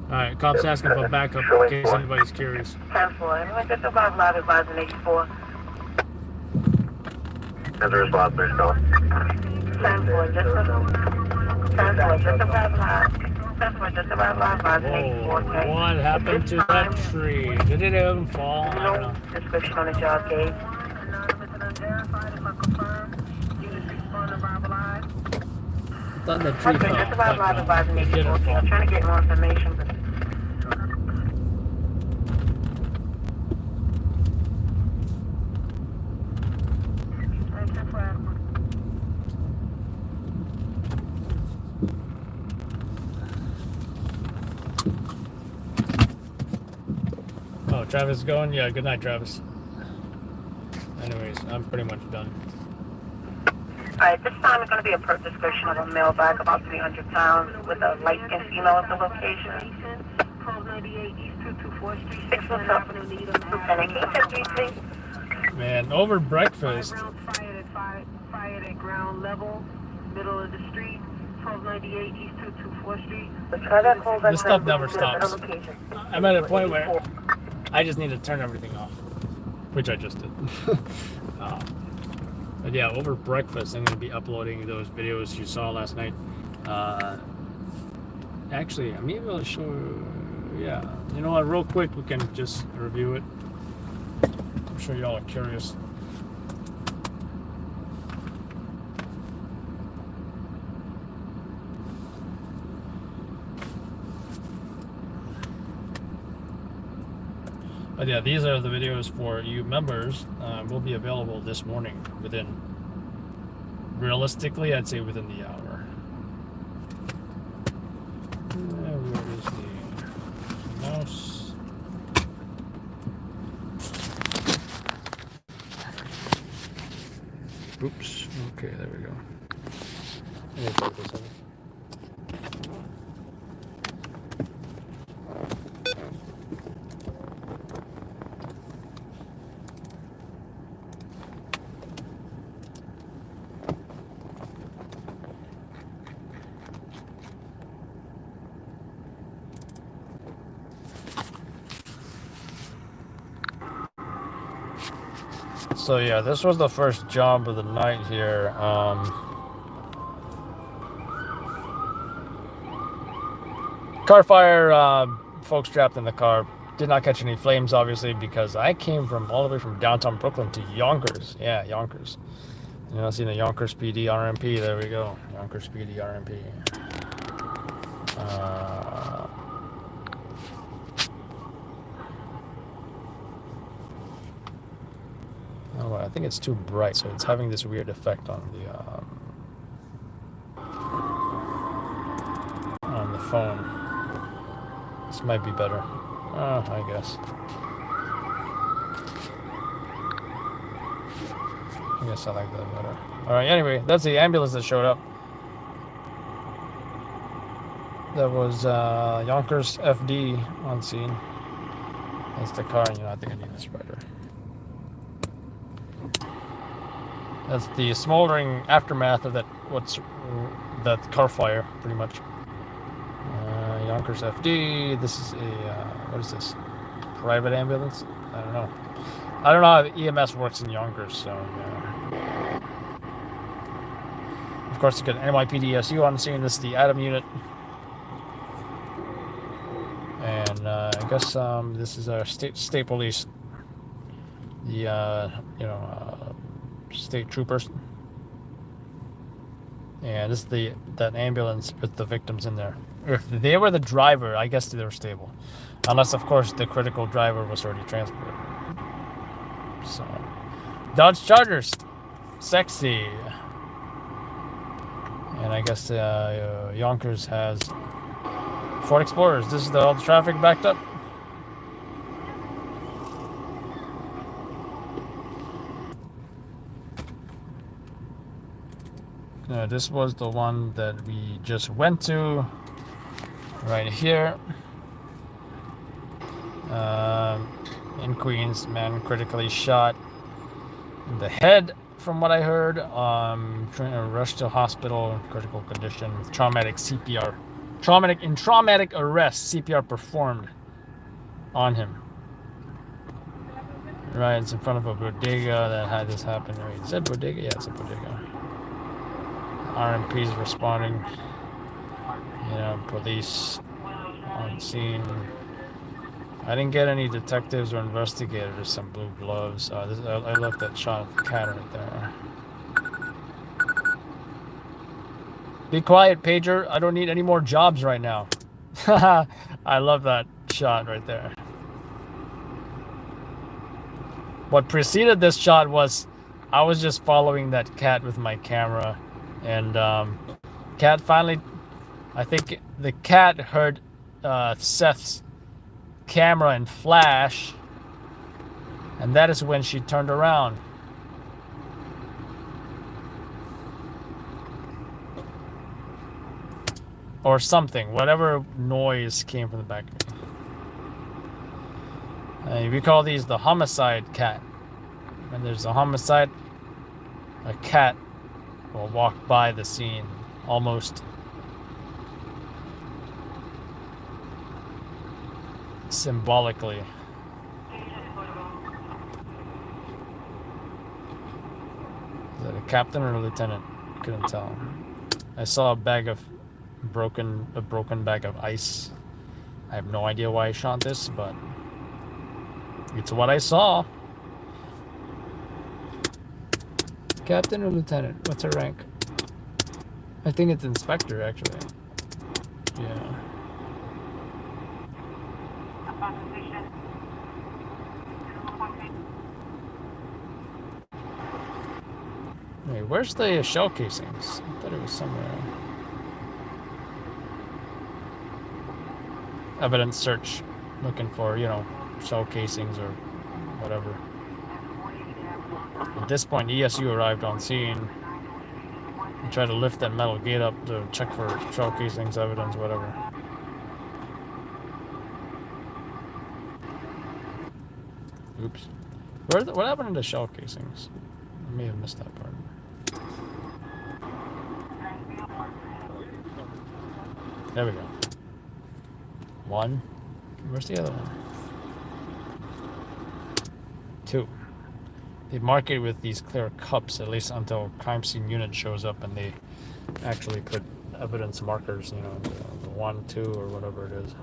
Alright, cops asking for backup in case anybody's curious. 10-4. Anyone get the Bob Live advising 84? As a response, there's no. 10-4, just about live. 10-4, just about live advising 84, okay? What happened to that tree? Did it even fall? I don't know. Description on the job gauge. I thought that tree fell. Just about live advising It 84, didn't okay? fall. I'm trying to get more information, but Oh, Travis is going? Yeah, good night, Travis. Anyways, I'm pretty much done. Alright, this time it's going to be a per description of a male back about 300 pounds with a light-skinned female at the location. 1298 East 224th Street. 617. Lieutenant, can you take me, please? Man, over breakfast. Fired at ground level, middle of the street. 1298 East 224th Street. This stuff never stops. I'm at a point where I just need to turn everything off, which I just did. But yeah, over breakfast, I'm going to be uploading those videos you saw last night. Actually, maybe I'll show. Yeah, you know what? Real quick, we can just review it. I'm sure y'all are curious. But yeah, these are the videos for you members. Will be available this morning realistically, I'd say within the hour. Where is the mouse? Oops. Okay, there we go. Let me put this in. So yeah, this was the first job of the night here. Car fire, folks trapped in the car. Did not catch any flames, obviously, because I came from all the way from downtown Brooklyn to Yonkers. Yeah, Yonkers. You know, seeing the Yonkers PD RMP. There we go. Yonkers PD RMP. Oh, I think it's too bright, so it's having this weird effect on the phone. This might be better. I guess. I guess I like that better. Alright, anyway, that's the ambulance that showed up. That was Yonkers FD on scene. That's the car, I think I need the spreader. That's the smoldering aftermath of that car fire, pretty much. Yonkers FD. This is a what is this? Private ambulance? I don't know. I don't know how EMS works in Yonkers, so yeah. Of course, you got NYPD on scene. This is the Adam unit, and I guess this is our state police. The state troopers, and this is that ambulance with the victims in there. If they were the driver, I guess they were stable, unless of course the critical driver was already transported. So, Dodge Chargers, sexy, and I guess Yonkers has Ford Explorers. This is all the traffic backed up. This was the one that we just went to, right here, in Queens. Man critically shot in the head, from what I heard. Trying to rush to hospital in critical condition with traumatic CPR. Traumatic arrest, CPR performed on him. Right, it's in front of a bodega that had this happen. Right, is that bodega? Yeah, it's a bodega. RMP's responding. Police on scene. I didn't get any detectives or investigators. Just some blue gloves. I left that shot of the cat right there. Be quiet, pager. I don't need any more jobs right now. I love that shot right there. What preceded this shot was I was just following that cat with my camera. And cat finally, I think the cat heard Seth's camera and flash, and that is when she turned around. Or something, whatever noise came from the back of me. We call these the homicide cat. When there's a homicide, a cat will walk by the scene almost symbolically. Is that a captain or a lieutenant? Couldn't tell. I saw a broken bag of ice. I have no idea why I shot this, but it's what I saw. Captain or lieutenant? What's her rank? I think it's inspector, actually. Yeah. Wait, where's the shell casings? I thought it was somewhere. Evidence search, looking for, you know, shell casings or whatever. At this point, ESU arrived on scene and tried to lift that metal gate up to check for shell casings, evidence, whatever. Oops. What happened to the shell casings? I may have missed that part. There we go. One. Where's the other one? Two. They mark it with these clear cups, at least until crime scene unit shows up and they actually put evidence markers, you know, the 1, 2, or whatever it is.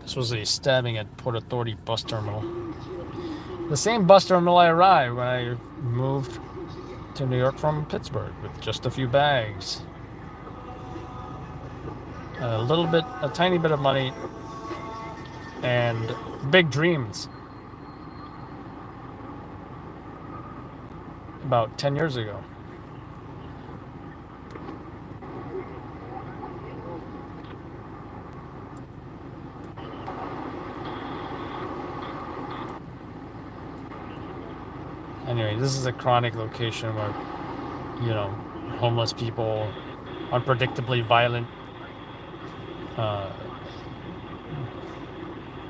This was a stabbing at Port Authority bus terminal. The same bus terminal I arrived when I moved to New York from Pittsburgh with just a few bags. A tiny bit of money, and big dreams. About 10 years ago. Anyway, this is a chronic location where, you know, homeless people, unpredictably violent,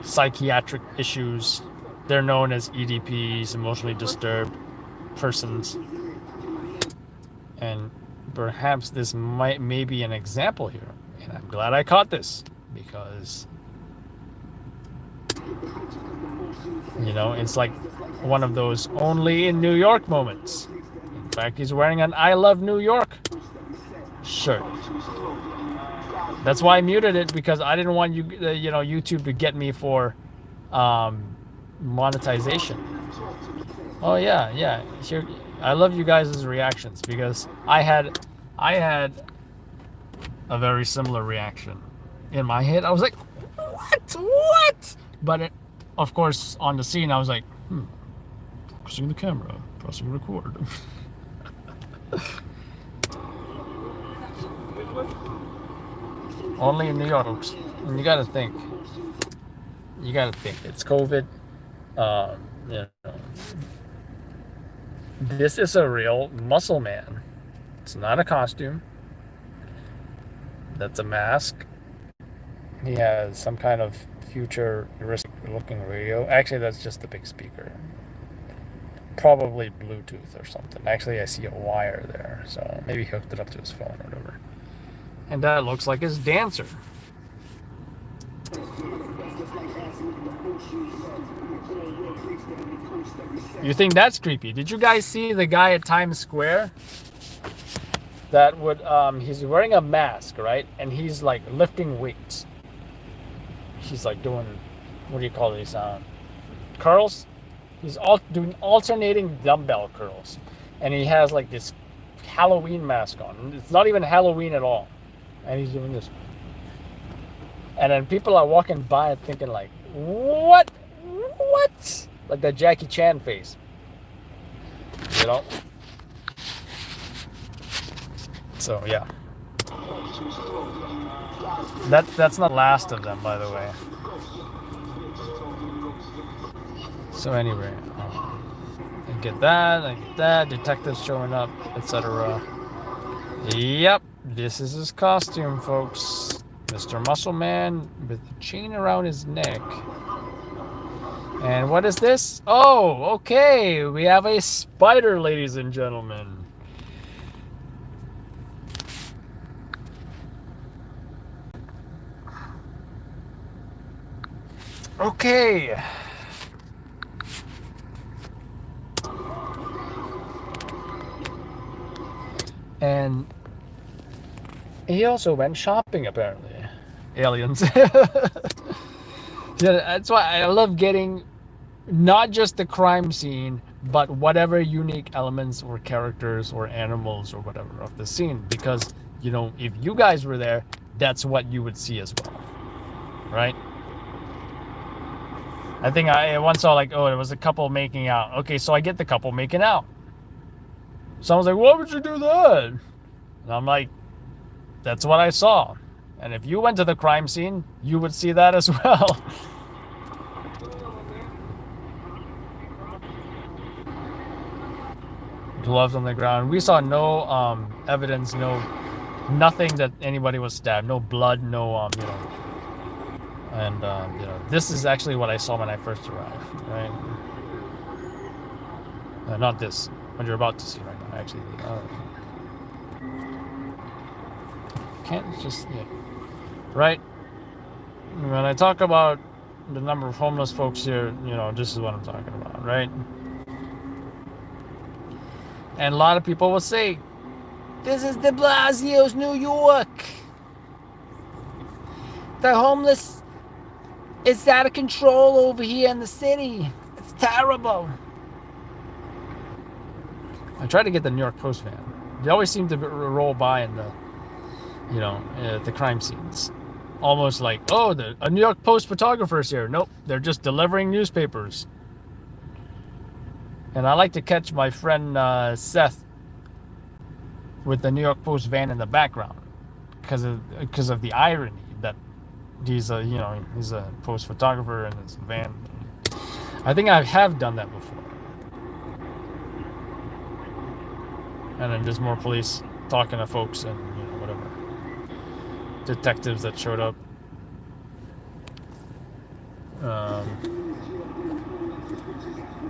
psychiatric issues. They're known as EDPs, emotionally disturbed persons. And perhaps this may be an example here. And I'm glad I caught this, because, you know, it's like one of those only in New York moments. In fact, he's wearing an I Love New York shirt. That's why I muted it, because I didn't want YouTube to get me for monetization. Oh yeah. Here, I love you guys' reactions, because I had a very similar reaction in my head. I was like, what? But of course, on the scene, I was like, focusing the camera, pressing record. Only in New York, folks. And you gotta think. It's COVID. You know, this is a real muscle man. It's not a costume. That's a mask. He has some kind of futuristic looking radio. Actually, that's just a big speaker. Probably Bluetooth or something. Actually, I see a wire there, so maybe he hooked it up to his phone or whatever. And that looks like his dancer. You think that's creepy? Did you guys see the guy at Times Square? That would, he's wearing a mask, right? And he's like lifting weights. He's like doing, what do you call these, curls? He's doing alternating dumbbell curls. And he has like this Halloween mask on. It's not even Halloween at all. And he's doing this. And then people are walking by and thinking like, what? Like that Jackie Chan face. You know? So, yeah. That's not the last of them, by the way. So anyway, I get that, detectives showing up, etc. Yep, this is his costume, folks. Mr. Muscle Man with a chain around his neck. And what is this? Oh, okay, we have a spider, ladies and gentlemen. Okay. And he also went shopping, apparently. Aliens. Yeah, that's why I love getting not just the crime scene, but whatever unique elements or characters or animals or whatever of the scene, because you know, if you guys were there, that's what you would see as well, right? I think I once saw like, oh, it was a couple making out. Okay, so I get the couple making out. Someone's like, why would you do that? And I'm like, that's what I saw. And if you went to the crime scene, you would see that as well. Gloves on the ground. We saw no evidence, nothing that anybody was stabbed, no blood, no you know. And you know, this is actually what I saw when I first arrived, right? Not this, what you're about to see right now, actually. Can't just, yeah. Right? When I talk about the number of homeless folks here, you know, this is what I'm talking about, right? And a lot of people will say, this is de Blasio's New York. The homeless is out of control over here in the city. It's terrible. I tried to get the New York Post van. They always seem to roll by in the, you know, the crime scenes. Almost like, oh, a New York Post photographer's here. Nope, they're just delivering newspapers. And I like to catch my friend Seth with the New York Post van in the background because of the irony that he's a post photographer and his van. I think I have done that before. And then there's more police talking to folks and, you know, whatever. Detectives that showed up.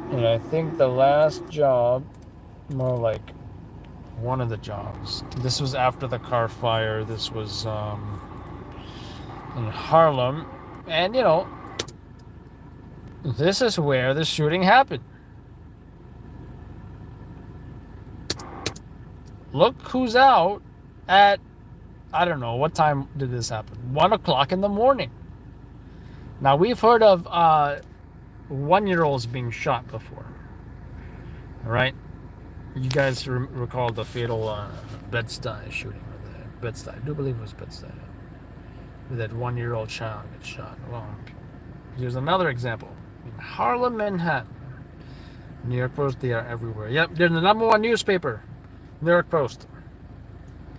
And I think the last job, more like one of the jobs, this was after the car fire. This was in Harlem. And, you know, this is where the shooting happened. Look who's out at, I don't know, what time did this happen? 1 o'clock in the morning. Now, we've heard of 1-year-olds being shot before. All right? You guys recall the fatal Bed-Stuy shooting. Or the Bed-Stuy. I do believe it was Bed-Stuy. With that 1-year-old child get shot. Well, here's another example. In Harlem, Manhattan. New York Post, they are everywhere. Yep, they're the #1 newspaper. New York Post.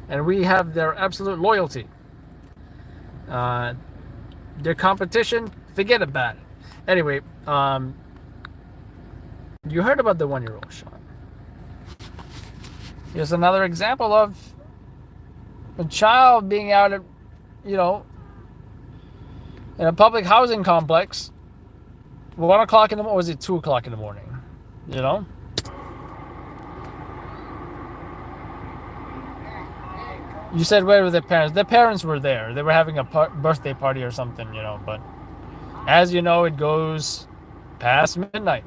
And we have their absolute loyalty. Their competition, forget about it. Anyway, you heard about the 1-year-old shot. Here's another example of a child being out at, you know, in a public housing complex. 1 o'clock in the morning, or was it 2 o'clock in the morning? You know? You said, where were their parents? Their parents were there. They were having a birthday party or something, you know. But as you know, it goes past midnight.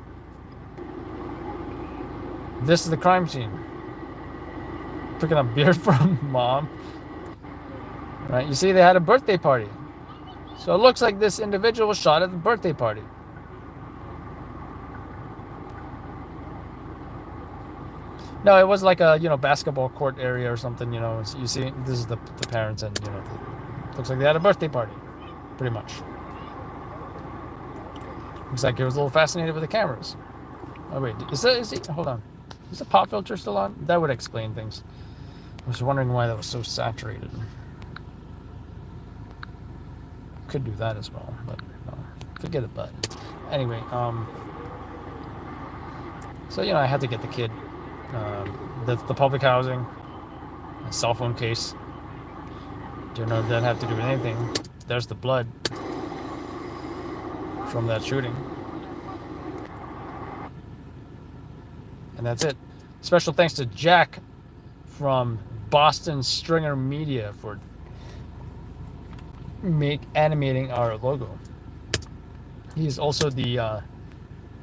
This is the crime scene. Picking up beer from mom. Right? You see, they had a birthday party. So it looks like this individual was shot at the birthday party. No, it was like a, you know, basketball court area or something, you know. You see, this is the parents and, you know, looks like they had a birthday party, pretty much. Looks like he was a little fascinated with the cameras. Oh, wait, hold on. Is the pop filter still on? That would explain things. I was wondering why that was so saturated. Could do that as well, but no, forget it, but anyway, so, you know, I had to get the kid. That's the public housing, a cell phone case. Don't know if that have to do with anything. There's the blood from that shooting. And that's it. Special thanks to Jack from Boston Stringer Media for animating our logo. He's also the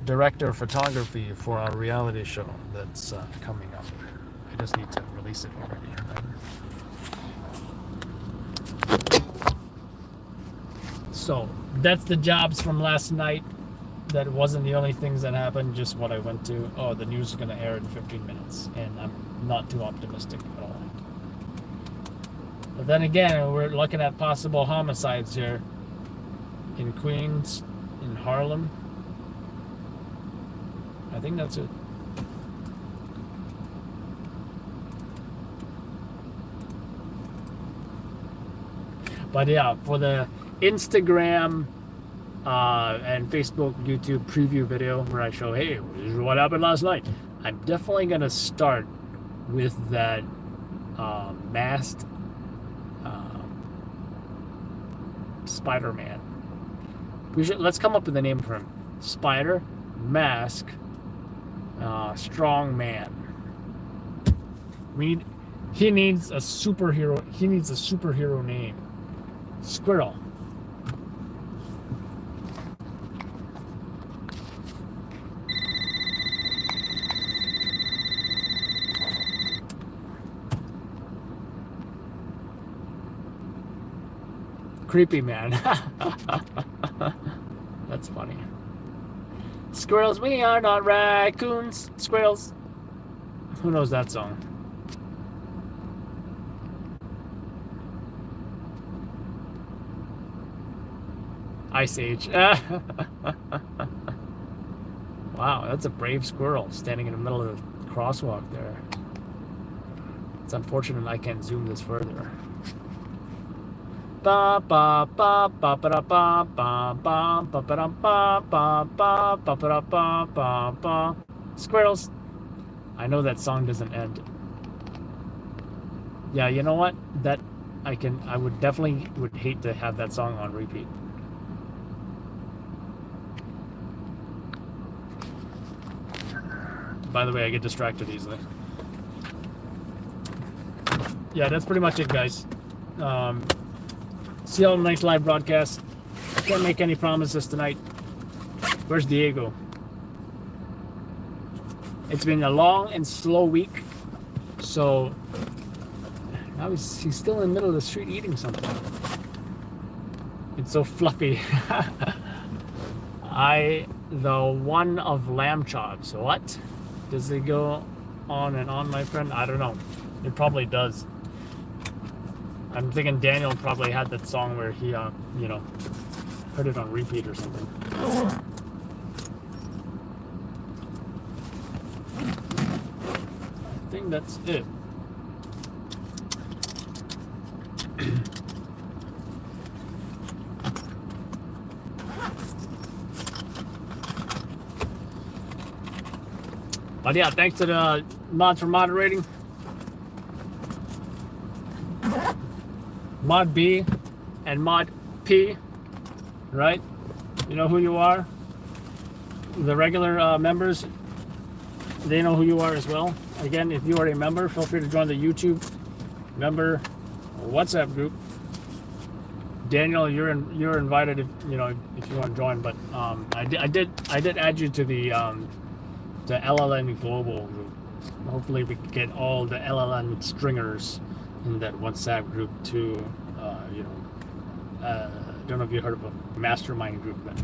director of photography for our reality show that's coming up. I just need to release it already. Right? So that's the jobs from last night. that wasn't the only things that happened, just what I went to. Oh, the news is going to air in 15 minutes, and I'm not too optimistic at all. But then again, we're looking at possible homicides here in Queens, in Harlem. I think that's it. But yeah, for the Instagram and Facebook, YouTube preview video where I show, hey, this is what happened last night, I'm definitely going to start with that masked Spider-Man. Let's come up with a name for him. Spider, Mask, Strong Man. He needs a superhero. He needs a superhero name. Squirrel. Creepy man. That's funny. Squirrels, we are not raccoons. Squirrels. Who knows that song? Ice Age. Wow, that's a brave squirrel standing in the middle of the crosswalk there. It's unfortunate I can't zoom this further. Ba ba ba ba ba ba ba ba ba ba ba ba ba ba ba ba ba. Squirrels. I know that song doesn't end. Yeah, you know what? That I would definitely hate to have that song on repeat. By the way, I get distracted easily. Yeah, that's pretty much it, guys. See you on the next live broadcast. Can't make any promises tonight. Where's Diego? It's been a long and slow week, so now he's still in the middle of the street eating something. It's so fluffy. The one of lamb chops. What? Does it go on and on, my friend? I don't know. It probably does. I'm thinking Daniel probably had that song where he, heard it on repeat or something. I think that's it. But yeah, thanks to the mods for moderating. Mod B and Mod P, right? You know who you are. The regular members, they know who you are as well. Again, if you are a member, feel free to join the YouTube member WhatsApp group. Daniel, you're invited if you want to join. But I did add you to the LLN Global group. Hopefully, we can get all the LLN stringers in that WhatsApp group too. I don't know if you heard of a mastermind group, but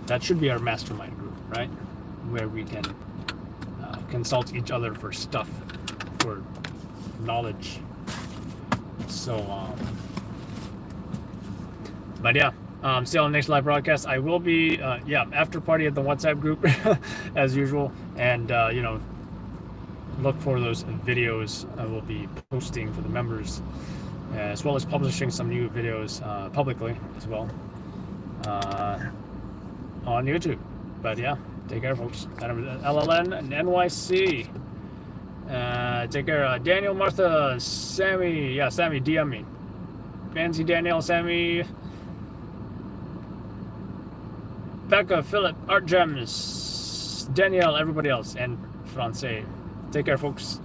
that should be our mastermind group, right? Where we can consult each other for stuff, for knowledge. So, but yeah, see you on the next live broadcast. I will be, after party at the WhatsApp group as usual, and look for those videos I will be posting for the members, as well as publishing some new videos publicly as well on YouTube. But yeah, take care, folks. LLN and NYC. Take care, Daniel, Martha, Sammy. Yeah, Sammy, DM me. Nancy, Danielle, Sammy, Becca, Philip, Art Gems, Danielle, everybody else, and Francais. Take care, folks.